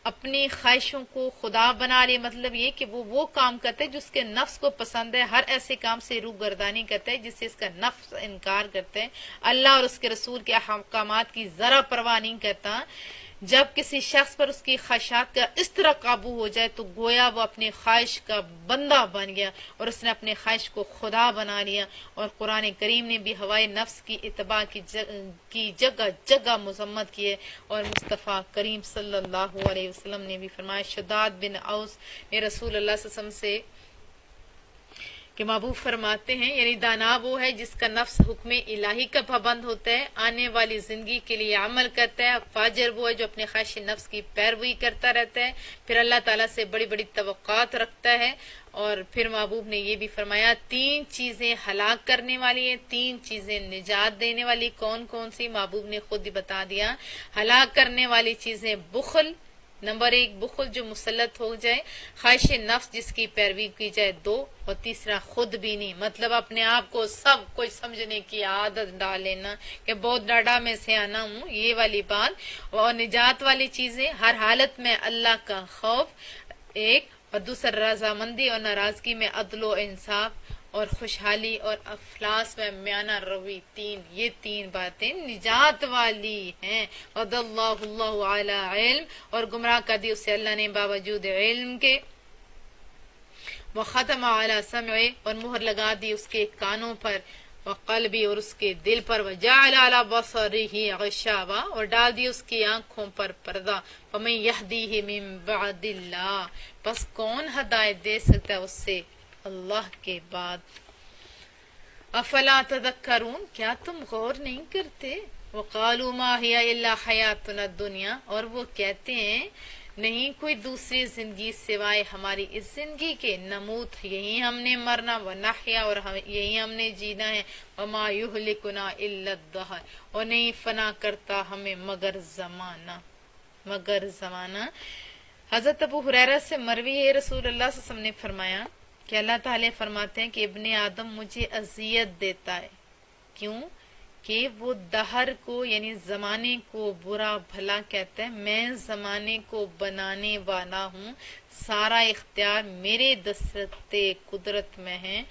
اپنی خواہشوں کو خدا بنا لے، مطلب یہ کہ وہ کام کرتے ہیں جو اس کے نفس کو پسند ہے، ہر ایسے کام سے روگردانی کرتے ہیں جس سے اس کا نفس انکار کرتے ہیں، اللہ اور اس کے رسول کے احکامات کی ذرا پرواہ نہیں کرتا۔ جب کسی شخص پر اس کی خواہشات کا اس طرح قابو ہو جائے تو گویا وہ اپنی خواہش کا بندہ بن گیا اور اس نے اپنے خواہش کو خدا بنا لیا۔ اور قرآن کریم نے بھی ہوائے نفس کی اتباع کی جگہ جگہ مذمت کی ہے، اور مصطفیٰ کریم صلی اللہ علیہ وسلم نے بھی فرمایا، شداد بن اوس نے رسول اللہ صلی اللہ علیہ وسلم سے کہ محبوب فرماتے ہیں، یعنی دانا وہ ہے جس کا نفس حکم الہی کا پابند ہوتا ہے، آنے والی زندگی کے لیے عمل کرتا ہے، فاجر وہ ہے جو اپنے خواہش نفس کی پیروی کرتا رہتا ہے، پھر اللہ تعالیٰ سے بڑی بڑی توقعات رکھتا ہے۔ اور پھر محبوب نے یہ بھی فرمایا، تین چیزیں ہلاک کرنے والی ہیں، تین چیزیں نجات دینے والی۔ کون کون سی؟ محبوب نے خود ہی بتا دیا۔ ہلاک کرنے والی چیزیں بخل، نمبر 1 بخل جو مسلط ہو جائے، خواہش نفس جس کی پیروی کی جائے 2، اور تیسرا خود بھی نہیں، مطلب اپنے آپ کو سب کچھ سمجھنے کی عادت ڈال لینا کہ بہت ڈاڈا میں سے آنا ہوں، یہ والی بات۔ اور نجات والی چیزیں ہر حالت میں اللہ کا خوف، ایک، اور دوسرا رضامندی اور ناراضگی میں عدل و انصاف، اور خوشحالی اور افلاس میں میانہ روی، یہ تین باتیں نجات والی ہیں۔ وَضَ اللَّهُ اللَّهُ عَلَى علم، اور گمراہ کر دی اسے اللہ نے باوجود علم کے، وَخَتَمَ عَلَى سَمْعِهِ، اور مہر لگا دی اس کے کانوں پر، وَقَلْبِهِ، اور اس کے دل پر، وَجَعَلَ عَلَى بَصَرِهِ غِشَاوَةً، اور ڈال دی اس کی آنکھوں پر پردہ، فَمَن يَهْدِيهِ مِن بَعْدِ اللَّهِ، پس کون ہدایت دے سکتا ہے اس سے اللہ کے بعد۔ افلا تذکرون، کیا تم غور نہیں کرتے؟ وقالوا ما هي الا حیاتنا الدنیا، اور وہ کہتے ہیں نہیں کوئی دوسری زندگی سوائے ہماری اس زندگی کے، نموت، یہی ہم نے مرنا، ونحیا، اور یہی ہم نے جینا ہے، وما یہلکنا الا الدہر، اور نہیں فنا کرتا ہمیں مگر زمانہ۔ حضرت ابو ہریرہ سے مروی ہے، رسول اللہ صلی اللہ علیہ وسلم نے فرمایا کہ اللہ تعالیٰ فرماتے ہیں کہ ابن آدم مجھے اذیت دیتا ہے، کیوں کہ وہ دہر کو یعنی زمانے کو برا بھلا کہتا ہے، میں زمانے کو بنانے والا ہوں، سارا اختیار میرے دسترس قدرت میں ہے،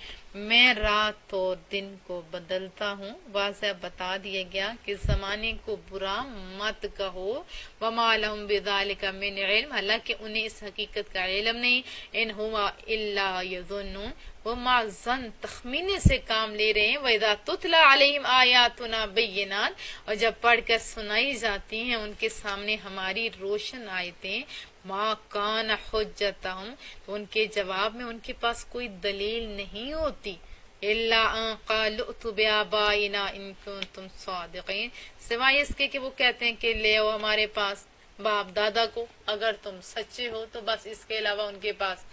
میں رات اور دن کو بدلتا ہوں۔ واضح بتا دیا گیا کہ زمانے کو برا مت کہو، وما لہم بذالک من علم، حالانکہ انہیں اس حقیقت کا علم نہیں، ان ہوا الا یظنون، وہ معظن تخمینے سے کام لے رہے ہیں۔ وَإِذَا تُتْلَى عَلَيْهِمْ آيَاتُنَا بَيِّنَاتٍ، اور جب پڑھ کر سنائی جاتی ہیں ان کے سامنے ہماری روشن آیتیں، مَا كَانَ حُجَّتَهُمْ، تو ان کے جواب میں ان کے پاس کوئی دلیل نہیں ہوتی، إِلَّا أَن قَالُوا ائْتُوا بِآبَائِنَا إِن كُنتُمْ صَادِقِينَ، سوائے اس کے کہ وہ کہتے ہیں کہ لے آؤ ہمارے پاس باپ دادا کو اگر تم سچے ہو تو، بس اس کے علاوہ ان کے پاس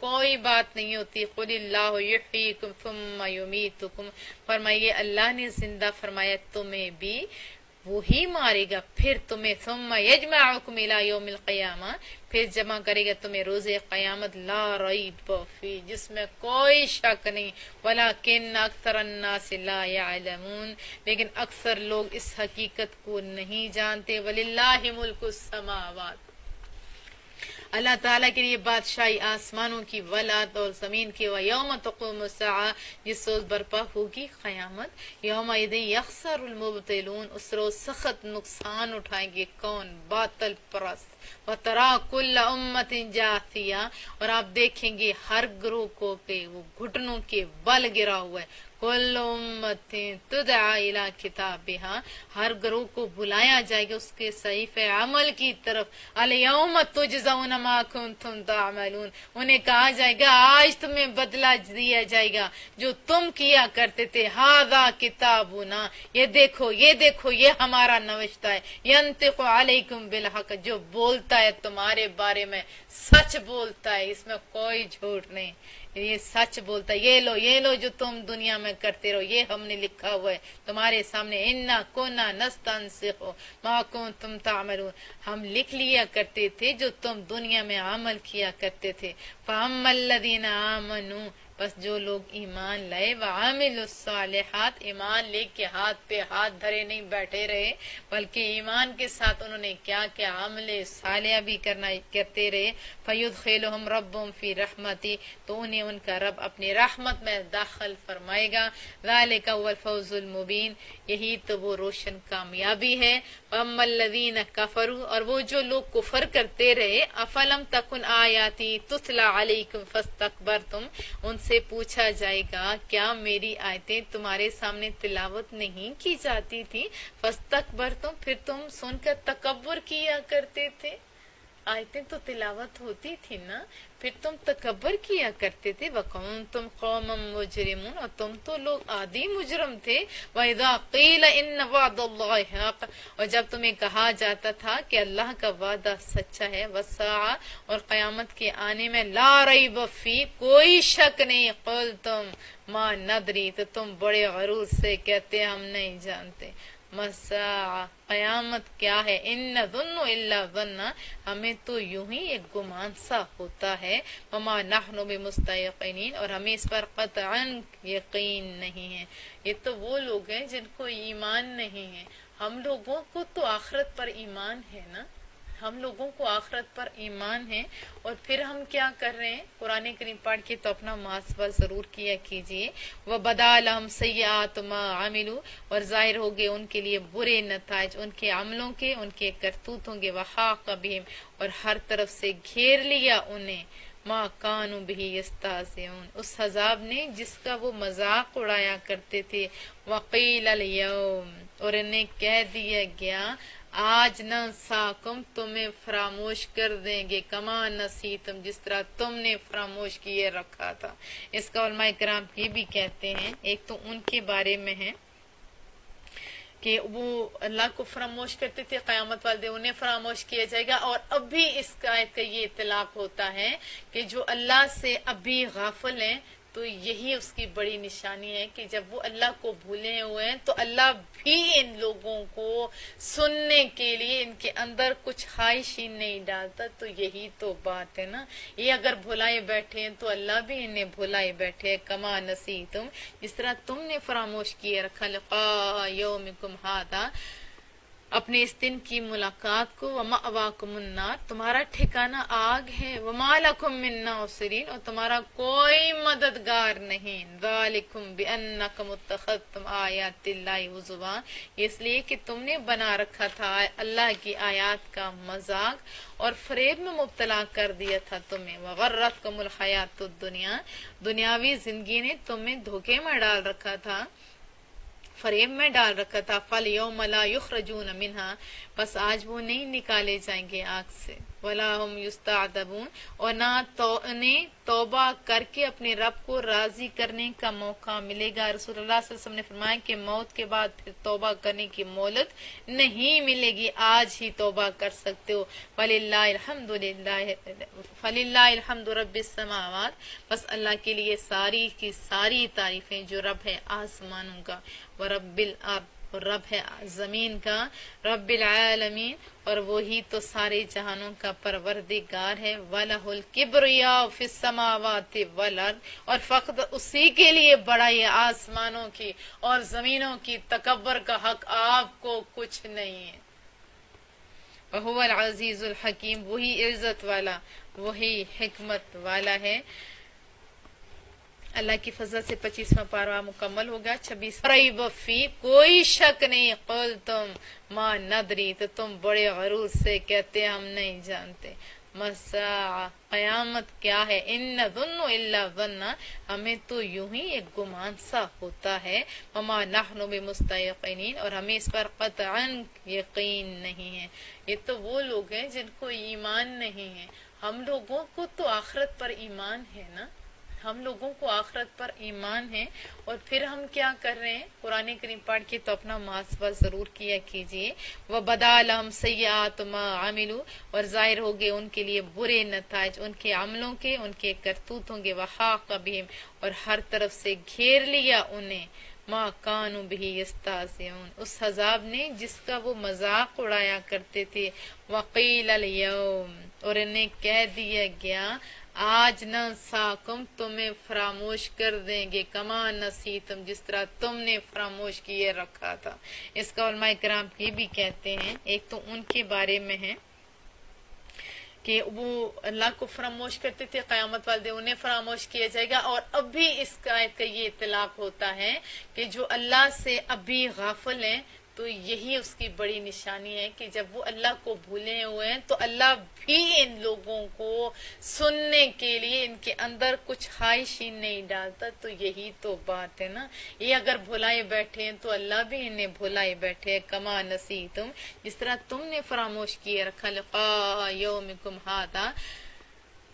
کوئی بات نہیں ہوتی۔ قُلِ اللَّهُ يُحْيِيكُمْ ثُمَّ يُمِيتُكُمْ، فرمائیے اللہ نے زندہ فرمایا تمہیں بھی وہی مارے گا، پھر تمہیں ثُمَّ يَجْمَعُكُمْ إِلَى يَوْمِ الْقِيَامَةِ، پھر جمع کرے گا تمہیں روز قیامت، لا ریب فیہ، جس میں کوئی شک نہیں، وَلَكِنَّ أَكْثَرَ النَّاسِ لَا يَعْلَمُونَ، لیکن اکثر لوگ اس حقیقت کو نہیں جانتے۔ وَلِلَّهِ مُلْكُ السَّمَاوَاتِ، اللہ تعالیٰ کے لیے بادشاہی آسمانوں کی ولاد اور زمین کی، وَيَوْمَ تَقُومُ السَّاعَةُ، جس روز برپا ہوگی قیامت، یومئذ یخسر المبطلون، اس روز سخت نقصان اٹھائیں گے کون؟ باطل پرست۔ وَتَرَىٰ كُلَّ أُمَّةٍ جَاثِيَةً، اور آپ دیکھیں گے ہر گروہ کو کہ وہ گھٹنوں کے بل گرا ہوا ہے، کل امت تدعى الى کتابها، ہر گروہ کو بلایا جائے گا اس کے صحیفہ عمل کی طرف، الیوم تجزون ما کنتم تعملون، انہیں کہا جائے گا آج تمہیں بدلہ دیا جائے گا جو تم کیا کرتے تھے، ھذا کتابنا، یہ دیکھو یہ ہمارا نوشتہ ہے، ینطق علیکم بالحق، جو بولتا ہے تمہارے بارے میں سچ بولتا ہے، اس میں کوئی جھوٹ نہیں، یہ سچ بولتا ہے، یہ لو جو تم دنیا میں کرتے رہو، یہ ہم نے لکھا ہوا ہے تمہارے سامنے، انا کنا نستنسخ ما کنتم تعملون، ہم لکھ لیا کرتے تھے جو تم دنیا میں عمل کیا کرتے تھے۔ فَأَمَّا الَّذِينَ آمَنُوا، بس جو لوگ ایمان لائے وعاملوا الصالحات، ایمان لے کے ہاتھ پہ ہاتھ دھرے نہیں بیٹھے رہے، بلکہ ایمان کے ساتھ انہوں نے کیا کیا عمل صالحہ بھی کرتے رہے، فیدخلہم ربہم فی رحمتی، تو انہیں ان کا رب اپنی رحمت میں داخل فرمائے گا، ذالک هو الفوز المبین، یہی تو وہ روشن کامیابی ہے۔ واما الذین کفروا، اور وہ جو لوگ کفر کرتے رہے، افلم تکن آیاتی تتلی علیکم فاستکبرتم، ان سے پوچھا جائے گا کیا میری آیتیں تمہارے سامنے تلاوت نہیں کی جاتی تھی، فاستکبرتم، پھر تم سن کر تکبر کیا کرتے تھے۔ آیتیں تو تلاوت ہوتی تھی نا، پھر تم تکبر کیا کرتے تھے، وَكُنْتُمْ قَوْمًا مُجْرِمُونَ، اور تم تو لوگ عادی مجرم تھے، وَإِذَا قِيلَ إِنَّ وَعْدَ اللَّهِ حَقٌّ، اور جب تمہیں کہا جاتا تھا کہ اللہ کا وعدہ سچا ہے، وَالسَّاعَةُ، اور قیامت کے آنے میں، لا ریب فی، کوئی شک نہیں، قُلْتُمْ ما ندری، تو تم بڑے غرور سے کہتے ہم نہیں جانتے، مساء، قیامت کیا ہے، ان نظن الا ظن، ہمیں تو یوں ہی ایک گمان سا ہوتا ہے، وما نحن بمستيقنین، اور ہمیں اس پر قطعا یقین نہیں ہے۔ یہ تو وہ لوگ ہیں جن کو ایمان نہیں ہے، ہم لوگوں کو تو آخرت پر ایمان ہے نا، ہم لوگوں کو آخرت پر ایمان ہے، اور پھر ہم کیا کر رہے ہیں؟ قرآن کریم پڑھ کے تو اپنا محاسبہ ضرور کیا کیجئے۔ وَبَدَا لَهُمْ سَيِّئَاتُ مَا عَمِلُوا، اور ظاہر ہو گئے ان کے لیے برے نتائج ان کے عملوں کے، ان کے کرتوتوں کے، وَحَاقَ بِهِمْ، اور ہر طرف سے گھیر لیا انہیں، ما کانوا بہ یستہزئون، اس عذاب نے جس کا وہ مذاق اڑایا کرتے تھے، وقیل الیوم، اور انہیں کہہ دیا گیا آج ننساکم، تمہیں فراموش کر دیں گے، کما نسیتم، جس طرح تم نے فراموش کیے رکھا تھا۔ اس کا علماء کرام یہ بھی کہتے ہیں، ایک تو ان کے بارے میں ہے کہ وہ اللہ کو فراموش کرتے تھے، قیامت والے انہیں فراموش کیا جائے گا، اور اب بھی اس کا آیت کا یہ اطلاق ہوتا ہے کہ جو اللہ سے ابھی غافل ہیں، تو یہی اس کی بڑی نشانی ہے کہ جب وہ اللہ کو بھولے ہوئے ہیں تو اللہ بھی ان لوگوں کو سننے کے لیے ان کے اندر کچھ خواہش ہی نہیں ڈالتا۔ تو یہی تو بات ہے نا، یہ اگر بھلائے بیٹھے ہیں تو اللہ بھی انہیں بھلائے بیٹھے، کما نسیتم، جس طرح تم نے فراموش کیے رکھا، لقاء یومکم ھذا، اپنے اس دن کی ملاقات کو، وَمَأْوَاكُمُ النَّارُ، تمہارا ٹھکانہ آگ ہے، وَمَا لَكُم مِّن نَاصِرِينَ، اور تمہارا کوئی مددگار نہیں، ذَلِكُمْ بِأَنَّكُمُ اتَّخَذْتُمْ آیَاتِ اللَّهِ هُزُوًا، اس لیے کہ تم نے بنا رکھا تھا اللہ کی آیات کا مذاق اور فریب میں مبتلا کر دیا تھا تمہیں، وَغَرَّتْكُمُ الْحَيَاةُ الدُّنْيَا، دنیاوی زندگی نے تمہیں دھوکے میں ڈال رکھا تھا، فریب میں ڈال رکھا تھا، فَالْيَوْمَ لَا يُخْرَجُونَ مِنْهَا، بس آج وہ نہیں نکالے جائیں گے آگ سے، وَلَا هُمْ يُسْتَعْتَبُونَ، اور نہ انہیں توبہ کر کے اپنے رب کو راضی کرنے کا موقع ملے گا۔ رسول اللہ صلی اللہ علیہ وسلم نے فرمایا کہ موت کے بعد پھر توبہ کرنے کی مہلت نہیں ملے گی، آج ہی توبہ کر سکتے ہو۔ فَلِلَّهِ الْحَمْدُ رَبِّ السَّمَاوَاتِ، بس اللہ کے لیے ساری کی ساری تعریفیں جو رب ہے آسمانوں کا، ورب الارض، اور رب ہے زمین کا، رب العالمین، اور وہی تو سارے جہانوں کا پروردگار ہے، وَلَهُ الْكِبْرِيَاءُ فِي السَّمَاوَاتِ وَالْأَرْضِ، اور فقط اسی کے لیے بڑائی ہے آسمانوں کی اور زمینوں کی، تکبر کا حق آپ کو کچھ نہیں ہے۔ وَهُوَ الْعَزِيزُ الْحَكِيمُ، وہی عزت والا، وہی حکمت والا ہے۔ اللہ کی فضل سے 25واں پارہ مکمل ہوگا۔ 26 ریب فی، کوئی شک نہیں، قلتم ما ندری، تو تم بڑے غرور سے کہتے ہم نہیں جانتے، مساء، قیامت کیا ہے، ان نظن الا ظن، ہمیں تو یوں ہی ایک گمان سا ہوتا ہے، وما نحن بمستيقنین، اور ہمیں اس پر قطعا یقین نہیں ہے۔ یہ تو وہ لوگ ہیں جن کو ایمان نہیں ہے، ہم لوگوں کو تو آخرت پر ایمان ہے نا، ہم لوگوں کو آخرت پر ایمان ہے، اور پھر ہم کیا کر رہے ہیں؟ قرآن کریم پڑھ کے تو اپنا محاسبہ ضرور کیا کیجئے۔ وَبَدَا لَهُمْ سَيِّئَاتُ مَا عَمِلُوا، اور ظاہر ہو گئے ان کے لیے برے نتائج ان کے عملوں کے، ان کے کرتوتوں کے، وَحَاقَ بِهِمْ، اور ہر طرف سے گھیر لیا انہیں، ما کانوا بہ یستہزئون، اس عذاب نے جس کا وہ مذاق اڑایا کرتے تھے، وقیل الیوم، اور انہیں کہہ دیا گیا آج ننساکم تمہیں فراموش کر دیں گے کما نسیتم جس طرح تم نے فراموش کیے رکھا تھا. اس کا علماء کرام یہ بھی کہتے ہیں، ایک تو ان کے بارے میں ہے کہ وہ اللہ کو فراموش کرتے تھے، قیامت والے دن انہیں فراموش کیا جائے گا. اور اب بھی اس کا یہ اطلاق ہوتا ہے کہ جو اللہ سے ابھی غافل ہیں تو یہی اس کی بڑی نشانی ہے کہ جب وہ اللہ کو بھولے ہوئے ہیں تو اللہ بھی ان لوگوں کو سننے کے لیے ان کے اندر کچھ خواہش ہی نہیں ڈالتا. تو یہی تو بات ہے نا، یہ اگر بھلائے بیٹھے ہیں تو اللہ بھی انہیں بھلائے بیٹھے. کما نسیتم جس طرح تم نے فراموش کیے رکھا لقاء یومکم ھذا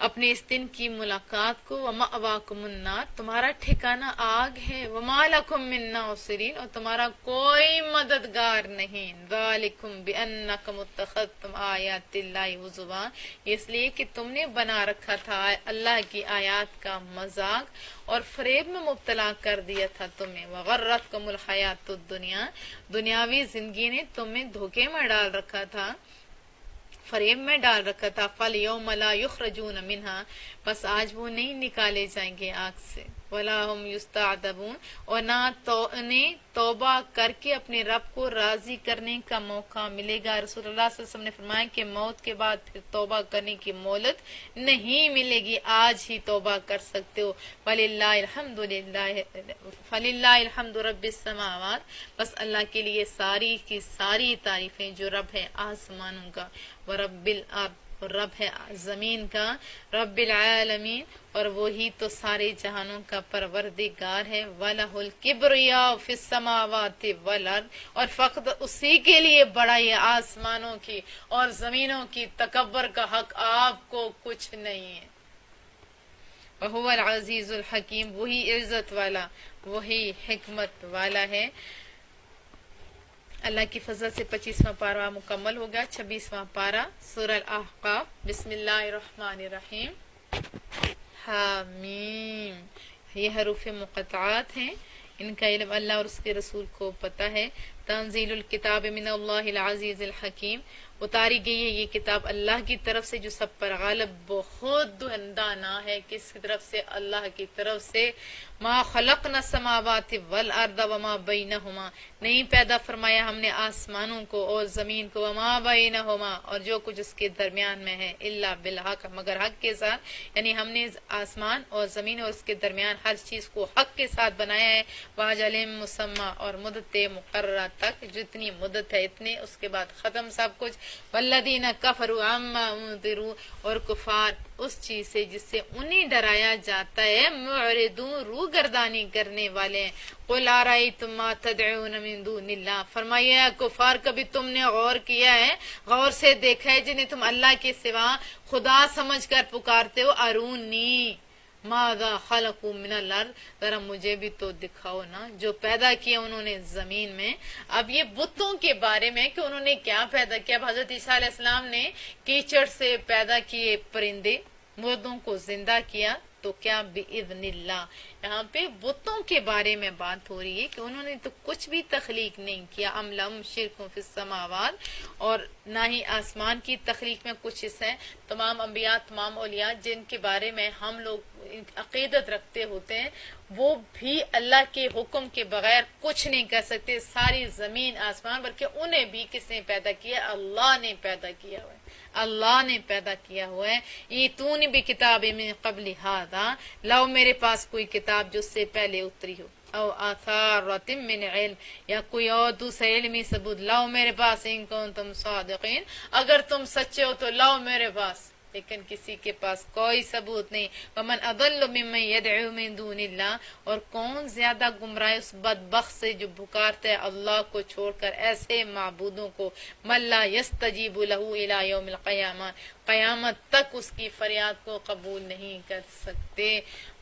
اپنے اس دن کی ملاقات کو. ومأواکم النار تمہارا ٹھکانہ آگ ہے. وما لکم من ناصرین اور تمہارا کوئی مددگار نہیں. ذالکم بانکم اتخذتم آیات اللہ ہزوا اس لیے کہ تم نے بنا رکھا تھا اللہ کی آیات کا مذاق اور فریب میں مبتلا کر دیا تھا تمہیں. وغرتکم الحیات الدنیا دنیاوی زندگی نے تمہیں دھوکے میں ڈال رکھا تھا، فریب میں ڈال رکھا تھا. فَالْيَوْمَ لَا يُخْرَجُونَ مِنْهَا بس آج وہ نہیں نکالے جائیں گے آگ سے. وَلَا هُمْ يُسْتَعْتَبُونَ اور نہ انہیں توبہ کر کے اپنے رب کو راضی کرنے کا موقع ملے گا. رسول اللہ صلی اللہ علیہ وسلم نے فرمایا کہ موت کے بعد پھر توبہ کرنے کی مہلت نہیں ملے گی، آج ہی توبہ کر سکتے ہو. فَلِلَّهِ الْحَمْدُ رَبِّ السَّمَاوَاتِ بس اللہ کے لیے ساری کی ساری تعریفیں جو رب ہے آسمانوں کا، ورب الارض اور رب ہے زمین کا، رب العالمین اور وہی تو سارے جہانوں کا پروردگار ہے. وَلَهُ الْكِبْرِيَاءُ فِي السَّمَاوَاتِ وَالْأَرْضِ اور فقط اسی کے لیے بڑائی ہے آسمانوں کی اور زمینوں کی، تکبر کا حق آپ کو کچھ نہیں ہے. وَهُوَ الْعَزِيزُ الْحَكِيمُ وہی عزت والا وہی حکمت والا ہے. اللہ کی فضل سے 25واں پارہ مکمل ہوگا. 26واں پارہ سورہ الاحقاف. بسم اللہ الرحمن الرحیم. حامیم یہ حروف مقطعات ہیں، ان کا علم اللہ اور اس کے رسول کو پتہ ہے. تنزیل الکتاب من اللہ العزیز الحکیم اتاری گئی ہے یہ کتاب اللہ کی طرف سے جو سب پر غالب بہت دانا ہے. کس کی طرف سے؟ اللہ کی طرف سے. ما خلقنا السماوات والارض وما بینہما نہیں پیدا فرمایا ہم نے آسمانوں کو اور زمین کو، وما بینہما اور جو کچھ اس کے درمیان میں ہے، الا بالحق مگر حق کے ساتھ. یعنی ہم نے آسمان اور زمین اور اس کے درمیان ہر چیز کو حق کے ساتھ بنایا ہے. واجل مسمى اور مدت مقررہ تک، جتنی مدت ہے اتنے، اس کے بعد ختم سب کچھ. والذین کفروا عما انذروا اور کفار اس چیز سے جس سے انہیں ڈرایا جاتا ہے، معرضون رو گردانی کرنے والے ہیں. قل ارأیتم ما تدعون من دون اللہ فرمائیے کفار کبھی تم نے غور کیا ہے، غور سے دیکھا ہے جنہیں تم اللہ کے سوا خدا سمجھ کر پکارتے ہو. ارونی ماذا خلقوا من الارض ذرا مجھے بھی تو دکھاؤ نا جو پیدا کیا انہوں نے زمین میں. اب یہ بتوں کے بارے میں کہ انہوں نے کیا پیدا کیا. حضرت عیسیٰ علیہ السلام نے کیچڑ سے پیدا کیے پرندے، مردوں کو زندہ کیا، تو کیا بِإِذْنِ اللہ. یہاں پہ بتوں کے بارے میں بات ہو رہی ہے کہ انہوں نے تو کچھ بھی تخلیق نہیں کیا. ام لہم شرک فی السماوات اور نہ ہی آسمان کی تخلیق میں کچھ حصہ ہے. تمام انبیاء تمام اولیاء جن کے بارے میں ہم لوگ عقیدت رکھتے ہوتے ہیں وہ بھی اللہ کے حکم کے بغیر کچھ نہیں کر سکتے. ساری زمین آسمان بلکہ انہیں بھی کس نے پیدا کیا؟ اللہ نے پیدا کیا ہوا ہے، اللہ نے پیدا کیا ہوا ہے. ایتونی بکتاب من قبل ھذا لاؤ میرے پاس کوئی کتاب جو اس سے پہلے اتری ہو، او آثارۃ من علم یا کوئی اور دوسرا علمی ثبوت لاؤ میرے پاس. ان کنتم صادقین اگر تم سچے ہو تو لاؤ میرے پاس. لیکن کسی کے پاس کوئی ثبوت نہیں. ومن اضل ممن يدعو من دون اللہ اور کون زیادہ گمراہ اس بدبخت سے جو پکارتا ہے اللہ کو چھوڑ کر ایسے معبودوں کو. من لا يستجیب له الى یوم القیامہ قیامت تک اس کی فریاد کو قبول نہیں کر سکتے.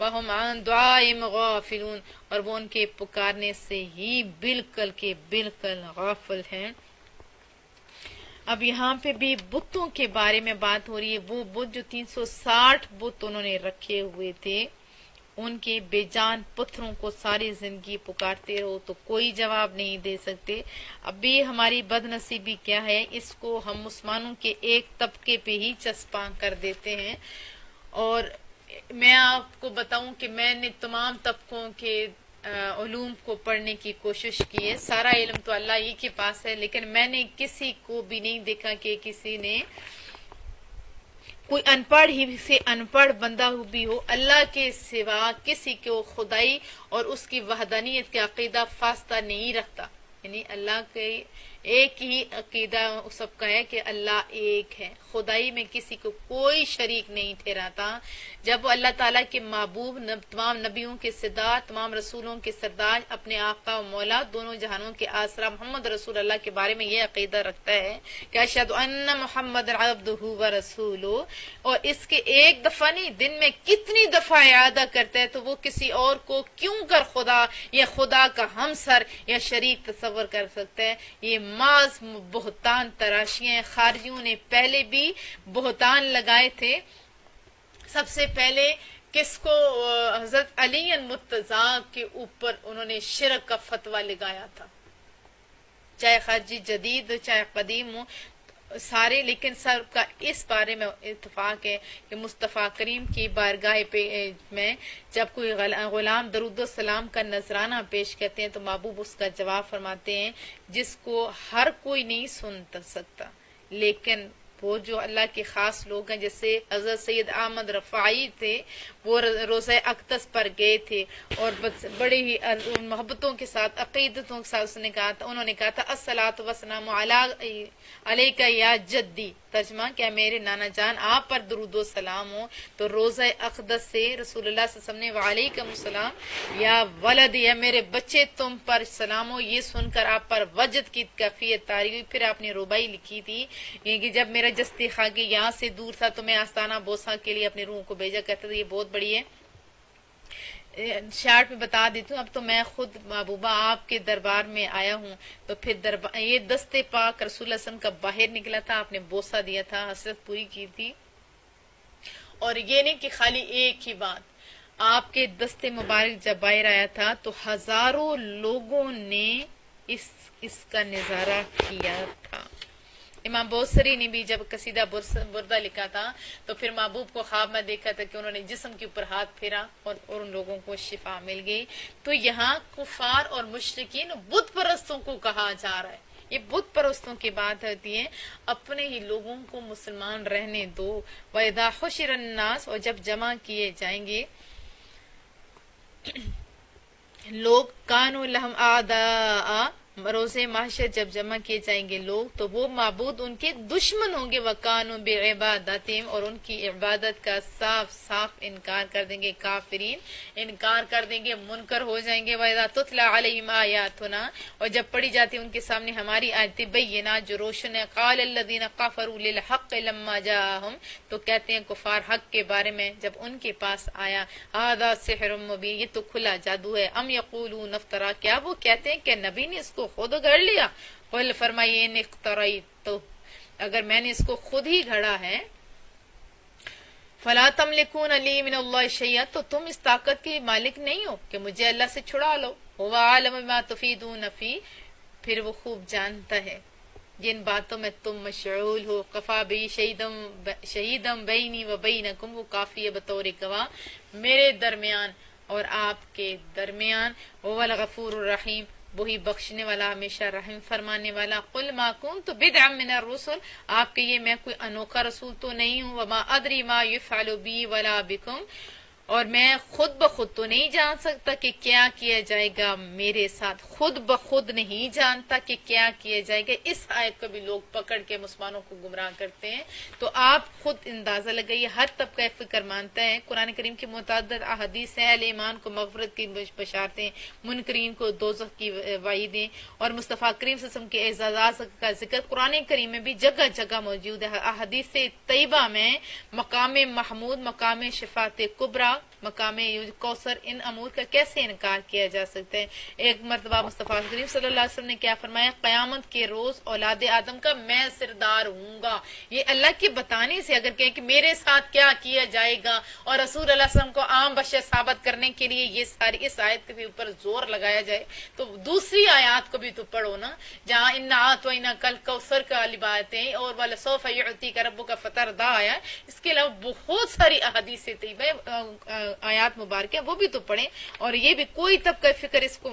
وهم عن دعائهم غافلون اور وہ ان کے پکارنے سے ہی بالکل کے بالکل غافل ہیں. اب یہاں پہ بھی بتوں کے بارے میں بات ہو رہی ہے. وہ بت جو 360 بت انہوں نے رکھے ہوئے تھے، ان کے بے جان پتھروں کو ساری زندگی پکارتے رہو تو کوئی جواب نہیں دے سکتے. اب بھی ہماری بد نصیبی کیا ہے، اس کو ہم مسلمانوں کے ایک طبقے پہ ہی چسپاں کر دیتے ہیں اور میں آپ کو بتاؤں کہ میں نے تمام طبقوں کے علوم کو پڑھنے کی کوشش کی ہے. سارا علم تو اللہ ہی کے پاس ہے، لیکن میں نے کسی کو بھی نہیں دیکھا کہ کسی نے کوئی ان پڑھ ہی سے ان پڑھ بندہ بھی ہو اللہ کے سوا کسی کو خدائی اور اس کی وحدانیت کا عقیدہ فاستہ نہیں رکھتا. یعنی اللہ کے ایک ہی عقیدہ سب کا ہے کہ اللہ ایک ہے، خدائی میں کسی کو کوئی شریک نہیں ٹھہراتا. جب وہ اللہ تعالیٰ کے محبوب، تمام نبیوں کے سردار، تمام رسولوں کے سردار، اپنے آقا و مولا، دونوں جہانوں کے آسرا محمد رسول اللہ کے بارے میں یہ عقیدہ رکھتا ہے کہ اشہد ان محمد عبدہ و رسولہ، اور اس کے ایک دفعہ نہیں، دن میں کتنی دفعہ اعادہ کرتا ہے، تو وہ کسی اور کو کیوں کر خدا یا خدا کا ہمسر یا شریک تصور کر سکتا ہے. یہ محض بہتان تراشیاں ہیں. خارجیوں نے پہلے بھی بہتان لگائے تھے. سب سے پہلے کس کو؟ حضرت علی مرتضیٰ کے اوپر انہوں نے شرک کا فتویٰ لگایا تھا، چاہے خارجی جدید چاہے قدیم ہو سارے. لیکن سب کا اس بارے میں اتفاق ہے کہ مصطفیٰ کریم کی بارگاہ میں جب کوئی غلام درود و سلام کا نذرانہ پیش کرتے ہیں تو محبوب اس کا جواب فرماتے ہیں جس کو ہر کوئی نہیں سن سکتا، لیکن وہ جو اللہ کے خاص لوگ ہیں، جیسے حضرت سید احمد رفاعی تھے، وہ روزہ اقدس پر گئے تھے اور بڑے ہی محبتوں کے ساتھ عقیدتوں کے ساتھ انہوں نے کہا تھا الصلاۃ والسلام علیک یا جدی، ترجمہ کیا میرے نانا جان آپ پر درود و سلام ہو. تو روزہ اقدس سے رسول اللہ صلی اللہ علیہ وسلم نے وعلیکم السلام یا ولد یا میرے بچے تم پر سلام ہو، یہ سن کر آپ پر وجد کی کیفیت طاری ہوئی. پھر آپ نے ربائی لکھی تھی کہ جب میرا جستی خاکی یہاں سے دور تھا تو میں آستانہ بوسا کے لیے اپنی روح کو بھیجا کرتا تھا. یہ بہت بڑی ہے، شارٹ میں بتا دیتی ہوں. اب تو میں خود محبوبہ آپ کے دربار میں آیا ہوں. تو پھر یہ دست پاک رسول اللہ صلی اللہ علیہ وسلم کا باہر نکلا تھا، آپ نے بوسہ دیا تھا، حسرت پوری کی تھی. اور یہ نہیں کہ خالی ایک ہی بات، آپ کے دست مبارک جب باہر آیا تھا تو ہزاروں لوگوں نے اس کا نظارہ کیا تھا. امام بوسری نے بھی جب قصیدہ بردہ لکھا تھا تو پھر محبوب کو خواب میں دیکھا تھا کہ انہوں نے جسم کے اوپر ہاتھ پھیرا اور ان لوگوں کو شفا مل گئی. تو یہاں کفار اور مشرکین بت پرستوں کو کہا جا رہا ہے. یہ بت پرستوں کی بات ہوتی ہے، اپنے ہی لوگوں کو مسلمان رہنے دو. وَإِذَا حُشِرَ النَّاسُ، اور جب جمع کیے جائیں گے لوگ، کانوا لہم اعداء، روز محشر جب جمع کیے جائیں گے لوگ تو وہ معبود ان کے دشمن ہوں گے. وَقَانُوا بِعِبَادَتِهِمْ، اور ان کی عبادت کا صاف صاف انکار کر دیں گے. کافرین انکار کر دیں گے، منکر ہو جائیں گے. وَإِذَا تُتْلَى عَلَيْهِمْ آيَاتُنَا، اور جب پڑھی جاتی ان کے سامنے ہماری آیتیں بینات جو روشن ہے. قَالَ الَّذِينَ كَفَرُوا لِلْحَقِّ لَمَّا جَاءَهُمْ، تو کہتے ہیں کفار حق کے بارے میں جب ان کے پاس آیا، هَذَا سِحْرٌ مُبِينٌ، یہ تو کھلا جادو ہے. ام یقولون افترا، کیا وہ کہتے ہیں کہ نبی نے اس کو خود گھڑ لیا. قل فرمائیے ان اختریت، تو اگر میں نے اس کو خود ہی گھڑا ہے، فلا تملکون لی من اللہ شیئا، تو تم اس طاقت کے مالک نہیں ہو کہ مجھے اللہ سے چھڑا لو. هو عالم بما تفیدون فی، پھر وہ خوب جانتا ہے جن باتوں میں تم مشغول ہو. کفا بی شہیدم بینی و بینکم، وہ کافی ہے بطور گواہ میرے درمیان اور آپ کے درمیان. هو الغفور الرحیم، وہی بخشنے والا ہمیشہ رحم فرمانے والا. قل ما کنت بدعا من الرسل، آپ کے یہ میں کوئی انوکھا رسول تو نہیں ہوں. وما ادری ما یفعل بی ولا بکم، اور میں خود بخود تو نہیں جان سکتا کہ کیا کیا جائے گا میرے ساتھ. خود بخود نہیں جانتا کہ کیا کیا جائے گا. اس آیت کو بھی لوگ پکڑ کے مسلمانوں کو گمراہ کرتے ہیں. تو آپ خود اندازہ لگائیے، ہر طبقہ فکر مانتا ہے. قرآن کریم کی متعدد احادیث ہیں، اہل ایمان کو مغفرت کی بشارتیں، منکرین کو دوزخ کی وعیدیں، اور مصطفیٰ کریم صلی اللہ علیہ وسلم کے اعزازات کا ذکر قرآن کریم میں بھی جگہ جگہ موجود ہے. احادیث طیبہ میں مقام محمود، مقام شفاعت کبریٰ مقام کوثر، ان امور کا کیسے انکار کیا جا سکتا ہے؟ ایک مرتبہ مصطفیٰ کریم صلی اللہ علیہ وسلم نے کیا فرمایا؟ قیامت کے روز اولاد آدم کا میں سردار ہوں گا۔ یہ اللہ کے بتانے سے اگر کہیں کہ میرے ساتھ کیا کیا جائے گا، اور رسول اللہ علیہ وسلم کو عام بشر ثابت کرنے کے لیے یہ ساری اس آیت کے اوپر زور لگایا جائے، تو دوسری آیات کو بھی تو پڑھو نا، جہاں انا اعطیناک کل کوثر کا باتیں اور وَلَسَوْفَ يُعْطِيكَ رَبُّكَ فَتَرْضَىٰ آیا ہے۔ اس کے علاوہ بہت ساری احادیث طیبہ آیات مبارکہ وہ بھی تو پڑھیں، اور یہ بھی کوئی طبقہ فکر اس کو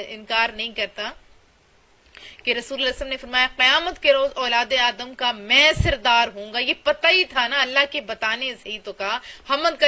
انکار نہیں کرتا کہ رسول اللہ صلی اللہ علیہ وسلم نے فرمایا قیامت کے روز اولاد آدم کا میں سردار ہوں گا۔ یہ پتہ ہی تھا نا، اللہ کے بتانے سے ہی تو کہا حمد کا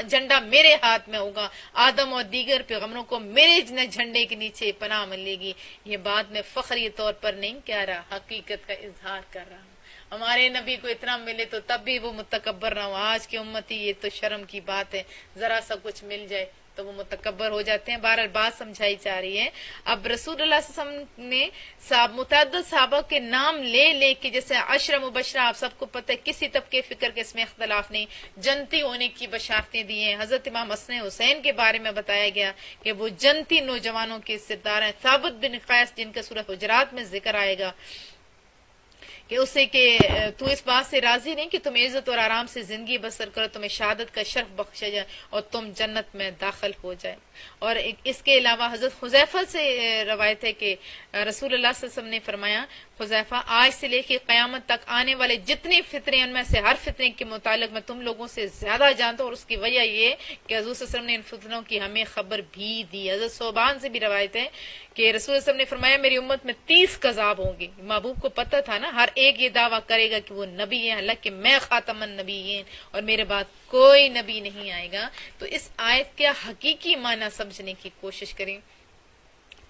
جھنڈا میرے ہاتھ میں ہوگا، آدم اور دیگر پیغمبروں کو میرے جھنڈے کے نیچے پناہ ملے گی۔ یہ بات میں فخری طور پر نہیں کہہ رہا، حقیقت کا اظہار کر رہا ہوں۔ ہمارے نبی کو اتنا ملے تو تب بھی وہ متکبر نہ ہو۔ آج کی امتی یہ تو شرم کی بات ہے، ذرا سا کچھ مل جائے تو وہ متکبر ہو جاتے ہیں۔ بہرحال بات سمجھائی جا رہی ہے۔ اب رسول اللہ صلی اللہ علیہ وسلم نے متعدد صحابہ کے نام لے کے، جیسے عشرہ مبشرہ آپ سب کو پتہ ہے، کسی طبقے فکر کے اس میں اختلاف نہیں، جنتی ہونے کی بشارتیں دی ہیں۔ حضرت امام حسن حسین کے بارے میں بتایا گیا کہ وہ جنتی نوجوانوں کے سردار ہیں۔ ثابت بن قیس جن کا سورہ حجرات میں ذکر آئے گا کہ اسے کہ تو اس بات سے راضی نہیں کہ تم عزت اور آرام سے زندگی بسر کرو، تمہیں شہادت کا شرف بخشا جائے اور تم جنت میں داخل ہو جائے۔ اور اس کے علاوہ حضرت حذیفہ سے روایت ہے کہ رسول اللہ صلی اللہ علیہ وسلم نے فرمایا، حذیفہ آج سے لے کے قیامت تک آنے والے جتنے فتنے ان میں سے ہر فتنے کے متعلق میں تم لوگوں سے زیادہ جانتا ہوں، اور اس کی وجہ یہ کہ حضور صلی اللہ علیہ وسلم نے ان فتنوں کی ہمیں خبر بھی دی۔ حضرت صوبان سے بھی روایت ہے کہ رسول اللہ صلی اللہ علیہ وسلم نے فرمایا میری امت میں 30 کذاب ہوں گے۔ محبوب کو پتہ تھا نا، ہر ایک یہ دعویٰ کرے گا کہ وہ نبی ہے، حالانکہ میں خاتم النبیین اور میرے بعد کوئی نبی نہیں آئے گا۔ تو اس آیت کا حقیقی معنی سمجھنے کی کوشش کریں۔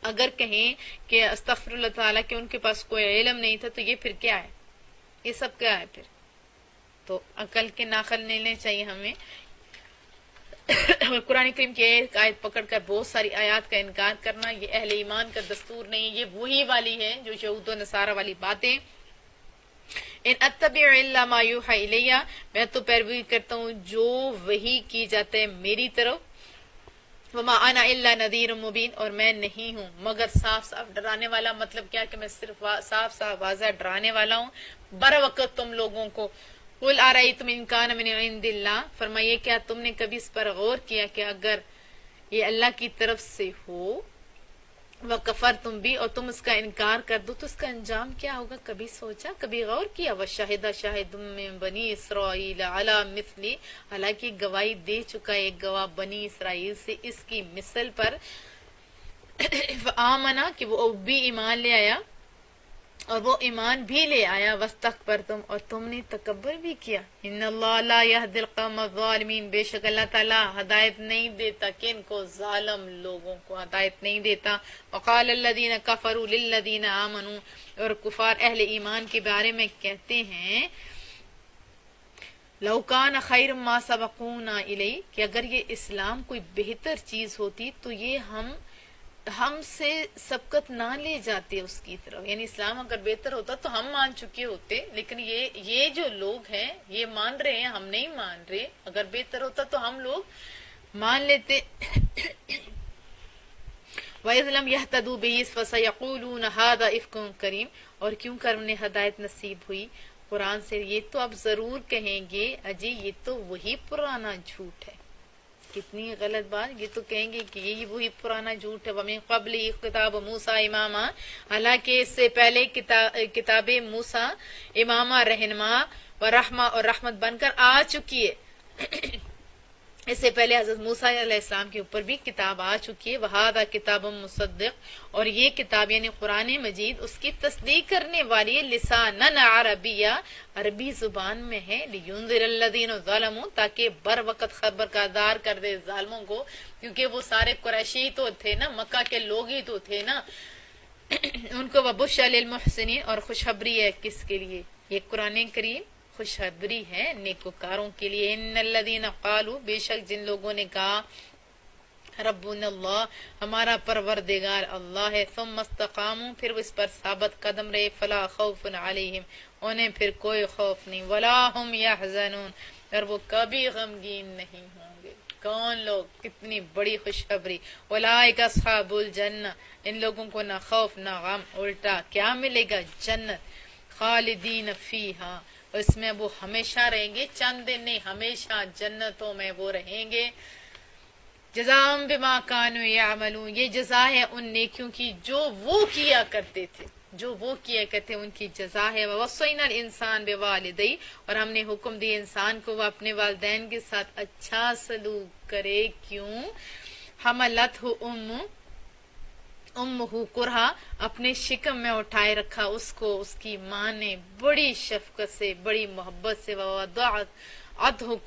اگر کہیں کہ استغفر اللہ تعالیٰ کہ ان کے پاس کوئی علم نہیں تھا، تو یہ پھر کیا ہے؟ یہ سب کیا ہے پھر؟ تو عقل کے ناخل نہیں لینے چاہیے ہمیں۔ اور قرآن کریم کی ایک آیت پکڑ کر بہت ساری آیات کا انکار کرنا، یہ اہل ایمان کا دستور نہیں، یہ وہی والی ہے جو یہود و نصارہ والی باتیں۔ ان اتبع الا ما یوحی الی، میں تو پیروی کرتا ہوں جو وحی کی جاتا ہے میری طرف۔ وما انا الا نذیر مبین، اور میں نہیں ہوں مگر صاف صاف ڈرانے والا۔ مطلب کیا کہ میں صرف صاف صاف واضح ڈرانے والا ہوں بر وقت تم لوگوں کو۔ قل ارأیتم ان کان من عند اللہ، فرمائیے کیا تم نے کبھی اس پر غور کیا کہ اگر یہ اللہ کی طرف سے ہو، وَكَفَرْتُمْ بھی، اور تم اس کا انکار کر دو تو اس کا انجام کیا ہوگا؟ کبھی سوچا، کبھی غور کیا؟ وَشَهِدَ شَاهِدٌ مِّن بَنِي إِسْرَائِيلَ عَلَى مِثْلِ، حالانکہ گواہی دے چکا ایک گواہ بنی اسرائیل سے اس کی مثل پر، فآمنا کہ وہ بھی ایمان لے آیا، اور وہ ایمان بھی لے آیا، واستکبرتم، اور تم نے تکبر بھی کیا۔ ان اللہ لا یہدی القوم الظالمین، بے شک اللہ تعالیٰ ہدایت نہیں دیتا کن کو؟ ظالم لوگوں کو ہدایت نہیں دیتا۔ وقال الذین کفروا للذین آمنوا، اور کفار اہل ایمان کے بارے میں کہتے ہیں لو کان خیر ما سبقونا الیہ، کہ اگر یہ اسلام کوئی بہتر چیز ہوتی تو یہ ہم سے سبقت نہ لے جاتے اس کی طرف، یعنی اسلام اگر بہتر ہوتا تو ہم مان چکے ہوتے، لیکن یہ جو لوگ ہیں یہ مان رہے ہیں، ہم نہیں مان رہے۔ اگر بہتر ہوتا تو ہم لوگ مان لیتے۔ وَإِذْ لَمْ يَهْتَدُوا بِهِ فَسَيَقُولُونَ هَذَا إِفْكٌ كَرِيمٌ، اور کیوں کر انہیں ہدایت نصیب ہوئی قرآن سے، یہ تو اب ضرور کہیں گے اجی یہ تو وہی پرانا جھوٹ ہے۔ کتنی غلط بات، یہ تو کہیں گے کہ یہ وہی پرانا جھوٹ ہے۔ وَمِن قَبْلِ کتاب موسیٰ اماما، حالانکہ اس سے پہلے کتاب موسیٰ امامہ، رہنما و رحمہ اور رحمت بن کر آ چکی ہے۔ اس سے پہلے حضرت موسیٰ علیہ السلام کے اوپر بھی کتاب آ چکی ہے۔ وَهَذَا كِتَابٌ مُصَدِّقٌ، اور یہ کتاب یعنی قرآن مجید اس کی تصدیق کرنے والی ہے، لسانًا عربیہ، عربی زبان میں ہے، لِيُنذِرَ الَّذِينَ ظَلَمُوا، تاکہ بر وقت خبردار کر دے ظالموں کو، کیونکہ وہ سارے قریشی تو تھے نا، مکہ کے لوگ ہی تو تھے نا، ان کو وَبُشْرَىٰ لِلْمُحْسِنِينَ، اور خوشخبری ہے کس کے لیے؟ یہ قرآن کریم خوشخبری ہے نیکوکاروں کے لیے۔ ان الذین قالوا، بے شک جن لوگوں نے کہا ربنا اللہ، ہمارا پروردگار اللہ ہے، ثم استقاموا، پھر وہ اس پر ثابت قدم رہے، فلا خوف علیہم، انہیں پھر کوئی خوف نہیں، ولا هم یحزنون، اور وہ کبھی غمگین نہیں ہوں گے، کون لوگ، کتنی بڑی خوشخبری، اولئک اصحاب الجنہ، ان لوگوں کو نہ خوف نہ غم، الٹا کیا ملے گا؟ جنت، خالدین فیہا، اس میں وہ ہمیشہ رہیں گے، چند دن نہیں، ہمیشہ جنتوں میں وہ رہیں گے۔ جزاء بما کانوا یعملون، یہ جزا ہے ان نیکیوں کی جو وہ کیا کرتے تھے، ان کی جزا ہے۔ ووصینا الانسان بوالدیہ، اور ہم نے حکم دی انسان کو وہ اپنے والدین کے ساتھ اچھا سلوک کرے۔ کیوں؟ حملتہ امہ کرہا، اپنے شکم میں اٹھائے رکھا اس کو اس کی ماں نے بڑی شفقت سے، بڑی محبت سے، ووضعتہ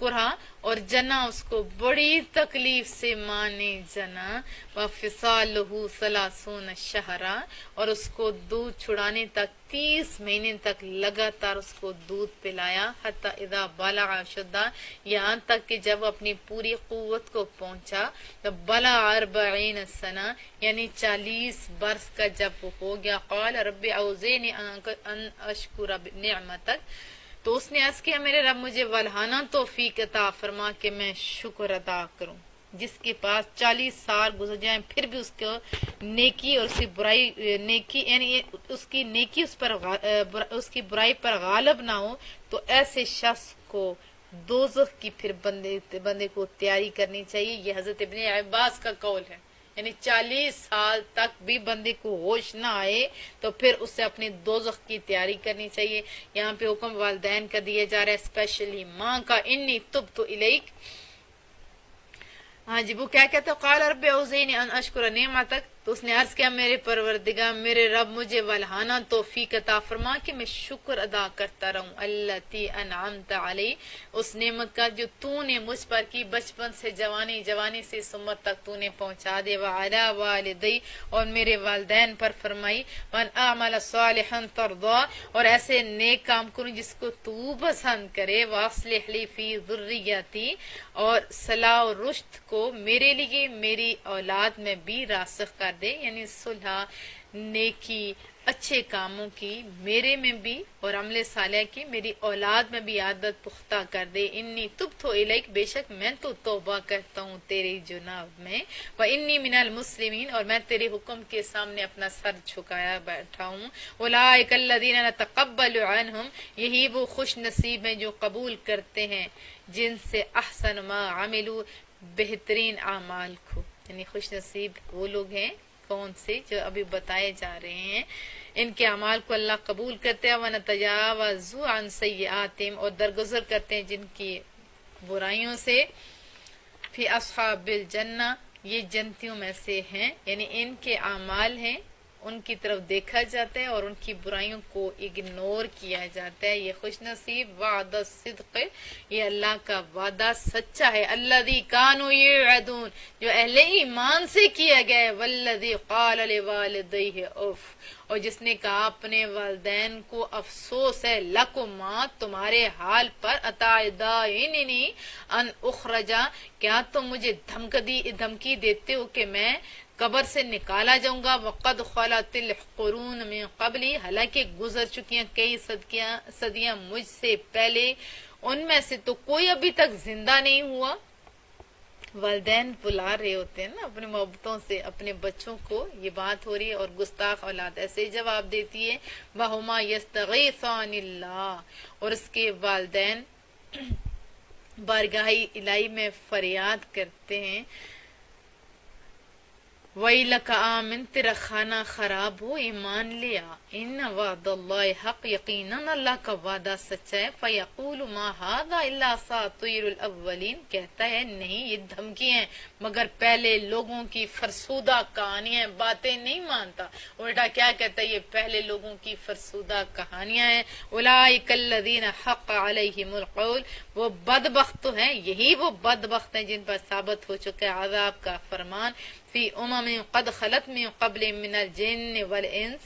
کرہا، اور جنا اس کو بڑی تکلیف سے ماں نے جنا، وفصالہ ثلاثون شہرا، اور اس کو دودھ چھڑانے تک 30 مہینے تک لگاتار اس کو دودھ پلایا، حتی اذا بلغ اشدہ، یہاں تک کہ جب اپنی پوری قوت کو پہنچا، تو بلغ 40 سنہ، یعنی 40 برس کا جب وہ ہو گیا، قال رب اوزعنی ان اشکر نعمتک، تو اس نے عرض کیا میرے رب مجھے والہانا توفیق عطا فرما کہ میں شکر ادا کروں۔ جس کے پاس 40 سال گزر جائیں پھر بھی اس کو نیکی اور اس کی برائی، نیکی یعنی اس کی نیکی اس کی برائی پر غالب نہ ہو، تو ایسے شخص کو دوزخ کی پھر بندے کو تیاری کرنی چاہیے۔ یہ حضرت ابن عباس کا قول ہے، یعنی 40 سال تک بھی بندے کو ہوش نہ آئے تو پھر اس سے اپنی دوزخ کی تیاری کرنی چاہیے۔ یہاں پہ حکم والدین کا دیا جا رہا ہے، اسپیشلی ماں کا، انی تبت الیک۔ ہاں جی، وہ کیا کہتا ہے؟ قال رب اوزعنی ان اشکر نعمتک، تو اس نے عرض کیا میرے پروردگار، میرے رب مجھے والہانا توفیق عطا فرما کہ میں شکر ادا کرتا رہوں، التی انعمت علی، اس نعمت کا جو تو نے مجھ پر کی، بچپن سے جوانی، جوانی سے سمت تک تو نے پہنچا دے، وعلی والدی، اور میرے والدین پر فرمائی، وان اعمل صالحا ترضا، اور ایسے نیک کام کروں جس کو تو پسند کرے، واصلح لی فی ذریتی، اور صلاح و رشد کو میرے لیے میری اولاد میں بھی راسخ کر دے، یعنی صلح، نیکی، اچھے کاموں کی میرے میں بھی اور عمل صالح کی میری اولاد میں بھی عادت پختہ کر دے۔ انی تبت الیک، بے شک میں تو توبہ کرتا ہوں تیری جناب میں، وانی من المسلمین، اور میں تیرے حکم کے سامنے اپنا سر جھکایا بیٹھا ہوں۔ اولئک الذین نتقبل عنہم، یہی وہ خوش نصیب ہیں جو قبول کرتے ہیں جن سے احسن ما عملو، بہترین اعمال کو، یعنی خوش نصیب وہ لوگ ہیں کون سے جو ابھی بتائے جا رہے ہیں، ان کے اعمال کو اللہ قبول کرتے ہیں، وَنَتَجَاوَزُ عَنْ سَيِّئَاتِهِمْ، اور درگزر کرتے ہیں جن کی برائیوں سے، فی اصحاب الجنہ، یہ جنتیوں میں سے ہیں، یعنی ان کے اعمال ہیں ان کی طرف دیکھا جاتا ہے اور ان کی برائیوں کو اگنور کیا جاتا ہے۔ یہ خوش نصیب وعد الصدق، یہ اللہ کا وعدہ سچا ہے، الذی کانوا یوعدون، جو اہل ایمان سے کیا گیا ہے، والذی قال لوالدیہ اف، اور جس نے کہا اپنے والدین کو افسوس ہے، لکما، تمہارے حال پر، اتعدائننی ان اخرجا، کیا تم مجھے دھمکی دیتے ہو کہ میں قبر سے نکالا جاؤں گا، وقد خلت القرون من قبلی، حالانکہ گزر چکی ہیں کئی صدیاں مجھ سے پہلے، ان میں سے تو کوئی ابھی تک زندہ نہیں ہوا۔ والدین بلا رہے ہوتے ہیں نا اپنے محبتوں سے اپنے بچوں کو، یہ بات ہو رہی ہے، اور گستاخ اولاد ایسے ہی جواب دیتی ہے، وَهُمَا يَسْتَغِيثَانِ اللَّهِ، اور اس کے والدین بارگاہ الہی میں فریاد کرتے ہیں، وَإِلَكَ آمن، تیرا خانہ خراب ہو، ایمان لیا، ان وعد اللہ حق، یقیناً اللہ کا وعدہ سچا ہے، فَيَقُولُ مَا هَذَا إِلَّا أَسَاطِيرُ الْأَوَّلِينَ، کہتا ہے نہیں یہ دھمکی ہیں مگر پہلے لوگوں کی فرسودہ کہانیاں، باتیں نہیں مانتا، الٹا کیا کہتا ہے یہ پہلے لوگوں کی فرسودہ کہانیاں ہیں۔ أُولَئِكَ الَّذِينَ حَقَّ عَلَيْهِمُ الْقَوْلُ، وہ بدبخت تو ہیں، یہی وہ بدبخت ہیں جن پر ثابت ہو چکا ہے عذاب کا فرمان، فی امم قد خلت من قبل من الجن والانس،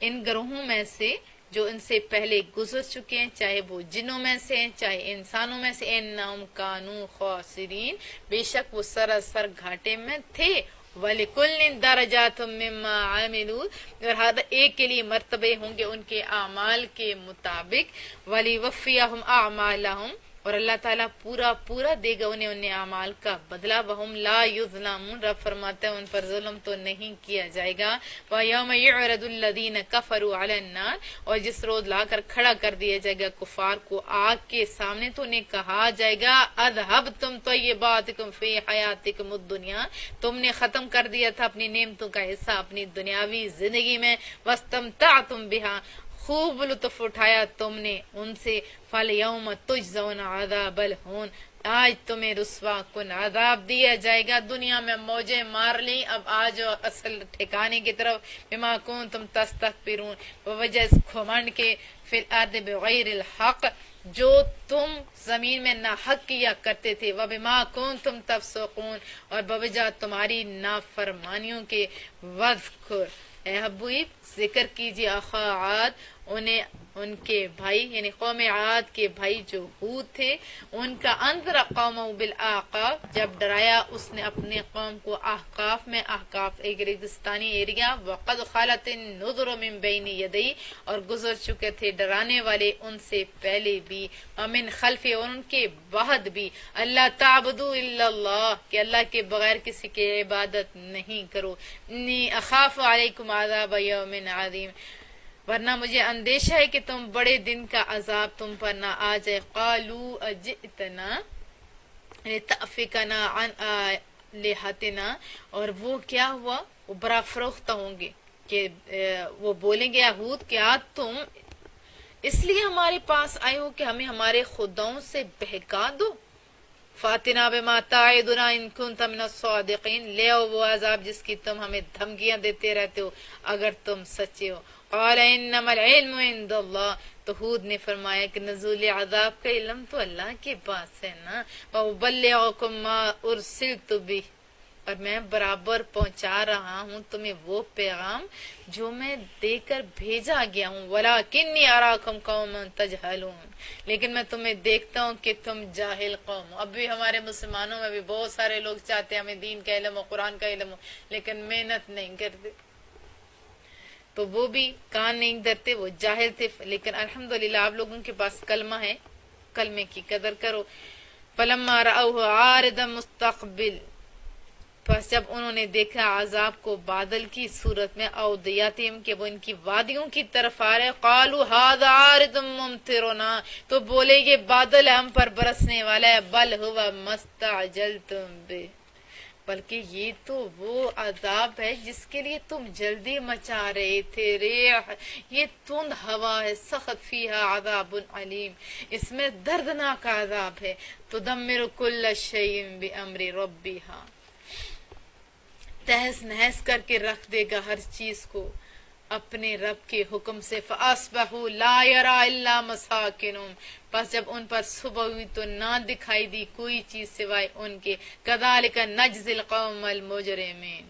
ان گروہوں میں سے جو ان سے پہلے گزر چکے ہیں، چاہے وہ جنوں میں سے ہیں چاہے انسانوں میں سے، انہم کانوا خاسرین، بے شک وہ سراسر گھاٹے میں تھے، وَلِكُلٍّ دَرَجَاتٌ مِّمَّا عَمِلُوا، اور ہر ایک کے لیے مرتبے ہوں گے ان کے اعمال کے مطابق، وَلِيُوَفِّيَهُمْ أَعْمَالَهُمْ، اور اللہ تعالیٰ پورا پورا دے گا انہیں اعمال کا بدلہ. وَهُمْ لَا يُظْلَمُونَ، رب فرماتے ہیں ان پر ظلم تو نہیں کیا جائے گا. وَيَوْمَ يُعْرَضُ الَّذِينَ كَفَرُوا عَلَى النَّارِ، اور جس روز لا کر کھڑا کر دیا جائے گا کفار کو آگ کے سامنے، تو انہیں کہا جائے گا اذهبتم طیباتکم فی حیاتکم الدنیا، تم نے ختم کر دیا تھا اپنی نعمتوں کا حصہ اپنی دنیاوی زندگی میں، واستمتعتم بها، خوب لطف اٹھایا تم نے ان سے. فَالْيَوْمَ تُجْزَوْنَ عَذَابَ الْهُونِ، آج تمہیں رسوا کن عذاب دیا جائے گا. دنیا میں موجیں مار لی، اب آج اصل ٹھکانے کی طرف. بما کنتم تستکبرون، بوجہ اس گھمنڈ کے، فی الارض بغیر الحق، جو تم زمین میں ناحق کیا کرتے تھے. وبما کنتم تفسقون، اور بوجہ تمہاری نافرمانیوں کے. وذکر، اے حبیب ذکر کیجیے، اخا عاد، انہیں ان کے بھائی یعنی قوم عاد کے بھائی جو ہود تھے، ان کا انذر قومہ بالاحقاف، جب ڈرایا اس نے اپنے قوم کو احقاف میں. احقاف ایک ریگستانی ایریا. وقد خلت النذر من بین یدی، اور گزر چکے تھے ڈرانے والے ان سے پہلے بھی. ومن خلف، اور ان کے بعد بھی. اللہ تعبدوا الا اللہ، کہ اللہ کے بغیر کسی کی عبادت نہیں کرو. انی اخاف علیکم عذاب یوم عظیم، ورنہ مجھے اندیشہ ہے کہ تم بڑے دن کا عذاب تم پر نہ آ جائے. قالوا اجئتنا لتأفکنا عن آلہتنا، اور وہ کیا ہوا، وہ برا فروختہ ہوں گے کہ وہ بولیں گے یہود، کیا تم اس لیے ہمارے پاس آئے ہو کہ ہمیں ہمارے خداؤں سے بہکا دو. فاتنا بما تعدنا ان کنت من الصادقین، لے آؤ وہ عذاب جس کی تم ہمیں دھمکیاں دیتے رہتے ہو اگر تم سچے ہو. قال انما العلم عند اللہ، تو ہود نے فرمایا کہ نزول عذاب کا علم تو اللہ کے پاس ہے نا. وابلغکم ما ارسلت به، اور میں برابر پہنچا رہا ہوں تمہیں وہ پیغام جو میں دے کر بھیجا گیا ہوں. ولکنی اراکم قوما تجہلون، لیکن میں تمہیں دیکھتا ہوں کہ تم جاہل قوم ہو. اب بھی ہمارے مسلمانوں میں بھی بہت سارے لوگ چاہتے ہیں ہمیں دین کا علم ہو، قرآن کا علم ہو، لیکن محنت نہیں کرتے، تو وہ بھی کان نہیں دھرتے، وہ جاہل تھے. لیکن الحمدللہ آپ لوگوں کے پاس کلمہ ہے، کلمے کی قدر کرو. فلما رأوه عارضا مستقبل، پس جب انہوں نے دیکھا عذاب کو بادل کی صورت میں، اودیاتہم، کہ وہ ان کی وادیوں کی طرف آ رہے. قالوا هذا عارض ممطرنا، تو بولے یہ بادل ہم پر برسنے والا ہے. بل هو ما استعجلتم به، بلکہ یہ تو وہ عذاب ہے جس کے لیے تم جلدی مچا رہے تھے. ریح، یہ تند ہوا ہے. سخت فیہا عذاب علیم، اس میں دردناک عذاب ہے. تدمر کل شیء بامر ربها، تہس نہس کر کے رکھ دے گا ہر چیز کو اپنے رب کے حکم سے. فَأَصْبَحُوا لَا يَرَىٰ إِلَّا مَسَاكِنُهُمْ، پس جب ان پر صبح ہوئی تو نہ دکھائی دی کوئی چیز سوائے ان کے. كَذَلِكَ نَجْزِي الْقَوْمَ الْمُجْرِمِينَ،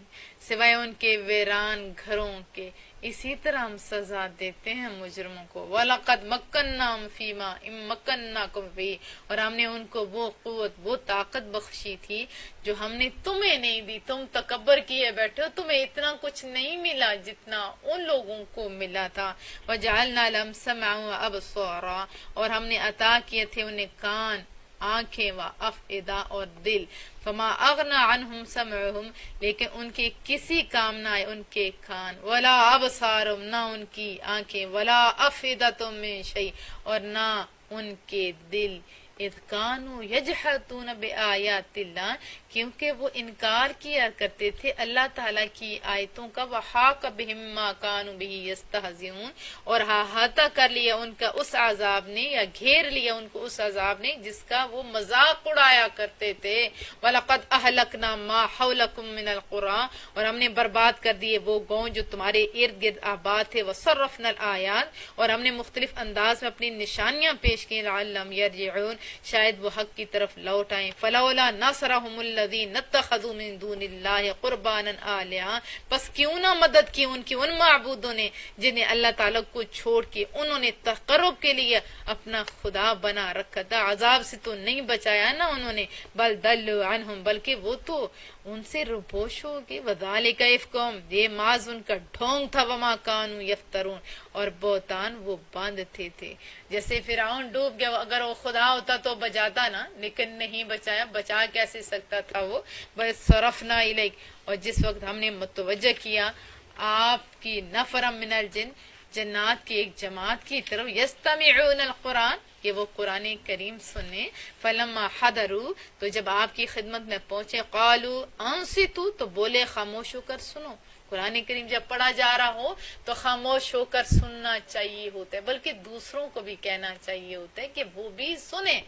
سوائے ان کے ویران گھروں کے، اسی طرح ہم سزا دیتے ہیں مجرموں کو. وَلَقَدْ مَكَّنَّاهُمْ فِي مَا إِن مَّكَّنَّاكُمْ فِيهِ، اور ہم نے ان کو وہ قوت، وہ طاقت بخشی تھی جو ہم نے تمہیں نہیں دی. تم تکبر کیے بیٹھے ہو، تمہیں اتنا کچھ نہیں ملا جتنا ان لوگوں کو ملا تھا. وَجَعَلْنَا لَهُمْ سَمْعًا وَأَبْصَارًا، اور ہم نے عطا کیے تھے انہیں کان، آنکھیں، وَأَفْئِدَةً، اور دل. فما اغنى عنهم سمعهم، لیکن ان کے کسی کام نہ آئے ان کے کان. ولا ابصارهم، نہ ان کی آنکھیں. ولا افئدة من شيء، اور نہ ان کے دل. اذ كانوا يجحدون بآيات اللہ، کیونکہ وہ انکار کیا کرتے تھے اللہ تعالیٰ کی آیتوں کا. وحاق بهم ما كانوا به يستهزئون، اور احاطہ کر لیا ان کا اس عذاب نے، یا گھیر لیا ان کو اس عذاب نے جس کا وہ مذاق اڑایا کرتے تھے. وَلَقَدْ أَهْلَكْنَا مَا حَوْلَكُمْ مِنَ الْقُرَىٰ، اور ہم نے برباد کر دیے وہ گاؤں جو تمہارے ارد گرد آباد تھے. وَصَرَّفْنَا الْآيَاتِ، اور ہم نے مختلف انداز میں اپنی نشانیاں پیش کی. لَعَلَّهُمْ يَرْجِعُونَ، شاید وہ حق کی طرف لوٹ آئیں. فَلَوْلَا نَصَرَهُمُ الَّذِينَ اتَّخَذُوا مِن دُونِ اللَّهِ قُرْبَانًا آلِهَةً، پس کیوں نہ مدد کی ان کی ان معبودوں نے جنہیں اللہ تعالیٰ کو چھوڑ کے انہوں نے تقرب کے لیے اپنا خدا بنا رکھا تھا. عذاب سے تو نہیں بچایا نا انہوں نے. بل دلوا عنہم، بلکہ وہ تو ان سے روپوش ہو گے. وذالک افکہم، یہ ماض ان کا ڈھونگ تھا. وما کانوا یفترون، اور بہتان وہ باندھتے تھے. جیسے فرعون ڈوب گیا، اگر وہ خدا ہوتا تو بچاتا نا، لیکن نہیں بچایا. بچا کیسے سکتا تھا وہ؟ بس صرفنا الیک، اور جس وقت ہم نے متوجہ کیا آپ کی نفرم من الجن، جنات کی ایک جماعت کی طرف، یستمعون القرآن، کہ وہ قرآن کریم سنیں. فلما حضروا، تو جب آپ کی خدمت میں پہنچے، قالوا انصتوا، تو بولے خاموش ہو کر سنو. قرآن کریم جب پڑھا جا رہا ہو تو خاموش ہو کر سننا چاہیے ہوتا ہے، بلکہ دوسروں کو بھی کہنا چاہیے ہوتا ہے کہ وہ بھی سنیں.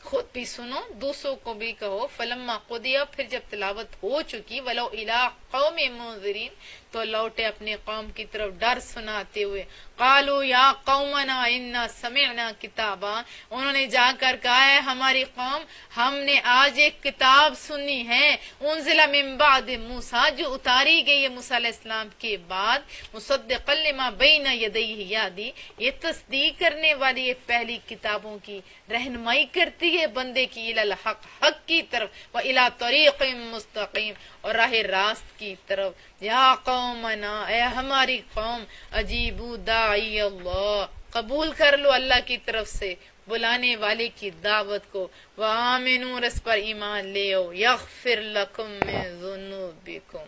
خود بھی سنو، دوسروں کو بھی کہو. فلما قضی، پھر جب تلاوت ہو چکی، ولو الی قوم منذرین، تو لوٹے اپنے قوم کی طرف ڈر سناتے ہوئے. قالوا یا قومنا انا سمعنا کتابا، انہوں نے جا کر کہا ہے ہماری قوم، ہم نے آج ایک کتاب سنی ہے. انزل من بعد موسیٰ، جو اتاری گئی ہے موسیٰ علیہ السلام کے بعد. مصدقا لما بین یدیہ یادی، یہ تصدیق کرنے والی یہ پہلی کتابوں کی رہنمائی کرتی ہے بندے کی الی الحق، حق کی طرف، و الی طریق مستقیم، اور راہ راست کی طرف. یا قومنا، اے ہماری قوم، اجیبو داعی اللہ، قبول کر لو اللہ کی طرف سے بلانے والے کی دعوت کو. وآمنوا، رس پر ایمان لے آؤ. یغفر لکم من ذنوبکم،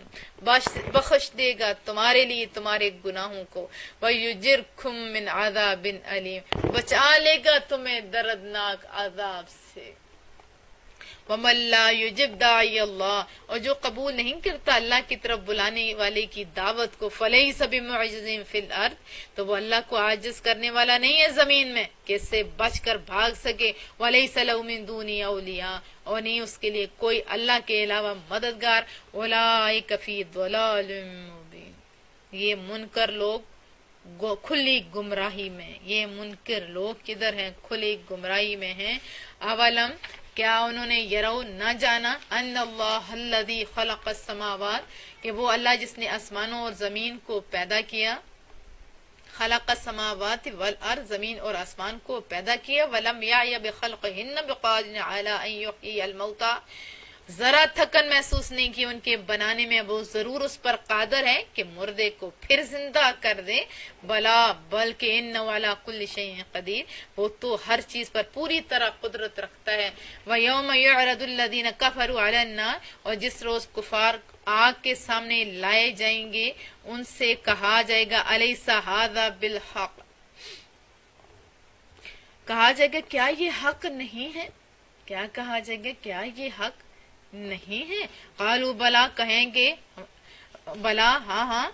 بخش دے گا تمہارے لیے تمہارے گناہوں کو. ویجرکم من عذاب علیم، بچا لے گا تمہیں دردناک عذاب سے. وَمَن لَّا يُجِبْ دَاعِيَ اللَّهِ، اور جو قبول نہیں کرتا اللہ کی طرف بلانے والے کی دعوت کو، فَلَيْسَ بِمُعْجِزٍ فِي الْأَرْضِ، تو وہ اللہ کو عاجز کرنے والا نہیں ہے زمین میں کہ اس سے بچ کر بھاگ سکے. وَلَيْسَ لَهُ مِن دُونِهِ أَوْلِيَاءُ، اور نہیں اس کے لیے کوئی اللہ کے علاوہ مددگار. أُولَٰئِكَ فِي ضَلَالٍ مُّبِينٍ، یہ منکر لوگ کھلی گمراہی میں. یہ منکر لوگ کدھر ہیں؟ کھلی گمراہی میں ہیں. اولم، کیا انہوں نے یرو نہ جانا، ان اللہ الذی خلق السماوات، کہ وہ اللہ جس نے آسمانوں اور زمین کو پیدا کیا. خلق السماوات والارض، زمین اور آسمان کو پیدا کیا. ولم یعی بخلقہن بقادر علی ان یحیی الموتى، ذرا تھکن محسوس نہیں کی ان کے بنانے میں، وہ ضرور اس پر قادر ہے کہ مردے کو پھر زندہ کر دے. بلا، بلکہ انہ علی کل شیء قدیر، وہ تو ہر چیز پر پوری طرح قدرت رکھتا ہے. ویوم یعرض الذین کفروا علی النار، اور جس روز کفار آگ کے سامنے لائے جائیں گے، ان سے کہا جائے گا الیس ھذا بالحق، کہا جائے گا کیا یہ حق نہیں ہے؟ کیا کہا جائے گا؟ کیا یہ حق نہیں ہے؟ قالوا بلا، کہیں گے بلا، ہاں ہاں.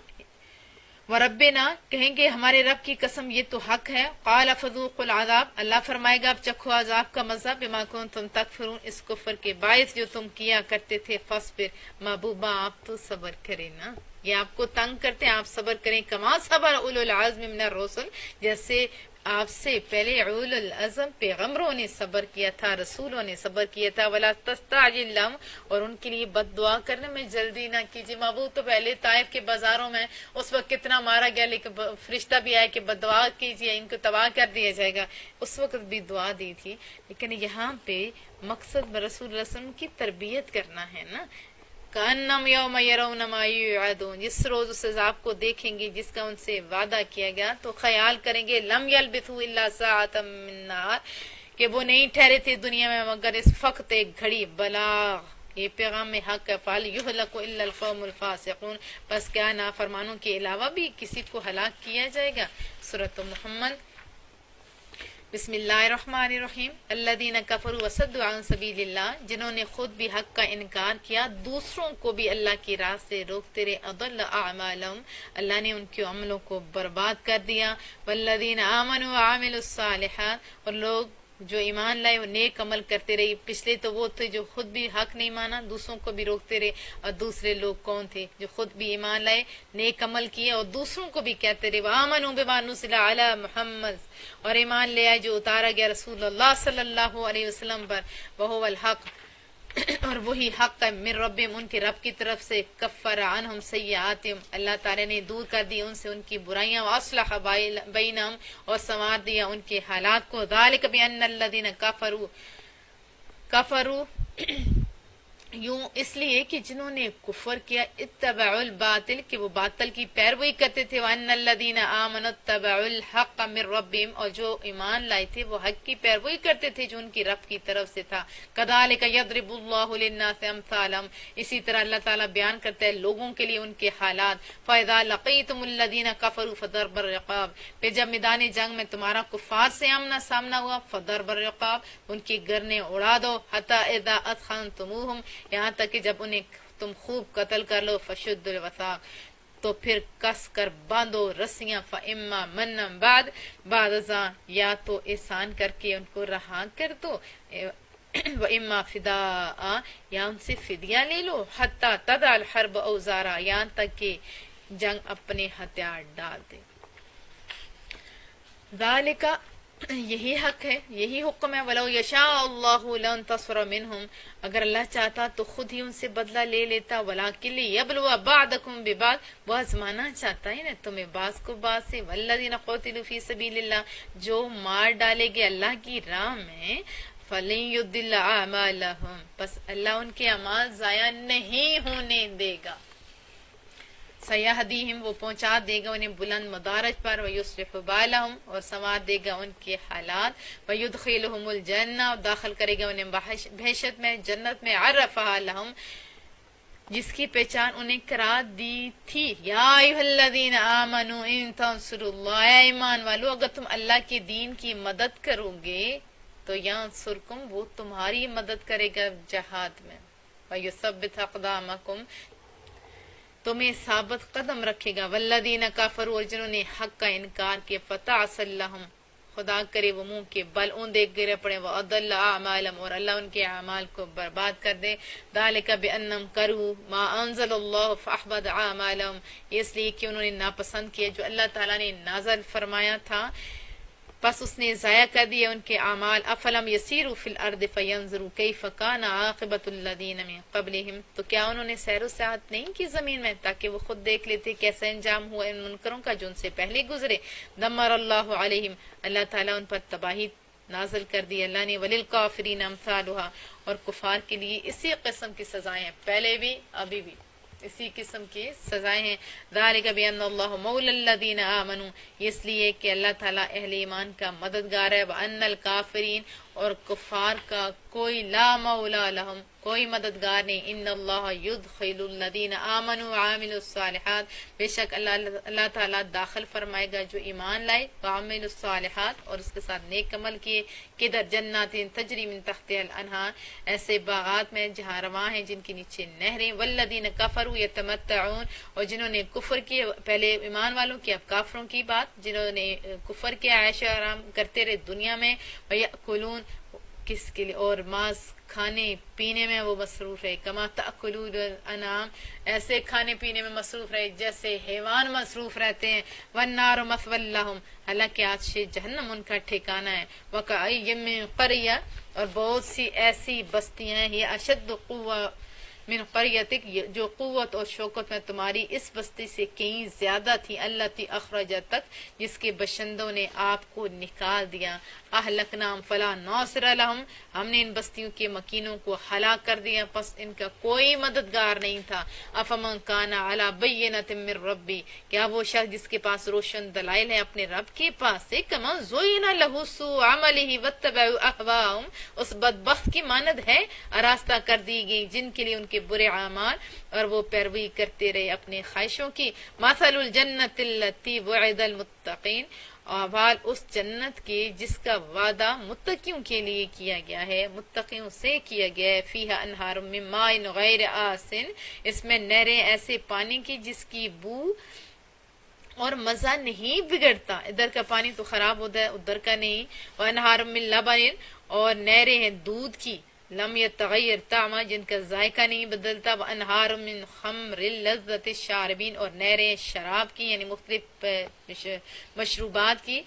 وربنا، کہیں گے ہمارے رب کی قسم یہ تو حق ہے. قال فذوقوا العذاب، اللہ فرمائے گا اب چکھو عذاب کا مزہ. بما کنتم تکفرون، اس کفر کے باعث جو تم کیا کرتے تھے. فاصبر، محبوبہ آپ تو صبر کریں نا، یہ آپ کو تنگ کرتے ہیں، آپ صبر کریں. کما صبر اولو العزم من الرسل، جیسے آپ سے پہلے اولو العزم پیغمبروں نے صبر کیا تھا، رسولوں نے صبر کیا تھا. ولا تستعجل لهم، اور ان کے لیے بد دعا کرنے میں جلدی نہ کیجیے. محبوب تو پہلے طائف کے بازاروں میں اس وقت کتنا مارا گیا، لیکن فرشتہ بھی آیا کہ بد دعا کیجیے، ان کو تباہ کر دیا جائے گا. اس وقت بھی دعا دی تھی. لیکن یہاں پہ مقصد رسول اللہ صلی اللہ علیہ وسلم کی تربیت کرنا ہے نا. کأنم یوم یرون ما یوعدون، جس روز اس عذاب کو دیکھیں گے جس کا ان سے وعدہ کیا گیا، تو خیال کریں گے لم یلبثوا الا ساعۃ من نہار، کہ وہ نہیں ٹھہرے تھے دنیا میں مگر اس وقت ایک گھڑی. بلاغ، یہ پیغام میں حق ہے. فَهَلْ يُهْلَكُ إِلَّا الْقَوْمُ الْفَاسِقُونَ، بس کیا نافرمانوں کے علاوہ بھی کسی کو ہلاک کیا جائے گا. سورۃ محمد. بسم اللہ الرحمن الرحیم. الذین کفروا وصدوا عن سبیل اللہ، جنہوں نے خود بھی حق کا انکار کیا، دوسروں کو بھی اللہ کی راہ سے روکتے رہے. اضل اعمالهم، اللہ نے ان کے عملوں کو برباد کر دیا. والذین آمنوا وعملوا الصالحات، اور لوگ جو ایمان لائے وہ نیک عمل کرتے رہے. پچھلے تو وہ تھے جو خود بھی حق نہیں مانا، دوسروں کو بھی روکتے رہے. اور دوسرے لوگ کون تھے؟ جو خود بھی ایمان لائے، نیک عمل کیے، اور دوسروں کو بھی کہتے رہے وآمنوا بما نزل علی محمد، اور ایمان لے آئے جو اتارا گیا رسول اللہ صلی اللہ علیہ وسلم پر. وہو الحق، اور وہی حق ہے. من ربہم، ان کے رب کی طرف سے. کفر عنہم سیئاتہم، اللہ تعالی نے دور کر دی ان سے ان کی برائیاں. واصلح بینہم، اور سنوار دیا ان کے حالات کو. ذالک بان الذین کفروا یوں اس لیے کہ جنہوں نے کفر کیا اتبعوا الباطل کہ وہ باطل کی پیروی کرتے تھے، وان الذین آمنوا اتبعوا الحق من ربهم اور جو ایمان لائے تھے وہ حق کی پیروی کرتے تھے جو ان کی رب کی طرف سے تھا۔ کذالک یضرب اللہ للناس امثالهم اسی طرح اللہ تعالیٰ بیان کرتا ہے لوگوں کے لیے ان کے حالات۔ فاذا لقیتم الذین کفروا فضرب الرقاب پھر جب میدان جنگ میں تمہارا کفار سے آمنا سامنا ہوا، فضرب الرقاب ان کی گردنیں اڑا دو، حتی اذا اثخنتموہم یہاں تک کہ جب انہیں تم خوب قتل کر لو، فشد الوثاق تو پھر کس کر باندھو رسیاں، فاما منًا بعد ازاں یا تو احسان کر کے ان کو رہا کر دو، وَإِمَّا فِدَاءً یا ان سے فدیہ لے لو، حتی تضع الحرب اوزارا یہاں تک کہ جنگ اپنے ہتھیار ڈال دے۔ ذالک یہی حق ہے، یہی حکم ہے، وَلَوْ يَشَاءُ اللَّهُ لَانتَصَرَ مِنْهُمْ اگر اللہ چاہتا تو خود ہی ان سے بدلہ لے لیتا، وَلَٰكِن لِيَبْلُوَ بَعْضَكُم بِبَعْضٍ وہ آزمانا چاہتا ہے نا تمہیں بعض کو بعض سے، وَالَّذِينَ قُتِلُوا فِي سَبِيلِ اللَّهِ جو مار ڈالے گئے اللہ کی راہ میں، فَلَن يُضِلَّ أَعْمَالَهُمْ پس اللہ ان کے اعمال ضائع نہیں ہونے دے گا۔ سیہدیہم وہ پہنچا دے گا انہیں بلند مدارج پر، ویصلح بالہم اور سنوار دے گا ان کے حالات، ویدخلہم الجنہ اور داخل کرے گا انہیں بہشت میں، جنت میں، عرفہا لہم جس کی پہچان انہیں قرار دی تھی۔ یا ایھا الذین آمنوا ان تنصروا اللہ اے ایمان والو اگر تم اللہ کے دین کی مدد کرو گے تو ینصرکم وہ تمہاری مدد کرے گا جہاد میں، ویثبت اقدامکم تمہیں ثابت قدم رکھے گا، والذین کفروا اور جنہوں نے حق کا انکار کیا، فتعسل لہم خدا کرے وہ منہ کے بل اوندے گرے پڑے، وَأَضَلَّ أَعْمَالَهُمْ اور اللہ ان کے اعمال کو برباد کر دے۔ ذَلِكَ بِأَنَّهُمْ كَرِهُوا مَا أَنزَلَ اللَّهُ فَأَحْبَطَ أَعْمَالَهُمْ اس لیے کہ انہوں نے ناپسند کیا جو اللہ تعالیٰ نے نازل فرمایا تھا، پس اس نے ضائع کر دیا ان کے اعمال۔ افلم یسیروا فی الارض فینظروا کیف کان عاقبۃ الذین من قبلہم تو کیا انہوں نے سیر و سیاحت نہیں کی زمین میں تاکہ وہ خود دیکھ لیتے کیسے انجام ہوا ان منکروں کا جو ان سے پہلے گزرے۔ دمر اللہ علیہم اللہ تعالیٰ ان پر تباہی نازل کر دی اللہ نے، وللکافرین امثالها اور کفار کے لیے اسی قسم کی سزائیں ہیں، پہلے بھی ابھی بھی اسی قسم کی سزائیں ہیں۔ ذالک بان اللہ مولی الذین آمنوا اس لیے کہ اللہ تعالیٰ اہل ایمان کا مددگار ہے، وان الکافرین اور کفار کا کوئی لا مولا لہم کوئی مددگار نہیں۔ ان اللہ یدخل الذین آمنوا وعملوا الصالحات بے شک اللہ تعالیٰ داخل فرمائے گا جو ایمان لائے، وعملوا الصالحات اور اس کے ساتھ نیک عمل کیے، کدھر جنات تجری من تحتها الانہار ایسے باغات میں جہاں رواں ہیں جن کے نیچے نہریں، والذین کفروا یتمتعون اور جنہوں نے کفر کیے پہلے ایمان والوں کی اب کافروں کی بات، جنہوں نے کفر کیا عیش آرام کرتے رہے دنیا میں، ویأکلون کس کے لیے اور ماس کھانے پینے میں وہ مصروف رہے، کما تأکلون الانعام ایسے کھانے پینے میں مصروف رہے جیسے حیوان مصروف رہتے ہیں، والنار مثوی لہم حالانکہ آتش جہنم ان کا ٹھکانہ ہے، وکأی من قریہ اور بہت سی ایسی بستیاں ہیں، یہ اشد قوہ من قریتک جو قوت اور شوکت میں تمہاری اس بستی سے کہیں زیادہ تھی، التی اخرجتک جس کے باشندوں نے آپ کو نکال دیا، اہلکناہم فلا ناصر لہم ہم نے ان بستیوں کے مکینوں کو ہلاک کر دیا پس ان کا کوئی مددگار نہیں تھا۔ افمن کان علی بینۃ من ربی کیا وہ شخص جس کے پاس روشن دلائل ہے اپنے رب کے پاس سے، کمن زین لہ سوء عملہ واتبعوا اہواءہم اس بدبخت کی مانند ہے آراستہ کر دی گئی جن کے لیے ان کے برے اعمال اور وہ پیروی کرتے رہے اپنے خواہشوں کی۔ مثل الجنۃ التی وعد المتقین احوال اس جنت کے جس کا وعدہ متقیوں کے لیے کیا گیا ہے، متقیوں سے کیا گیا ہے، فیہا انہار من ماء غیر آسن اس میں نہریں ایسے پانی کی جس کی بو اور مزہ نہیں بگڑتا، ادھر کا پانی تو خراب ہوتا ہے ادھر کا نہیں، وانہار من لبن اور نہریں ہیں دودھ کی، لم یتغیر طعمہ جن کا ذائقہ نہیں بدلتا، وانہار من خمر لذت الشاربین اور نہریں شراب کی یعنی مختلف مشروبات کی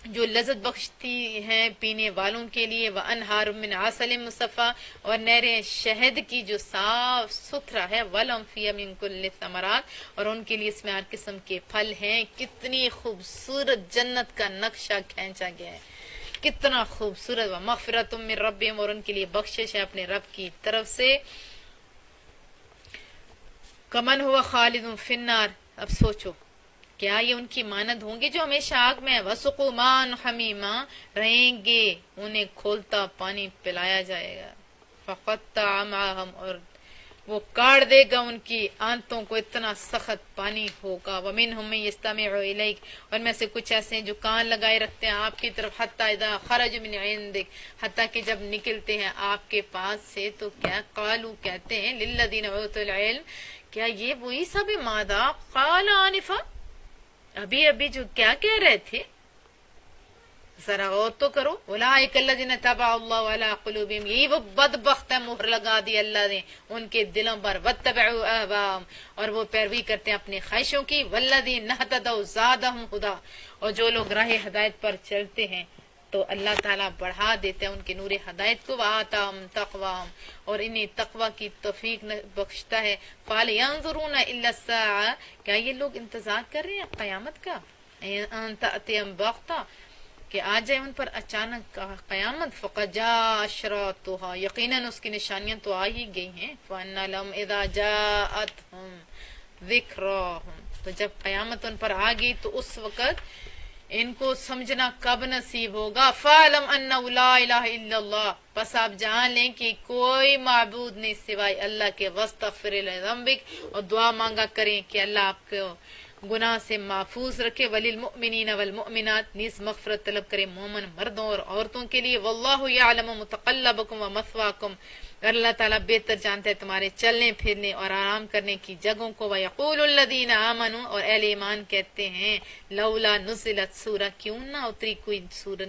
جو لذت بخشتی ہیں پینے والوں کے لیے، وانہار من عسل مصفی اور نہریں شہد کی جو صاف ستھرا ہے، ولہم فیہا من کل الثمرات اور ان کے لیے اس میں ہر قسم کے پھل ہیں۔ کتنی خوبصورت جنت کا نقشہ کھینچا گیا ہے۔ کتنا خوبصورت، مغفرۃ من ربہم، اور ان کے لیے بخشش ہے اپنے رب کی طرف سے. کمن ہوا خالد فی النار، اب سوچو کیا یہ ان کی مانند ہوں گے جو ہمیشہ آگ میں. وسقوا ماء حمیما، رہیں گے انہیں کھولتا پانی پلایا جائے گا. فقطع امعاءہم، اور وہ کاٹ دے گا ان کی آنتوں کو، اتنا سخت پانی ہوگا. ومنہم من یستمع الیک، اور میں سے کچھ ایسے ہیں جو کان لگائے رکھتے ہیں آپ کی طرف. حتی اذا خرجوا من عندک، حتیٰ کہ جب نکلتے ہیں آپ کے پاس سے تو کیا قالوا، کہتے ہیں للذین اوتوا العلم، کیا یہ وہی سب ماذا قال آنفا، ابھی جو کیا کہہ رہے تھے، ذرا غور تو کرو. اولئک الذین طبع اللہ علی قلوبہم، یہی وہ بدبخت ہے، مہر لگا دی اللہ نے ان کے دلوں پر. واتبعوا اہواءہم، اور وہ پیروی کرتے ہیں اپنی خواہشوں کی. والذین اہتدوا زادہم ہدی، اور جو لوگ راہ ہدایت پر چلتے ہیں تو اللہ تعالیٰ بڑھا دیتے ہیں ان کے نور ہدایت کو. وآتاہم تقواہم، اور انہیں تقوی کی توفیق بخشتا ہے. فَلْيَنظُرُونَ إِلَّا السَّاعَةَ، کیا یہ لوگ انتظار کر رہے ہیں قیامت کا؟ أَن تَأْتِيَهُمْ بَغْتَةً، کہ آ جائے ان پر اچانک قیامت. فَقَدْ جَاءَ أَشْرَاطُهَا، یقیناً اس کی نشانیاں تو آ ہی گئی ہیں. فَأَنَّ لَهُمْ إِذَا جَاءَتْهُمْ ذِكْرَاهُمْ، تو جب قیامت ان پر آ گئی تو اس وقت ان کو سمجھنا کب نصیب ہوگا. فَاعْلَمْ أَنَّهُ لَا إِلَهَ إِلَّا اللَّهُ، بس آپ جان لیں کہ کوئی معبود نہیں سوائے اللہ کے. وَاسْتَغْفِرْ لِذَنبِكَ، اور دعا مانگا کریں کہ اللہ آپ کو گناہ سے محفوظ رکھے. وَلِلْمُؤْمِنِينَ وَالْمُؤْمِنَاتِ، نیز مغفرت طلب کرے مومن مردوں اور عورتوں کے لیے. وَاللَّهُ يَعْلَمُ مُتَقَلَّبَكُمْ وَمَثْوَاكُمْ، اللہ تعالیٰ بہتر جانتا ہے تمہارے چلنے پھرنے اور آرام کرنے کی جگہوں کو. وَيَقُولُ الَّذِينَ آمَنُوا، اور اہل ایمان کہتے ہیں لولا نزلت سورہ، کیوں نہ اتری کوئی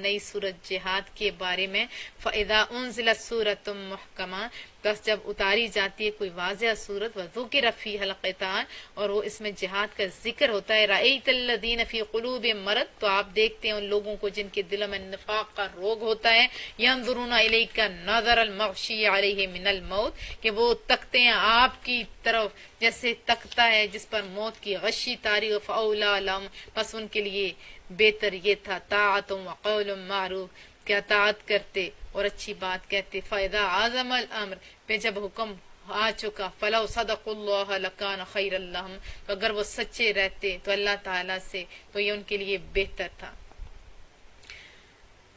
نئی سورت جہاد کے بارے میں. فَإِذَا أُنزِلَتْ سُورَةٌ مُحْكَمَةٌ، بس جب اتاری جاتی ہے کوئی واضح صورت. وَذُكِرَ فِيهَا الْقِتَالُ، اور وہ اس میں جہاد کا ذکر ہوتا ہے. رَأَيْتَ الَّذِينَ فِي قُلُوبِهِم مَرَضٌ، تو آپ دیکھتے ہیں ان لوگوں کو جن کے دلوں میں نفاق کا روگ ہوتا ہے. يَنظُرُونَ إِلَيْكَ نَظَرَ الْمَغْشِيِّ عَلَيْهِ مِنَ الْمَوْتِ، کہ وہ تکتے ہیں آپ کی طرف جیسے تکتا ہے جس پر موت کی غشی طاری ہو. فَأَوْلَىٰ لَهُمْ، بس ان کے لیے بہتر یہ تھا. طاعۃ وقول معروف، کیا طاعت کرتے اور اچھی بات کہتے. فَإِذَا عَزَمَ الْأَمْرُ، پہ جب حکم آ چکا. فَلَوْ صَدَقُوا اللَّهَ لَكَانَ خَيْرًا لَهُمْ، تو اگر وہ سچے رہتے تو اللہ تعالیٰ سے تو یہ ان کے لیے بہتر تھا.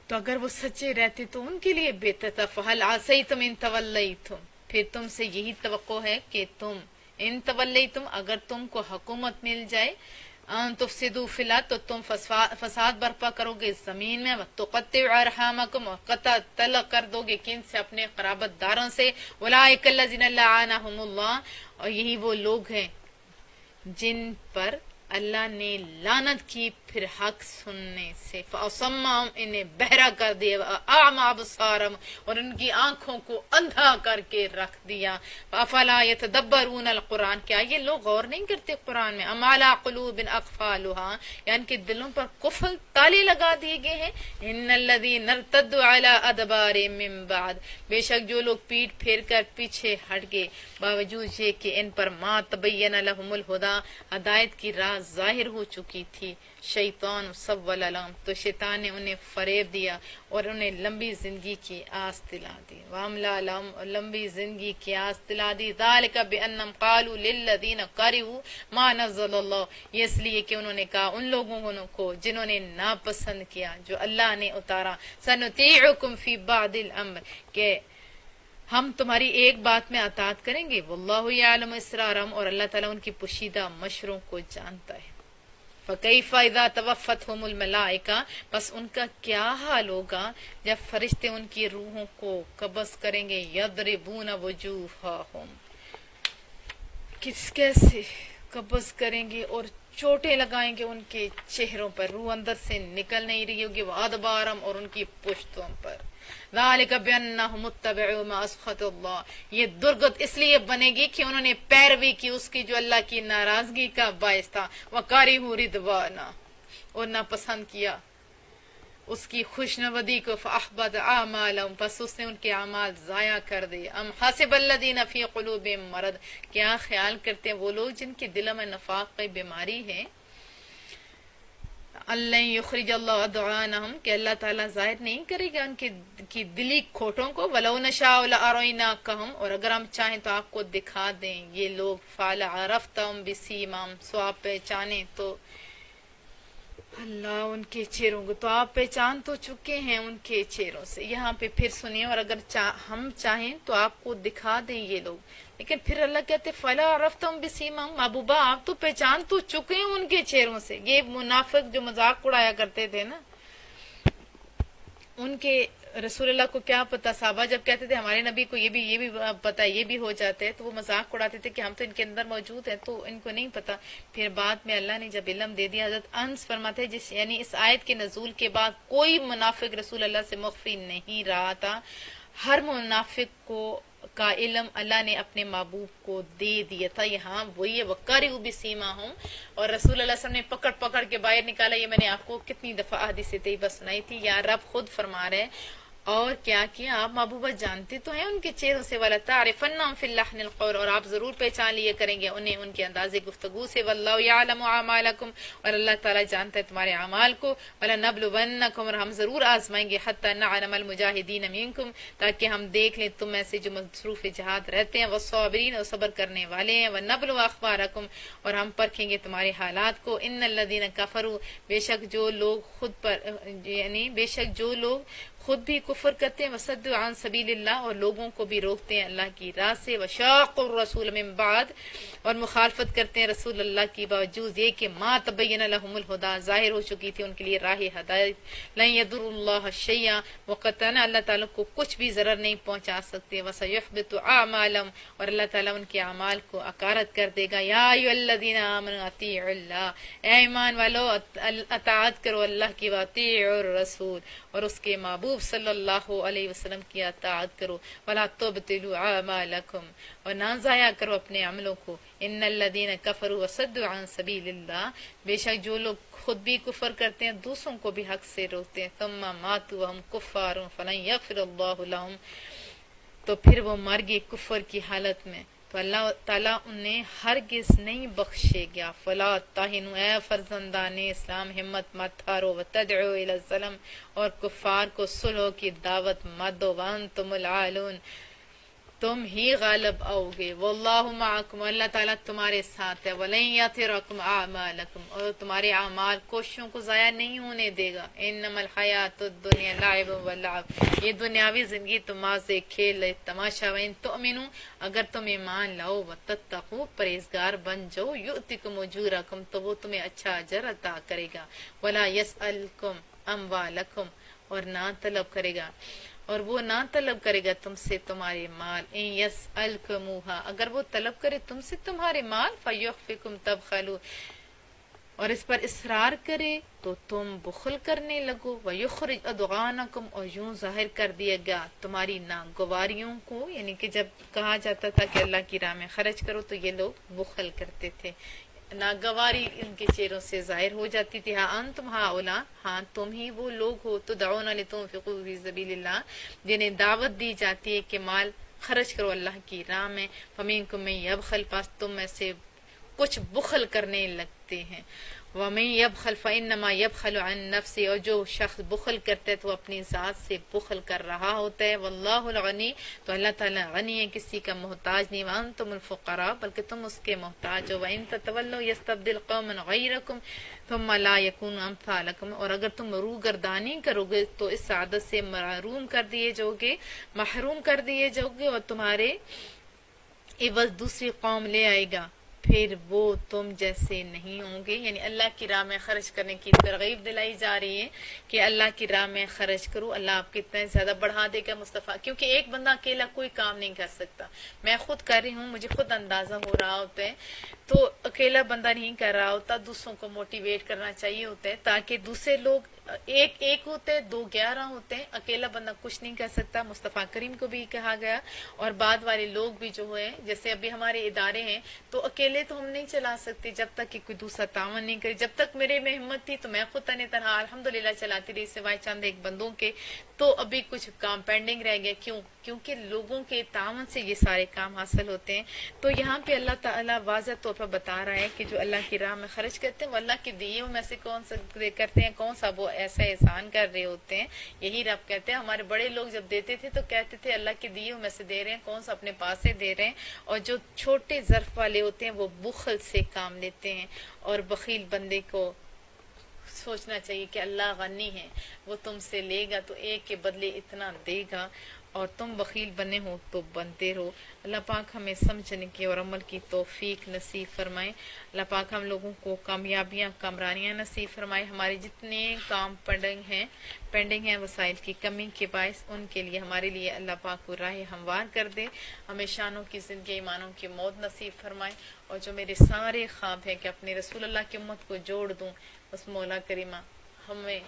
تو اگر وہ سچے رہتے تو ان کے لیے بہتر تھا. فَهَلْ عَصَيْتُمْ إِن تَوَلَّيْتُمْ، پھر تم سے یہی توقع ہے کہ تم ان تولیتم، اگر تم کو حکومت مل جائے، ان تفسدوا فی الارض، تو تم فساد برپا کرو گے زمین میں. وتقطعوا ارحامکم، اور قطع طلق کر دو گے کن سے؟ اپنے قرابت داروں سے. اولئک الذین لعنہم اللہ، اور یہی وہ لوگ ہیں جن پر اللہ نے لعنت کی پھر حق سننے سے. فَأَصَمَّهُمْ، انہیں بہرا کر دیا. وَأَعْمَى أَبْصَارَهُمْ، اور ان کی آنکھوں کو اندھا کر کے رکھ دیا. فَأَفَلَا يَتَدَبَّرُونَ الْقُرْآنَ، کیا یہ لوگ غور نہیں کرتے قرآن میں؟ أَمْ عَلَىٰ قُلُوبٍ أَقْفَالُهَا، یا ان کے دلوں پر قفل تالے لگا دیے گئے ہیں. إِنَّ الَّذِينَ ارْتَدُّوا عَلَىٰ أَدْبَارِهِم مِّن بَعْدِ، بے شک جو لوگ پیٹ پھیر کر پیچھے ہٹ گئے باوجود یہ کہ ان پر ما تبین لهم الہدی، ہدایت کی راہ ظاہر ہو چکی تھی. شیطان سول لهم، تو شیطان نے انہیں فریب دیا اور انہیں لمبی زندگی کی آس دلا دی. واملا لهم، اور لمبی زندگی کی آس دلا دی. ذالک بانہم قالوا للذین کرہوا ما نزل اللہ، یہ اس لیے کہ انہوں نے کہا ان لوگوں کو جنہوں نے ناپسند کیا جو اللہ نے اتارا. سنطیعکم فی بعض الامر، کہ ہم تمہاری ایک بات میں اطاعت کریں گے. واللہ یعلم اسرارہم، اور اللہ تعالیٰ ان کی پوشیدہ مشوروں کو جانتا ہے. فَكَيْفَ إِذَا تَوَفَّتْهُمُ الْمَلَائِكَةُ، بس ان کا کیا حال ہوگا جب فرشتے ان کی روحوں کو قبض کریں گے. يَضْرِبُونَ وُجُوهَهُمْ، کیسے قبض کریں گے اور چوٹیں لگائیں گے ان کے چہروں پر، روح اندر سے نکل نہیں رہی ہوگی. وَأَدْبَارَهُمْ، اور ان کی پشتوں پر. ذَلِكَ بِأَنَّهُمُ اتَّبَعُوا مَا أَسْخَطَ اللَّهُ، یہ درگت اس لیے بنے گی کہ انہوں نے پیروی کی اس کی جو اللہ کی ناراضگی کا باعث تھا. وَكَرِهُوا رِضْوَانَهُ، اور ناپسند کیا اس کی خوشنودی کو. فَأَحْبَطَ أَعْمَالَهُمْ، پس اس نے ان کے اعمال ضائع کر دیے. أَمْ حَسِبَ الَّذِينَ فِي قُلُوبِهِم مَرَضٌ، کیا خیال کرتے ہیں وہ لوگ جن کے دلوں میں نفاق کی بیماری ہے. اللہ یخرج اللہ ادعانہم کہ اللہ تعالیٰ ظاہر نہیں کرے گا ان کی دلی کھوٹوں کو، ولو نشاء لاریناکہم، اور اگر ہم چاہیں تو آپ کو دکھا دیں یہ لوگ، فلعرفتہم بسیماہم، سو آپ پہچانے تو اللہ ان کے چہروں کو، تو آپ پہچان تو چکے ہیں ان کے چہروں سے۔ یہاں پہ پھر سنیے، اور اگر ہم چاہیں تو آپ کو دکھا دیں یہ لوگ، لیکن پھر اللہ کہتے فلا عرفتم بسیماہم، محبوبہ آپ تو پہچان تو چکے ہیں ان کے چہروں سے۔ یہ منافق جو مذاق اڑایا کرتے تھے نا، ان کے رسول اللہ کو کیا پتا، صحابہ جب کہتے تھے ہمارے نبی کو یہ بھی پتا، یہ بھی ہو جاتا ہے، تو وہ مذاق اڑاتے تھے کہ ہم تو ان کے اندر موجود ہیں تو ان کو نہیں پتا۔ پھر بعد میں اللہ نے جب علم دے دیا، حضرت انس فرماتے ہیں یعنی اس آیت کے نزول کے بعد کوئی منافق رسول اللہ سے مخفی نہیں رہا تھا، ہر منافق کو کا علم اللہ نے اپنے محبوب کو دے دیا تھا۔ یہاں وہی وقارئ بسیماہم، اور رسول اللہ صلی اللہ علیہ وسلم نے پکڑ کے باہر نکالا۔ یہ میں نے آپ کو کتنی دفعہ حدیث طیبہ سنائی تھی، یا رب خود فرما رہے ہیں۔ اور کیا کیا آپ محبوبہ جانتے تو ہیں ان کے چہروں سے، وَلَتَعْرِفَنَّهُمْ فِي اللَّحْنِ الْقَوْلِ، اور آپ ضرور پہچان لیے کریں گے انہیں ان کے انداز گفتگو سے، وَاللَّهُ يَعْلَمُ أَعْمَالَكُمْ، اور اللہ تعالیٰ جانتا ہے تمہارے اعمال کو، وَلَنَبْلُوَنَّكُمْ، اور ہم ضرور آزمائیں گے، حَتَّى نَعْلَمَ الْمُجَاهِدِينَ مِنكُمْ، تاکہ ہم دیکھ لیں تم میں سے جو مصروف جہاد رہتے ہیں، وَالصَّابِرِينَ، اور صبر کرنے والے ہیں، وَنَبْلُوَ أَخْبَارَكُمْ، اور ہم پرکھیں گے تمہارے حالات کو، إِنَّ الَّذِينَ كَفَرُوا، بے شک جو لوگ خود بھی کفر کرتے ہیں، وصدوا عن سبیل اللہ، اور لوگوں کو بھی روکتے ہیں اللہ کی راہ سے، وشاقوا الرسول من بعد، اور مخالفت کرتے ہیں رسول اللہ کی باوجود یہ کہ ما تبین لهم الہدی، ظاہر ہو چکی تھی ان کے لیے راہ ہدایت، لن یضر اللہ شیئا، وقتاً اللہ تعالیٰ کو کچھ بھی ضرر نہیں پہنچا سکتے، وسیحبط اعمالهم، اور اللہ تعالیٰ ان کے اعمال کو اکارت کر دے گا۔ یا ایھا الذین آمنوا اطیعوا اللہ، اے ایمان والو اطاعت کرو اللہ کی، واطیعوا الرسول، اور اس کے محبوب صلی اللہ علیہ وسلم کی اطاعت کرو، ولا تبطلوا اعمالکم، اور نہ ضائع کرو اپنے عملوں کو، ان الذین کفروا وصدوا عن سبیل اللہ، بے شک جو لوگ خود بھی کفر کرتے ہیں دوسروں کو بھی حق سے روکتے ہیں، ثم ماتوا وهم کفار فلن یغفر اللہ لهم، تو پھر وہ مر گئے کفر کی حالت میں تو اللہ تعالیٰ انہیں ہرگز نہیں بخشے گا۔ فلا تہنوا، اے فرزندان اسلام ہمت مت ہارو، وتدعوا الی السلم، اور کفار کو صلح کی دعوت مت دو، وانتم العالون، تم ہی غالب آؤ گے، واللہ معکم، اللہ تعالیٰ تمہارے ساتھ ہے، ولن یترکم اعمالکم، اور تمہارے اعمال کوششوں کو ضائع نہیں ہونے دے گا۔ انما الحیات الدنیا لعب ولعب، یہ دنیاوی زندگی تمہارے سے کھیل تماشا، وان تؤمنوا، اگر تم ایمان لاؤ، وتتقوا، پرہیزگار بن جاؤ، یؤتکم اجورکم، تو وہ تمہیں اچھا اجر عطا کرے گا، ولا یسألکم اموالکم، اور نہ طلب کرے گا، اور وہ نہ طلب کرے گا تم سے تمہارے مال، ان یسألکموہا، اگر وہ طلب کرے تم سے تمہارے مال، فیحفکم تبخلوا، اور اس پر اصرار کرے تو تم بخل کرنے لگو، ویخرج ادغانکم، اور یوں ظاہر کر دیا گیا تمہاری ناگواریوں کو، یعنی کہ جب کہا جاتا تھا کہ اللہ کی راہ میں خرچ کرو تو یہ لوگ بخل کرتے تھے، ناگواری ان کے چہروں سے ظاہر ہو جاتی تھی۔ ہاں انتم ہؤلاء، ہاں تم ہی وہ لوگ ہو، تدعون لتنفقوا فی سبیل اللہ، جنہیں دعوت دی جاتی ہے کہ مال خرچ کرو اللہ کی راہ میں، فمنکم من یبخل، پاس تم میں سے کچھ بخل کرنے لگتے ہیں، وَمَن يَبْخَلْ فَإِنَّمَا يَبْخَلُ عَن نَفْسِهِ، اور جو شخص بخل کرتا ہے تو وہ اپنی ذات سے بخل کر رہا ہوتا ہے، وَاللَّهُ الْغَنِيُّ، تو اللہ تعالیٰ غنی ہے، کسی کا محتاج نہیں، وَأَنْتُمُ الْفُقَرَاءُ، بلکہ تم اس کے محتاج ہو، وَإِن تَتَوَلَّوْا يَسْتَبْدِلْ قَوْمًا غَيْرَكُمْ ثُمَّ لَا يَكُونُوا أَمْثَالَكُمْ، اور اگر تم روگردانی کرو گے تو اس سعادت سے محروم کر دیے جاؤ گے، اور تمہارے عوض دوسری قوم لے آئے گا، پھر وہ تم جیسے نہیں ہوں گے۔ یعنی اللہ کی راہ میں خرچ کرنے کی ترغیب دلائی جا رہی ہے کہ اللہ کی راہ میں خرچ کرو، اللہ آپ کو اتنا زیادہ بڑھا دے گا مصطفیٰ، کیونکہ ایک بندہ اکیلا کوئی کام نہیں کر سکتا، میں خود کر رہی ہوں، مجھے خود اندازہ ہو رہا ہوتا ہے، تو اکیلا بندہ نہیں کر رہا ہوتا، دوسروں کو موٹیویٹ کرنا چاہیے ہوتا ہے تاکہ دوسرے لوگ ایک ایک ہوتے ہیں، دو 11 ہوتے ہیں، اکیلا بندہ کچھ نہیں کر سکتا، مصطفیٰ کریم کو بھی کہا گیا، اور بعد والے لوگ بھی جو ہیں جیسے ابھی ہمارے ادارے ہیں تو اکیلے تو ہم نہیں چلا سکتے جب تک کہ کوئی دوسرا تعاون نہیں کرے. جب تک میرے میں ہمت تھی تو میں خود تنہا الحمدللہ چلاتی رہی سوائے چند ایک بندوں کے. تو ابھی کچھ کام پینڈنگ رہ گیا، کیونکہ لوگوں کے تعاون سے یہ سارے کام حاصل ہوتے ہیں. تو یہاں پہ اللہ تعالیٰ واضح طور پر بتا رہا ہے کہ جو اللہ کی راہ میں خرچ کرتے ہیں وہ اللہ کے دیے میں سے کون سا کرتے ہیں، کون سا وہ ایسا احسان کر رہے ہوتے ہیں. یہی رب کہتے ہیں. ہمارے بڑے لوگ جب دیتے تھے تو کہتے تھے اللہ کے دیے میں سے دے رہے ہیں، کون سا اپنے پاس سے دے رہے ہیں. اور جو چھوٹے ظرف والے ہوتے ہیں وہ بخل سے کام لیتے ہیں. اور بخیل بندے کو سوچنا چاہیے کہ اللہ غنی ہے، وہ تم سے لے گا تو ایک کے بدلے اتنا دے گا، اور تم بخیل بنے ہو تو بنتے رہو. اللہ پاک ہمیں سمجھنے کی اور عمل کی توفیق نصیب فرمائے. اللہ پاک ہم لوگوں کو کامیابیاں کامرانیاں نصیب فرمائے. ہمارے جتنے کام پینڈنگ ہیں وسائل کی کمی کے باعث، ان کے لیے ہمارے لیے اللہ پاک کو راہ ہموار کر دے. ہمیں شانوں کی زندگی، ایمانوں کی موت نصیب فرمائے. اور جو میرے سارے خواب ہیں کہ اپنے رسول اللہ کی امت کو جوڑ دوں، اس مولا کریمہ ہمیں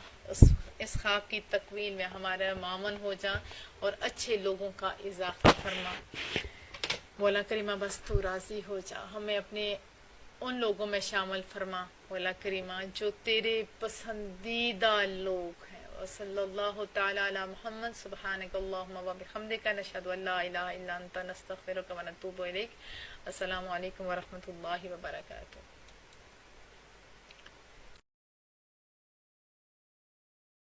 اس خواب کی تکمیل میں ہمارا معاون ہو جا اور اچھے لوگوں کا اضافہ فرما. مولا کریمہ بس تو راضی ہو جا، ہمیں اپنے ان لوگوں میں شامل فرما مولا کریمہ جو تیرے پسندیدہ لوگ ہیں. وصلی اللہ تعالی علی محمد. سبحانک اللہم و بحمدک، نشہد ان لا الہ الا انت، نستغفرک و نتوب الیک. السلام علیکم ورحمۃ اللہ وبرکاتہ.